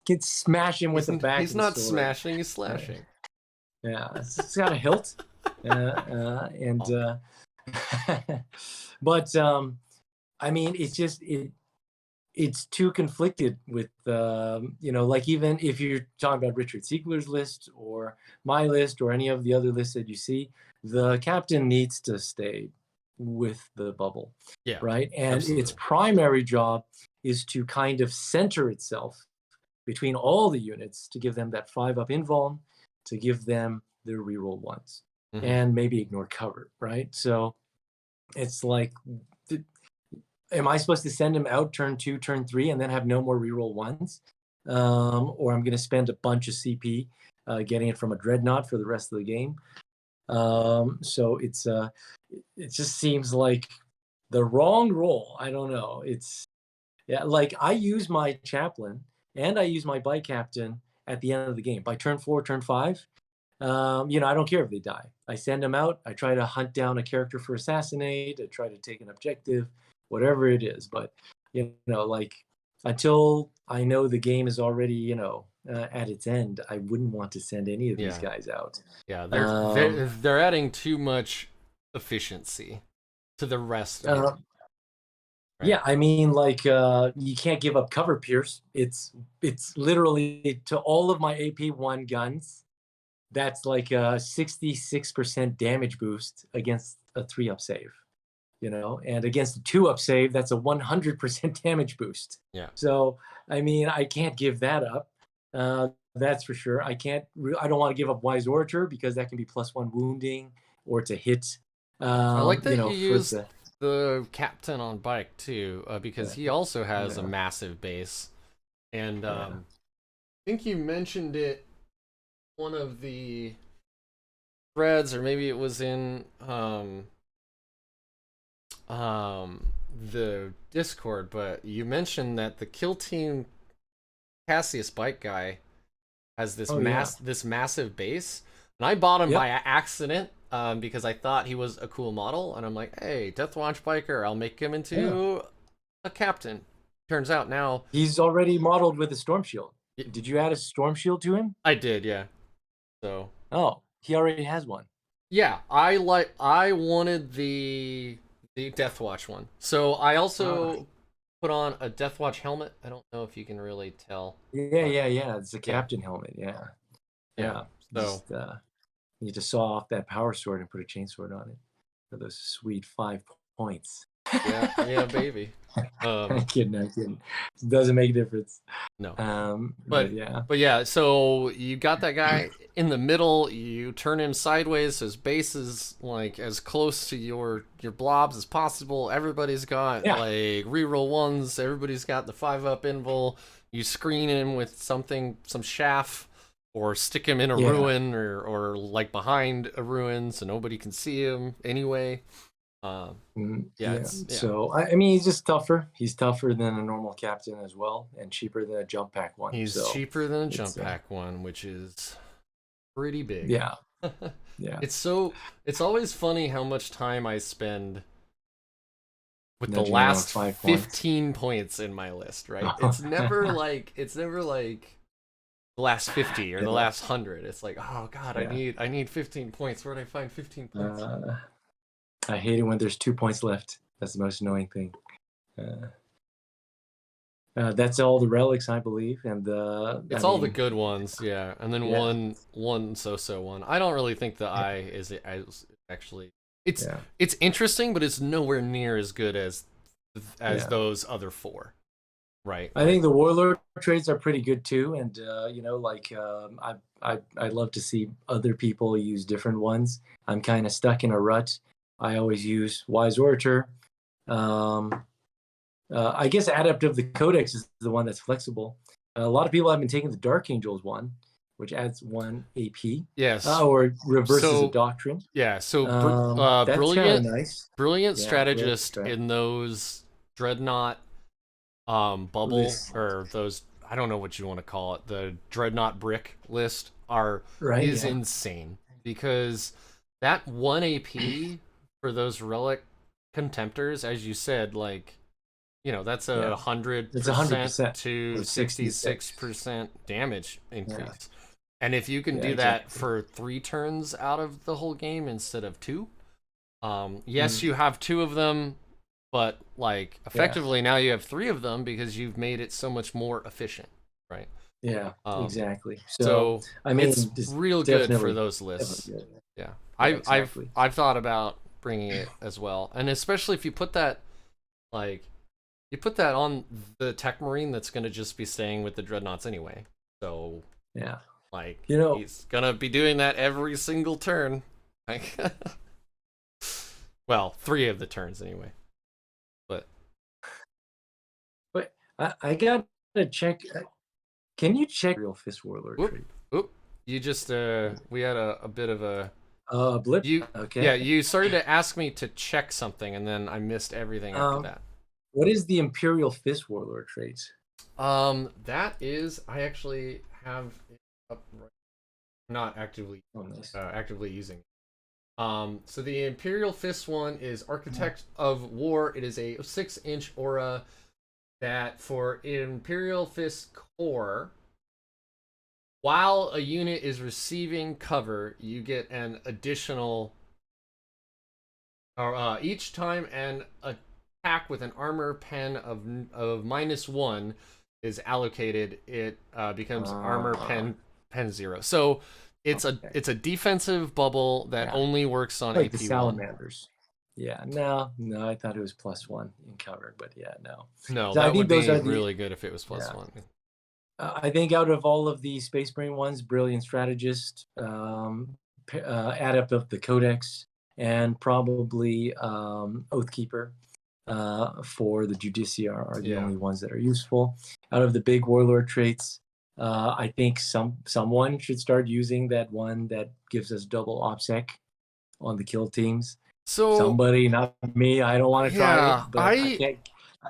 can smash him with the back. He's of the not sword. smashing. He's slashing. Yeah, it's got a hilt, and but I mean, it's just it's too conflicted with you know, like even if you're talking about Richard Siegler's list or my list or any of the other lists that you see, the captain needs to stay with the bubble, Yeah, right? And absolutely. its primary job is to kind of center itself between all the units to give them that 5-up invuln, to give them their reroll ones, and maybe ignore cover, right? So it's like, am I supposed to send him out turn 2, turn 3, and then have no more reroll ones? Or I'm going to spend a bunch of CP getting it from a dreadnought for the rest of the game. So it just seems like the wrong role. I don't know. It's, yeah, like I use my chaplain and I use my bike captain at the end of the game. By turn 4, turn 5, you know, I don't care if they die. I send them out. I try to hunt down a character for assassinate. I try to take an objective, whatever it is. But, you know, like until I know the game is already, you know, at its end, I wouldn't want to send any of these guys out. Yeah, they're adding too much efficiency to the rest of it. Right? Yeah, I mean, like you can't give up cover pierce. It's literally, to all of my AP1 guns, that's like a 66% damage boost against a 3-up save, you know, and against a 2-up save, that's a 100% damage boost. Yeah. So, I mean, I can't give that up. That's for sure. I don't want to give up Wise Orator because that can be +1 wounding or to hit. I like that you know, you use the captain on bike too, because he also has a massive base, and I think you mentioned it one of the threads, or maybe it was in the Discord, but you mentioned that the Kill Team Cassius bike guy has this this massive base, and I bought him by accident because I thought he was a cool model, and I'm like, hey, Deathwatch biker, I'll make him into a captain. Turns out now he's already modeled with a storm shield. Did you add a storm shield to him? I did, yeah. So he already has one. Yeah, I wanted the Deathwatch one. So I also put on a Deathwatch helmet. I don't know if you can really tell. Yeah. It's a captain helmet. Yeah. So just, you need to saw off that power sword and put a chainsword on it for those sweet 5 points. Yeah, baby. I'm kidding. It doesn't make a difference. No. But yeah. So you got that guy in the middle. You turn him sideways, so his base is like as close to your blobs as possible. Everybody's got like reroll ones. Everybody's got the 5-up invul. You screen him with some chaff, or stick him in a ruin, or like behind a ruin, so nobody can see him anyway. So I mean, he's just tougher. He's tougher than a normal captain as well, and cheaper than a jump pack one. He's cheaper than a jump pack one, which is pretty big. Yeah. It's always funny how much time I spend with the last 15 points in my list, right? It's never like the last 50 or the last 100. It's like, oh god, I need 15 points. Where do I find 15 points? I hate it when there's 2 points left. That's the most annoying thing. That's all the relics, I believe, and it's all the good ones, and then one so-so one. I don't really think the eye is actually. It's interesting, but it's nowhere near as good as those other 4, right? I think the Warlord Traits are pretty good too, and you know, like I love to see other people use different ones. I'm kind of stuck in a rut. I always use Wise Orator. I guess Adept of the Codex is the one that's flexible. A lot of people have been taking the Dark Angels one, which adds 1 AP. Yes. Or reverses So a doctrine. yeah, so That's kind of nice. brilliant Yeah, strategist brilliant in those dreadnought bubble Lists. or those, I don't know what you want to call it, the dreadnought brick list Right, is yeah. insane, because that 1 AP for those relic contemptors, as you said, like, you know, that's Yeah. 100% It's 100% to or 66% damage increase. Yeah. And if you can Yeah, do that exactly. for 3 turns out of the whole game instead of 2, yes, Mm. you have 2 of them, but like Yeah. effectively now you have 3 of them because you've made it so much more efficient, right? Yeah, exactly. So I mean, it's just real good for those lists. definitely good. Yeah, Yeah, exactly. I've thought about bringing it as well, and especially if you put that, like, you put that on the Tech Marine that's going to just be staying with the dreadnoughts anyway. So Yeah. like, You know, he's gonna be doing that every single turn. Like, well, 3 of the turns anyway. But I gotta check. Can you check Real Fist Warlord whoop, trait? whoop, you just we had a bit of a Blip. you Okay. yeah, you started to ask me to check something and then I missed everything after that. What is the Imperial Fist Warlord traits? That is, I actually have it up right, not actively Nice. actively using it. So the Imperial Fist one is Architect of War. It is a 6-inch aura that for Imperial Fist core, while a unit is receiving cover, you get an additional, or each time an attack with an armor pen of -1 is allocated, it becomes armor pen 0. So it's a defensive bubble that only works on like AP1. the salamanders. Yeah, no, I thought it was +1 in cover, but yeah, no. No, So I that think would those be are the. really good if it was +1. I think out of all of the Space Marine ones, Brilliant Strategist, Adept of the Codex, and probably Oathkeeper for the Judicia are the only ones that are useful. Out of the big Warlord traits, I think someone should start using that one that gives us double OPSEC on the kill teams. So somebody, not me. I don't want to try it, but I can't.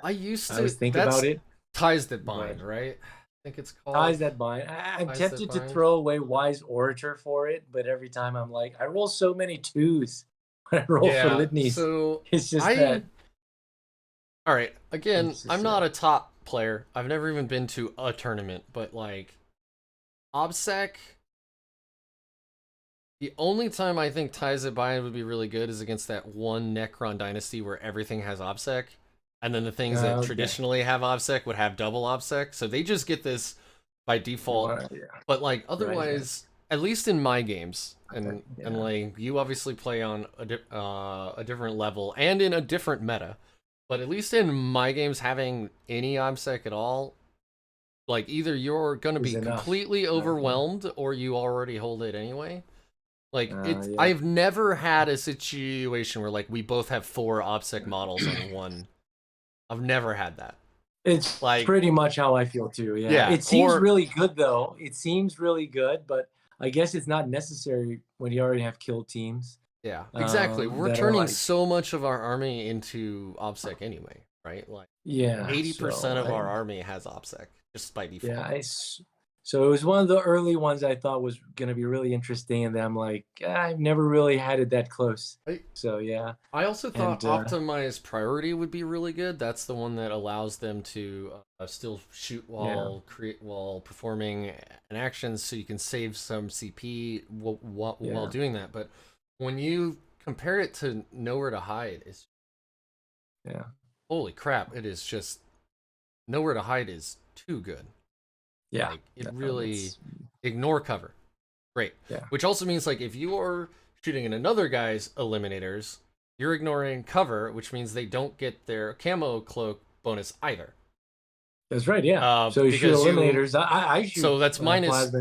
I used to. I always think that's about it. Ties That Bind, right? I think it's called Ties That Bind. I'm tempted to throw away Wise Orator for it, but every time I'm like, I roll so many 2s when I roll for litanies. So it's just that. All right. Again, I'm not a top player. I've never even been to a tournament, but like, OBSEC. The only time I think Ties That Bind would be really good is against that one Necron dynasty where everything has OBSEC. And then the things that traditionally have OBSEC would have double OBSEC. So they just get this by default. But like, otherwise, at least in my games, and like, you obviously play on a different level and in a different meta. But at least in my games, having any OBSEC at all, like, either you're going to be completely overwhelmed or you already hold it anyway. Like, I've never had a situation where, like, we both have 4 OBSEC models on one. I've never had that. It's like pretty much how I feel too. Yeah. It seems really good though. It seems really good, but I guess it's not necessary when you already have kill teams. Yeah, exactly. We're turning so much of our army into OBSEC anyway, right? Like, 80% of our army has OBSEC just by default. Yeah, so it was one of the early ones I thought was going to be really interesting, and then I'm like, I've never really had it that close. So yeah. I also thought Optimized Priority would be really good. That's the one that allows them to still shoot while while performing an action, so you can save some CP while doing that. But when you compare it to Nowhere to Hide, it's holy crap! It is just Nowhere to Hide is too good. Yeah, like, it really ignore cover. Great. Yeah. Which also means, like, if you are shooting in another guy's eliminators, you're ignoring cover, which means they don't get their camo cloak bonus either. That's right. Yeah. So you shoot eliminators. I shoot. So that's minus.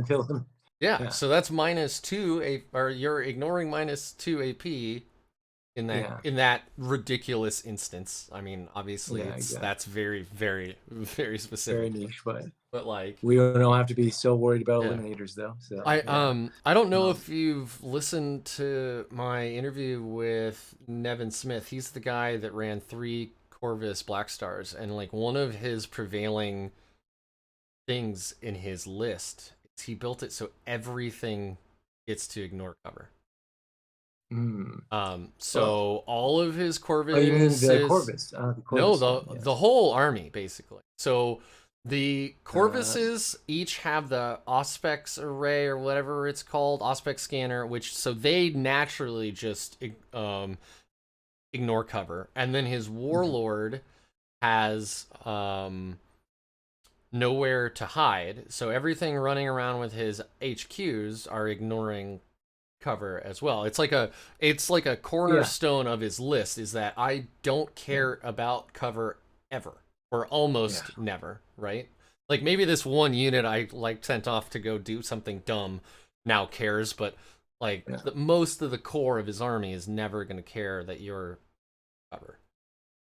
Yeah. So that's -2 or you're ignoring -2 AP in that ridiculous instance. I mean, obviously that's very, very, very specific. Very niche, but But like, we don't have to be so worried about yeah. Eliminators though. So I don't know if you've listened to my interview with Nevin Smith. He's the guy that ran 3 Corvus Black Stars, and like one of his prevailing things in his list is he built it so everything gets to ignore cover. So well, all of his Corvus. Oh, you mean the Corvus? The Corvus no, one, yes. the whole army basically. So the Corvuses each have the Auspex array or whatever it's called, Auspex scanner, which so they naturally just ignore cover. And then his Warlord has nowhere to hide, so everything running around with his HQs are ignoring cover as well. It's like a cornerstone of his list is that I don't care about cover ever, or almost never, right? Like maybe this one unit I like sent off to go do something dumb now cares, but like most of the core of his army is never going to care that you're cover,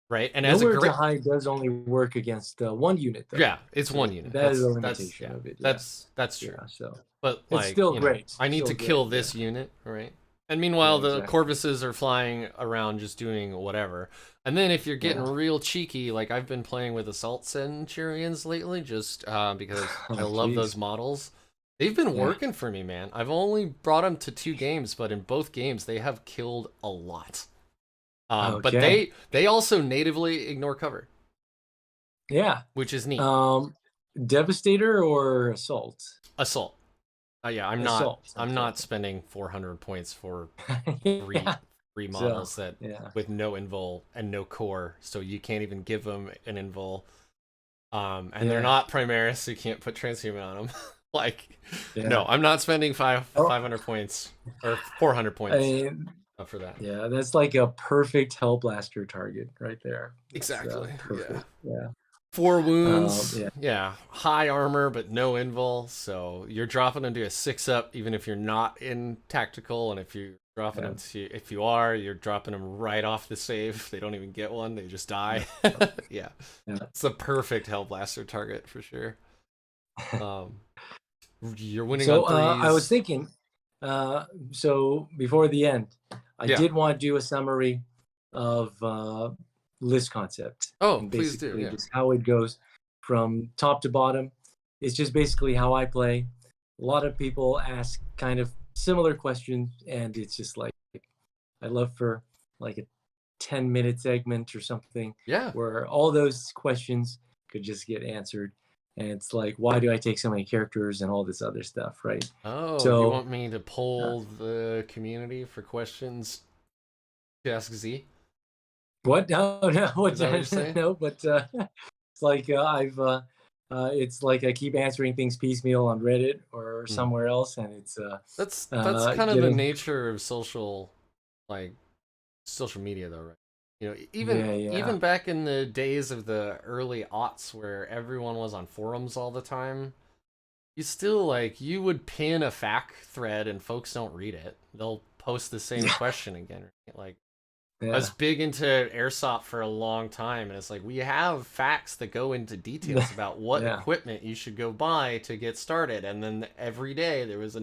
right? And as a nowhere to hide does only work against one unit though. Yeah, it's one unit. That is a limitation of it. That's true. Yeah, so but it's like, still great. I need to kill this unit, right? And meanwhile, the Corvuses are flying around just doing whatever. And then if you're getting real cheeky, like I've been playing with Assault Centurions lately, just because I love those models. They've been working for me, man. I've only brought them to 2 games, but in both games they have killed a lot. But they also natively ignore cover. Yeah, which is neat. Devastator or Assault? Assault. Yeah, I'm not spending 400 points for 3 models with no invul and no core, so you can't even give them an invul. And they're not Primaris, so you can't put transhuman on them. No, I'm not spending 500 points or 400 points for that. Yeah, that's like a perfect Hellblaster target right there. Exactly. Yeah. 4 wounds, high armor but no invul, so you're dropping them to a 6-up even if you're not in tactical, and if you're dropping them to, if you are, you're dropping them right off the save. They don't even get one, they just die. It's a perfect Hellblaster target for sure. You're winning on 3s. I was thinking, so before the end, I did want to do a summary of list concept. Oh, please do. Just how it goes from top to bottom. It's just basically how I play. A lot of people ask kind of similar questions, and it's just like I'd love for like a 10-minute segment or something where all those questions could just get answered. And it's like, why do I take so many characters and all this other stuff, right? Oh, so you want me to poll the community for questions to ask Z? What? No. Is that what you're saying? No, but it's like it's like I keep answering things piecemeal on Reddit or somewhere else, and it's that's kind of the nature of social media, though, right? You know, even back in the days of the early aughts where everyone was on forums all the time, you still you would pin a FAQ thread and folks don't read it. They'll post the same question again, right? I was big into Airsoft for a long time, and it's like we have facts that go into details about what equipment you should go buy to get started, and then every day there was at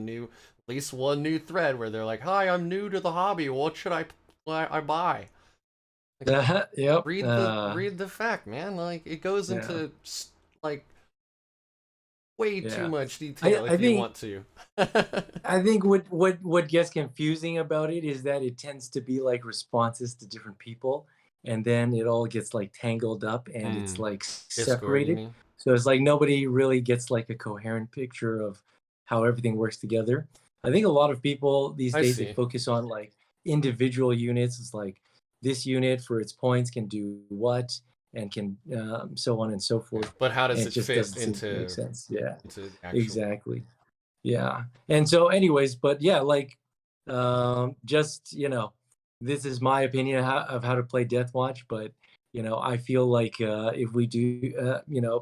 least one new thread where they're like, "Hi, I'm new to the hobby. What should I buy?" Read the fact, man. It goes into way too much detail if you want to. I think what gets confusing about it is that it tends to be responses to different people, and then it all gets tangled up and it's separated. So it's nobody really gets a coherent picture of how everything works together. I think a lot of people these days they focus on individual units. It's this unit for its points can do what and can so on and so forth. But how does it fit into? Make sense. Yeah, exactly. Yeah, and so anyways, but just this is my opinion of how to play Deathwatch. But I feel if we do,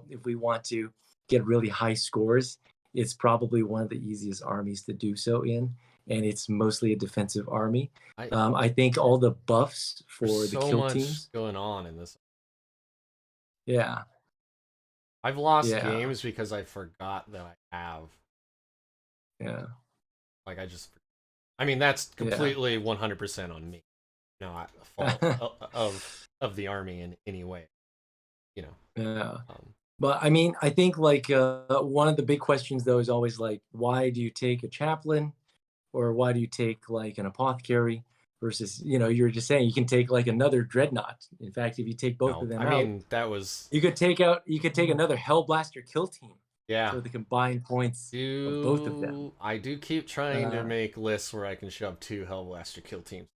if we want to get really high scores, it's probably one of the easiest armies to do so in. And it's mostly a defensive army. I think all the buffs for the kill teams going on in this. Yeah. I've lost Yeah. games because I forgot that I have. Yeah. Like I mean, that's Yeah. completely 100% on me, not a fault of the army in any way. You know. Yeah. Um, But I mean, I think like one of the big questions though is always like, why do you take a chaplain, or why do you take like an apothecary versus, you're just saying you can take like another dreadnought. In fact, if you take both no, of them I out, mean that was you could take another Hellblaster kill team. yeah. So the combined points of both of them. I do keep trying to Uh, make lists where I can shove 2 Hellblaster kill teams.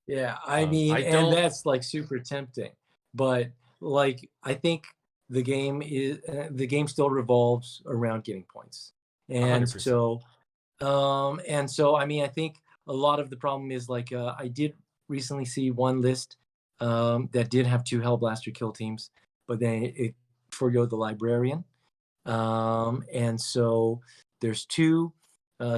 yeah, I mean, I and don't that's like super tempting, but like I think the game still revolves around getting points, and 100%. so I mean, I think a lot of the problem is like I did recently see one list that did have 2 Hellblaster kill teams, but then it forgoed the librarian. And so there's two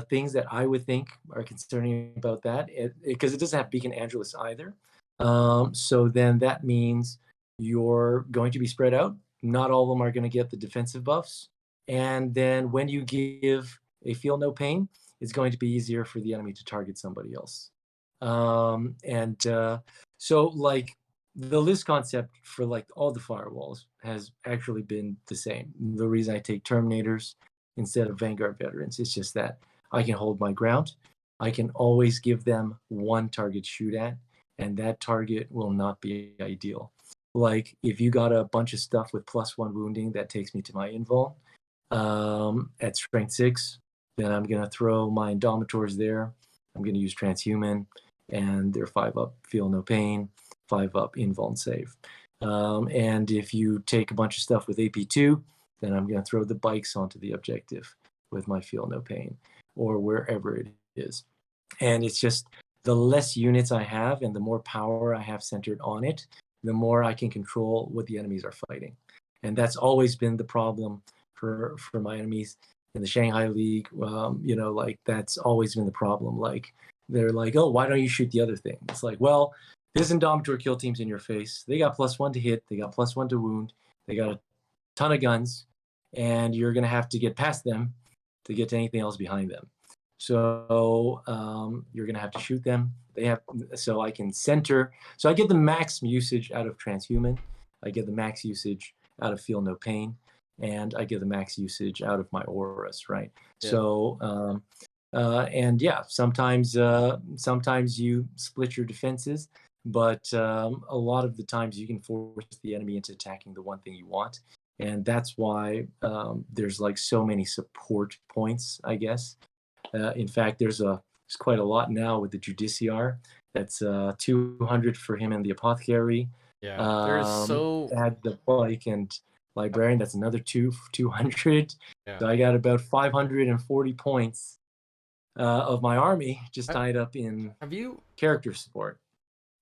things that I would think are concerning about that, because it doesn't have Beacon Angelus either. So then that means you're going to be spread out. Not all of them are going to get the defensive buffs. And then when you give a feel no pain, it's going to be easier for the enemy to target somebody else. And so like the list concept for like all the firewalls has actually been the same. The reason I take Terminators instead of Vanguard veterans is just that I can hold my ground. I can always give them one target to shoot at, and that target will not be ideal. Like if you got a bunch of stuff with +1 wounding that takes me to my invul at strength 6, then I'm gonna throw my Indomitors there. I'm gonna use transhuman, and they're 5 up, feel no pain, 5 up, invul and save. And if you take a bunch of stuff with AP2, then I'm going to throw the bikes onto the objective with my feel no pain, or wherever it is. And it's just the less units I have and the more power I have centered on it, the more I can control what the enemies are fighting. And that's always been the problem for my enemies in the Shanghai League. Like that's always been the problem. Like they're like, oh, why don't you shoot the other thing? It's like, well, this Indomitor Kill Team's in your face. They got +1 to hit. They got +1 to wound. They got a ton of guns, and you're going to have to get past them to get to anything else behind them. So you're going to have to shoot them. So I can center. So I get the max usage out of transhuman. I get the max usage out of feel no pain, and I get the max usage out of my auras, right? Yeah. So and yeah, sometimes you split your defenses, but a lot of the times you can force the enemy into attacking the one thing you want, and that's why there's like so many support points, I guess. In fact, there's quite a lot now with the Judiciar. That's 200 for him and the Apothecary. Yeah, there's add the bike and librarian. That's another 200. Yeah. So I got about 540 points of my army just tied up in character support,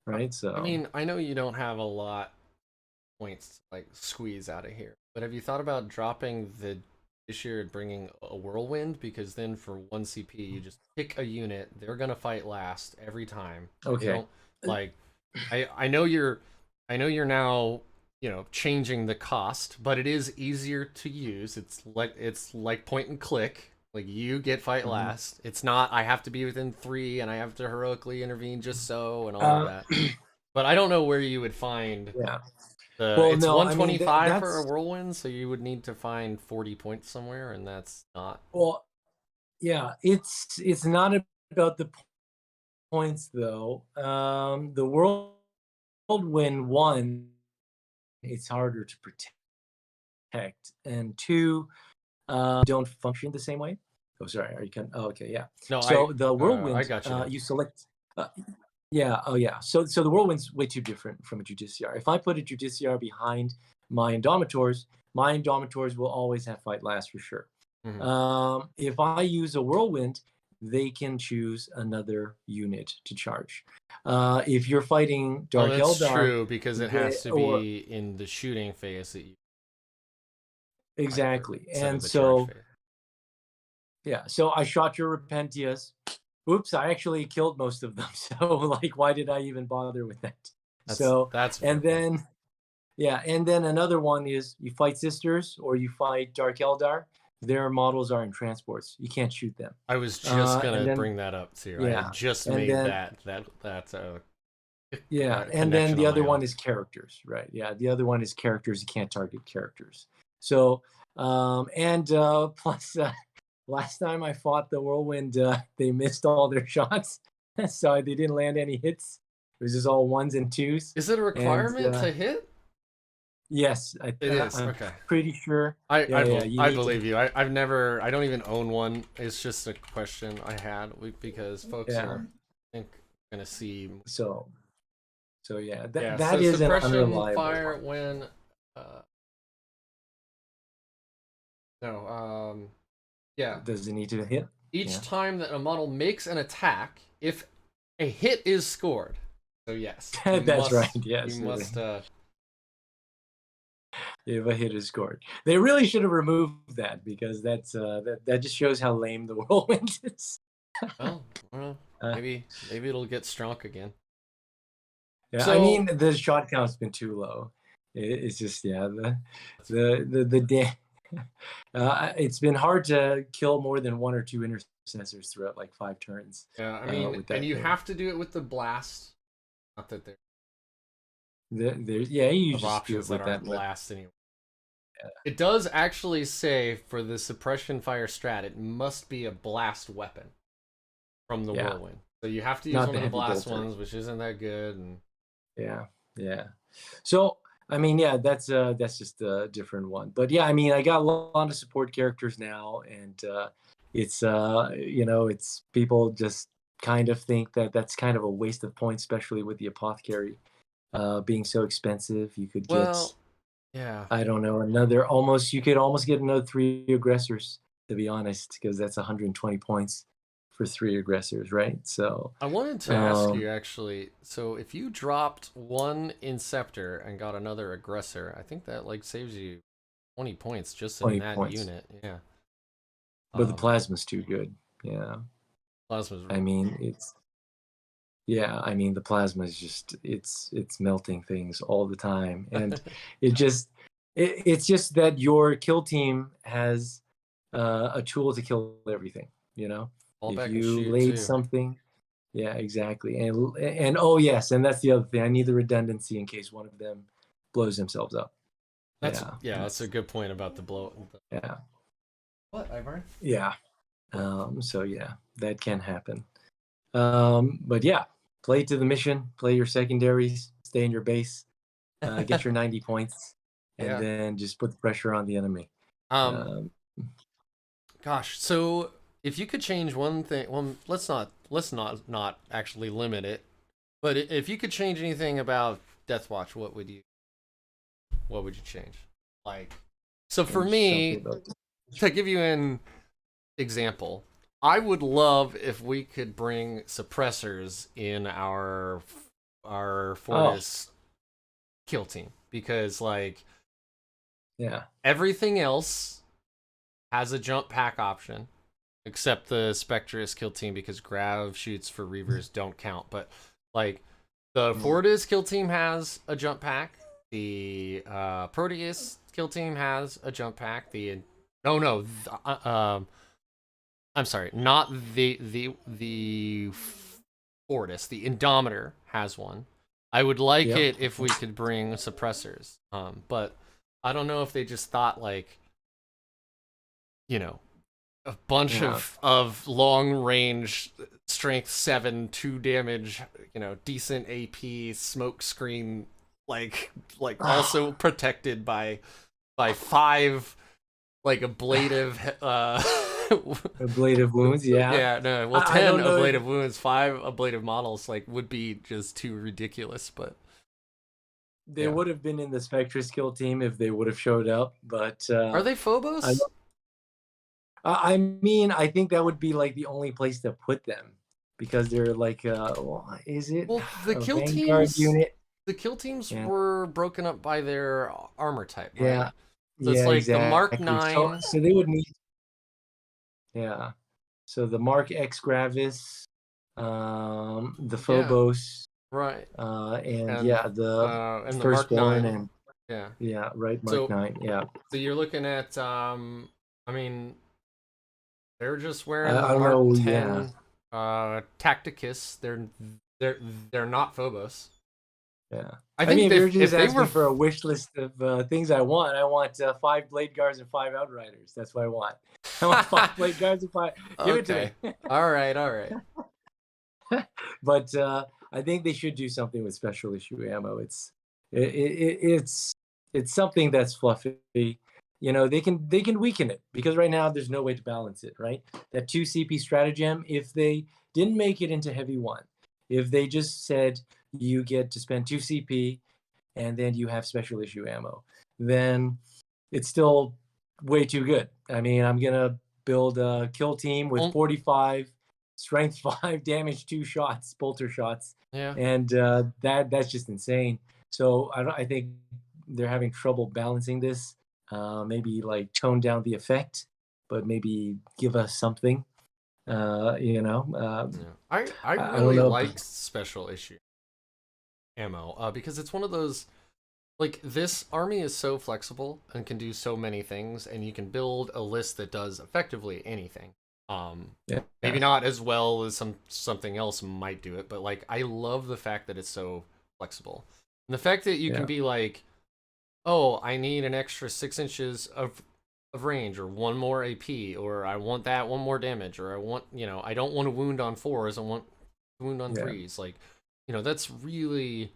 right? So I mean, I know you don't have a lot of points to, like, squeeze out of here, but have you thought about dropping the this year and bringing a whirlwind? Because then for 1 CP you just pick a unit, they're gonna fight last every time. Okay. Like I know you're now, changing the cost, but it is easier to use. It's like point and click. Like you get fight last. It's not I have to be within 3 and I have to heroically intervene just so and all of that. But I don't know where you would find. Yeah. It's 125 for a whirlwind, so you would need to find 40 points somewhere, and that's not. Well, yeah, it's not about the points though. The whirlwind 1, it's harder to protect, and 2, don't function the same way. Oh, sorry. Are you kind? Oh, okay, yeah. No, so the whirlwind, I got you. You select. Yeah. Oh, yeah. So the whirlwind's way too different from a Judiciar. If I put a Judiciar behind my Indomitors will always have fight last for sure. Mm-hmm. If I use a whirlwind, they can choose another unit to charge. If you're fighting Dark Eldar, that's true, because it has to be in the shooting phase that you. Exactly, and so yeah. So I shot your Repentias. Oops, I actually killed most of them. So like, why did I even bother with that? That's and then Yeah, and then another one is you fight Sisters or you fight Dark Eldar. Their models are in transports. You can't shoot them. I was just And gonna then bring that up too. I yeah, had just and made then that yeah, and then connection the on other my one own. is characters, right? Yeah, the other one is characters. You can't target characters. So and plus last time I fought the Whirlwind, they missed all their shots, so they didn't land any hits. It was just all ones and twos. Is it a And requirement to hit? yes, It is. I'm Okay. pretty sure. Yeah, yeah, you I need to. believe you. I've never. I don't even own one. It's just a question I had because folks Yeah. are, I think, gonna see. So yeah, Yeah. that So is an suppression unreliable fire one. when. No. Yeah. Does it need to hit? Each Yeah. time that a model makes an attack, if a hit is scored. So yes, you That's right. must. You Yes. must. If a hit is scored. They really should have removed that because that just shows how lame the Whirlwind is. Well, Uh, maybe it'll get strong again. yeah, I So mean the shot count's been too low. It's just yeah the damn. It's been hard to kill more than one or two intercessors throughout like 5 turns. yeah, I mean, With and that you thing. have to do it with the blast. Not that there There's yeah, you of just do options it that with that aren't weapon. blast anyway. Yeah. It does actually say for the suppression fire strat, it must be a blast weapon from the Yeah. whirlwind. So you have to use Not one the of the heavy blast bolter. ones, which isn't that good. And Yeah, yeah. So I mean, yeah, that's just a different one. But yeah, I mean, I got a lot of support characters now, and it's it's people just kind of think that that's kind of a waste of points, especially with the apothecary being so expensive. You could get, well, yeah. I don't know, another almost. You could almost get another 3 aggressors, to be honest, because that's 120 points for 3 aggressors, right? So I wanted to ask um, you actually. So if you dropped one Inceptor and got another aggressor, I think that like saves you 20 points just in 20 that points, unit. Yeah. but the Um, plasma's too good. Yeah. Plasma's I mean, it's yeah, I mean the plasma is just it's melting things all the time. And it just it's just that your kill team has a tool to kill everything, you know? fall If back and you shoot laid too. something, yeah, exactly. And oh yes, and that's the other thing. I need the redundancy in case one of them blows themselves up. Yeah. That's a good point about the blow. Yeah. What, Ivar? Yeah. So yeah, that can happen. But yeah, play to the mission, play your secondaries, stay in your base, get your 90 points, and Yeah. then just put the pressure on the enemy. Um. Um, Gosh. So if you could change one thing, well, let's not actually limit it. But if you could change anything about Deathwatch, what would you change? Like, so for Change something me, about to give you an example, I would love if we could bring suppressors in our oh, Fortis kill team because like yeah, everything else has a jump pack option except the Spectrus kill team because grav shoots for reavers don't count. But like the Fortis kill team has a jump pack. The Proteus kill team has a jump pack. I'm sorry, not the Fortis. The Indomitor has one. I would like yep, it if we could bring suppressors. But I don't know if they just thought like, you know, a bunch yeah, of long range strength 7 2 damage, decent AP smoke screen also protected by 5 like ablative ablative wounds, yeah. yeah, no, well, I 10 don't know if ablative wounds, 5 ablative models like would be just too ridiculous, but they yeah. would have been in the Spectre skill team if they would have showed up, but Are they I Phobos? I mean, I think that would be like the only place to put them because they're like, is it Well, a Vanguard unit? the kill teams Yeah, were broken up by their armor type, right? yeah, So it's yeah, like the Mark exactly. So, 9. so they would need, yeah. So the Mark X Gravis, the Yeah, Phobos, right. and And yeah, the and the Mark Firstborn 9. and Yeah. Yeah, right, Mark So 9. Yeah. so you're looking at I mean, they're just wearing the I don't Mark know. Yeah. 10 Tacticus. They're they're not Phobos. Yeah. I I think mean, if you're just if they were asking for a wish list of things I want 5 Blade Guards and 5 Outriders. That's what I want. I want 5 Blade Guards and 5. Give it to okay. me. All right, all right. But I think they should do something with special issue ammo. It's something that's fluffy. You know, they can weaken it because right now there's no way to balance it. Right, that 2 CP stratagem. If they didn't make it into heavy 1, if they just said you get to spend 2 CP and then you have special issue ammo, then it's still way too good. I mean, I'm gonna build a kill team with 45 strength 5 damage 2 shots, bolter shots, Yeah. and that's just insane. So I think they're having trouble balancing this. Maybe like tone down the effect, but maybe give us something. You know, yeah. I I don't really know. like special issue ammo because it's one of those, like, this army is so flexible and can do so many things, and you can build a list that does effectively anything. Yeah. Maybe not as well as something else might do it, but like I love the fact that it's so flexible. And the fact that you can be like, oh, I need an extra 6 inches of range, or 1 more AP, or I want that 1 more damage, or I want, I don't want to wound on 4s, I want to wound on 3s. Like, that's really,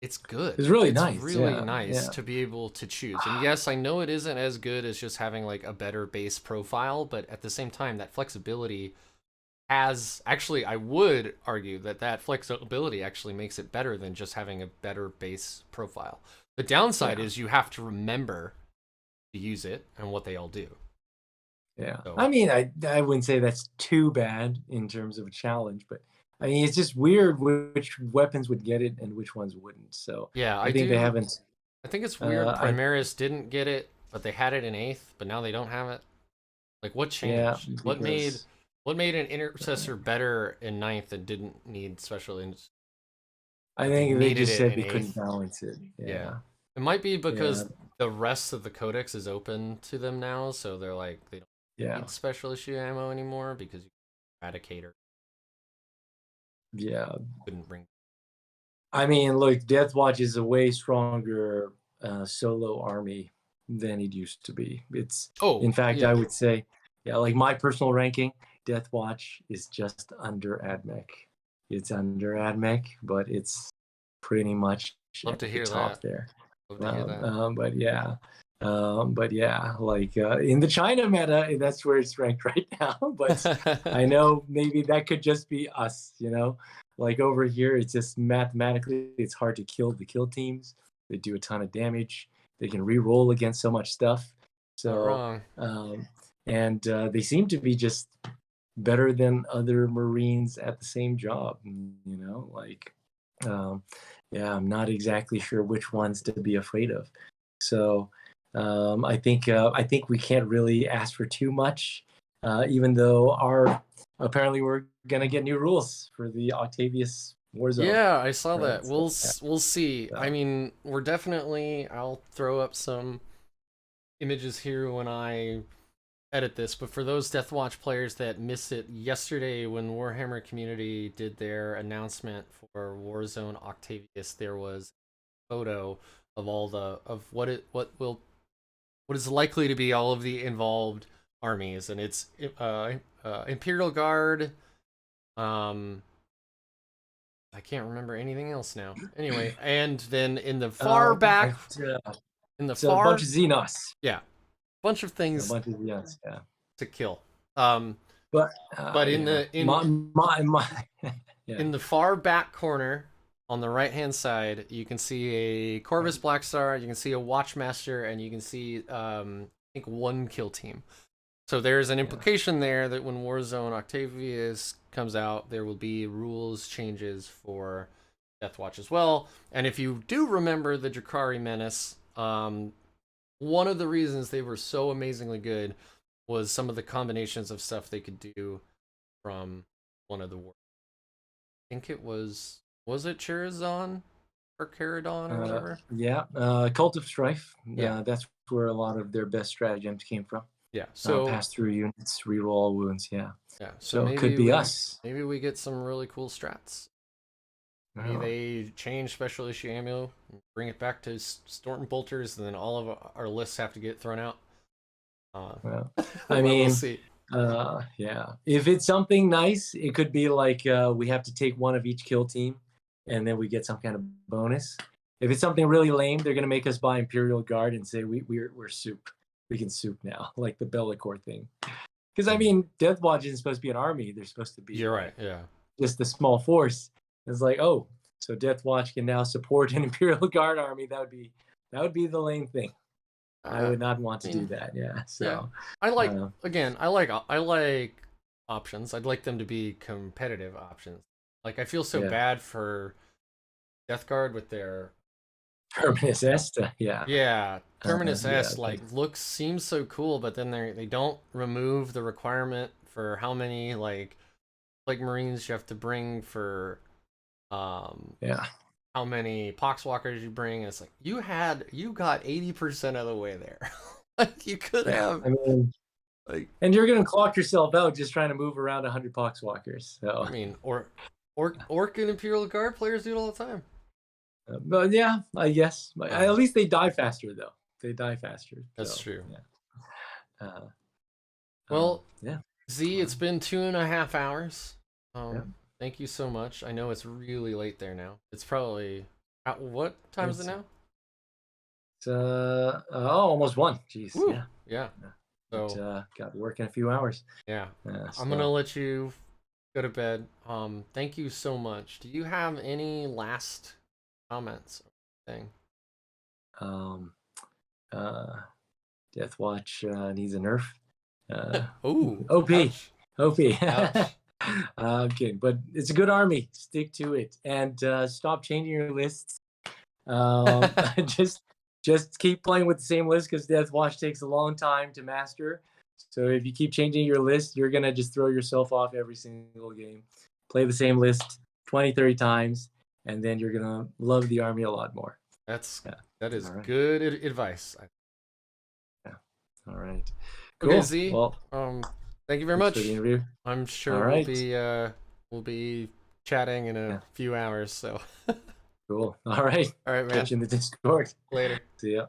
it's good. It's really It's nice. really Yeah. nice Yeah. to be able to choose. And yes, I know it isn't as good as just having like a better base profile, but at the same time, that flexibility has actually, I would argue that flexibility actually makes it better than just having a better base profile. The downside is you have to remember to use it and what they all do. Yeah. So, I mean, I wouldn't say that's too bad in terms of a challenge, but I mean, it's just weird which weapons would get it and which ones wouldn't. So yeah, I think they haven't. I think it's weird I Primaris didn't get it, but they had it in 8th, but now they don't have it. Like, what Yeah, changed? because What made an intercessor better in 9th that didn't need I but they think they needed just it said in they couldn't 8th? balance it. Yeah. Yeah. It might be Yeah. because the rest of the codex is open to them now, so they're like, they don't Yeah. need special issue ammo anymore because you Eradicator Yeah. couldn't bring. I mean, look, Deathwatch is a way stronger solo army than it used to be. It's, Oh, in fact, yeah. I would say, yeah, like my personal ranking, Deathwatch is just under AdMech. It's under AdMech, but it's pretty much Love at to the hear top that. there. Love to hear that. But yeah, like in the China meta, that's where it's ranked right now. But I know maybe that could just be us, like over here, it's just mathematically, it's hard to kill the kill teams. They do a ton of damage. They can re-roll against so much stuff. Not So, wrong. and they seem to be just better than other Marines at the same job. Like, yeah, I'm not exactly sure which ones to be afraid of. So, I think we can't really ask for too much, even though apparently we're gonna get new rules for the Octavius Warzone. Yeah, I saw Right? that. We'll see. So. I mean, we're definitely. I'll throw up some images here when I edit this. But for those Deathwatch players that missed it yesterday, when Warhammer Community did their announcement for Warzone Octavius, there was a photo of what is likely to be all of the involved armies, and it's Imperial Guard. I can't remember anything else now. Anyway, and then in the far back, in the so far, a bunch of Xenos. Yeah, bunch of things a bunch of Xenos, yeah. to kill. But in yeah. in the far back corner on the right hand side, you can see a Corvus Blackstar, you can see a Watchmaster, and you can see I think 1 kill team. So there's an implication there that when Warzone Octavius comes out, there will be rules changes for Deathwatch as well. And if you do remember the Drakari Menace, one of the reasons they were so amazingly good was some of the combinations of stuff they could do from one of the wars. I think it was it Chirazon? Paragon or whatever. Yeah, Cult of Strife. Yeah. That's where a lot of their best stratagems came from. Yeah. So Pass through units, reroll all wounds. Yeah. yeah. So So it maybe could be us. maybe we get some really cool strats. Maybe Oh. they change special issue ammo, bring it back to Storm Bolters, and then all of our lists have to get thrown out. Well, I We'll mean, see. yeah. If it's something nice, it could be like we have to take one of each kill team, and then we get some kind of bonus. If it's something really lame, they're gonna make us buy Imperial Guard and say we're soup. We can soup now, like the Bellicor thing. Because I mean, Deathwatch isn't supposed to be an army; they're supposed to be. You're right. Yeah. Just a small force. It's like, oh, so Deathwatch can now support an Imperial Guard army. That would be the lame thing. I would not want to do that. Yeah. So yeah. I like I like options. I'd like them to be competitive options. Like I feel so bad for Death Guard with their Terminus Est. Yeah. Yeah, Terminus S seems so cool, but then they don't remove the requirement for how many like Marines you have to bring for how many Poxwalkers you bring. And it's like you got 80% of the way there. Like you could have. I mean, like, and you're gonna clock yourself out just trying to move around 100 Poxwalkers. So I mean, Orc and Imperial Guard players do it all the time. But yeah, I guess at least they die faster though. They die faster. That's true. Yeah. Well, yeah. Z, it's been 2.5 hours. Thank you so much. I know it's really late there now. It's probably what time is it now? It's almost 1. Jeez. Woo. Yeah. Yeah. So got to work in a few hours. Yeah. I'm gonna let you go to bed. Thank you so much. Do you have any last comments or anything? Deathwatch needs a nerf. Ooh. OP. Ouch. OP. Ouch. I'm kidding, but it's a good army. Stick to it and stop changing your lists. Just keep playing with the same list because Deathwatch takes a long time to master. So if you keep changing your list, you're gonna just throw yourself off every single game. Play the same list 20, 30 times, and then you're gonna love the army a lot more. That is good advice. Yeah. All right. Cool. Okay, Z. Well, thank you very much. For the interview. I'm sure we'll be chatting in a few hours. So cool. All right. All right, man. Catch you in the Discord. Later. See ya.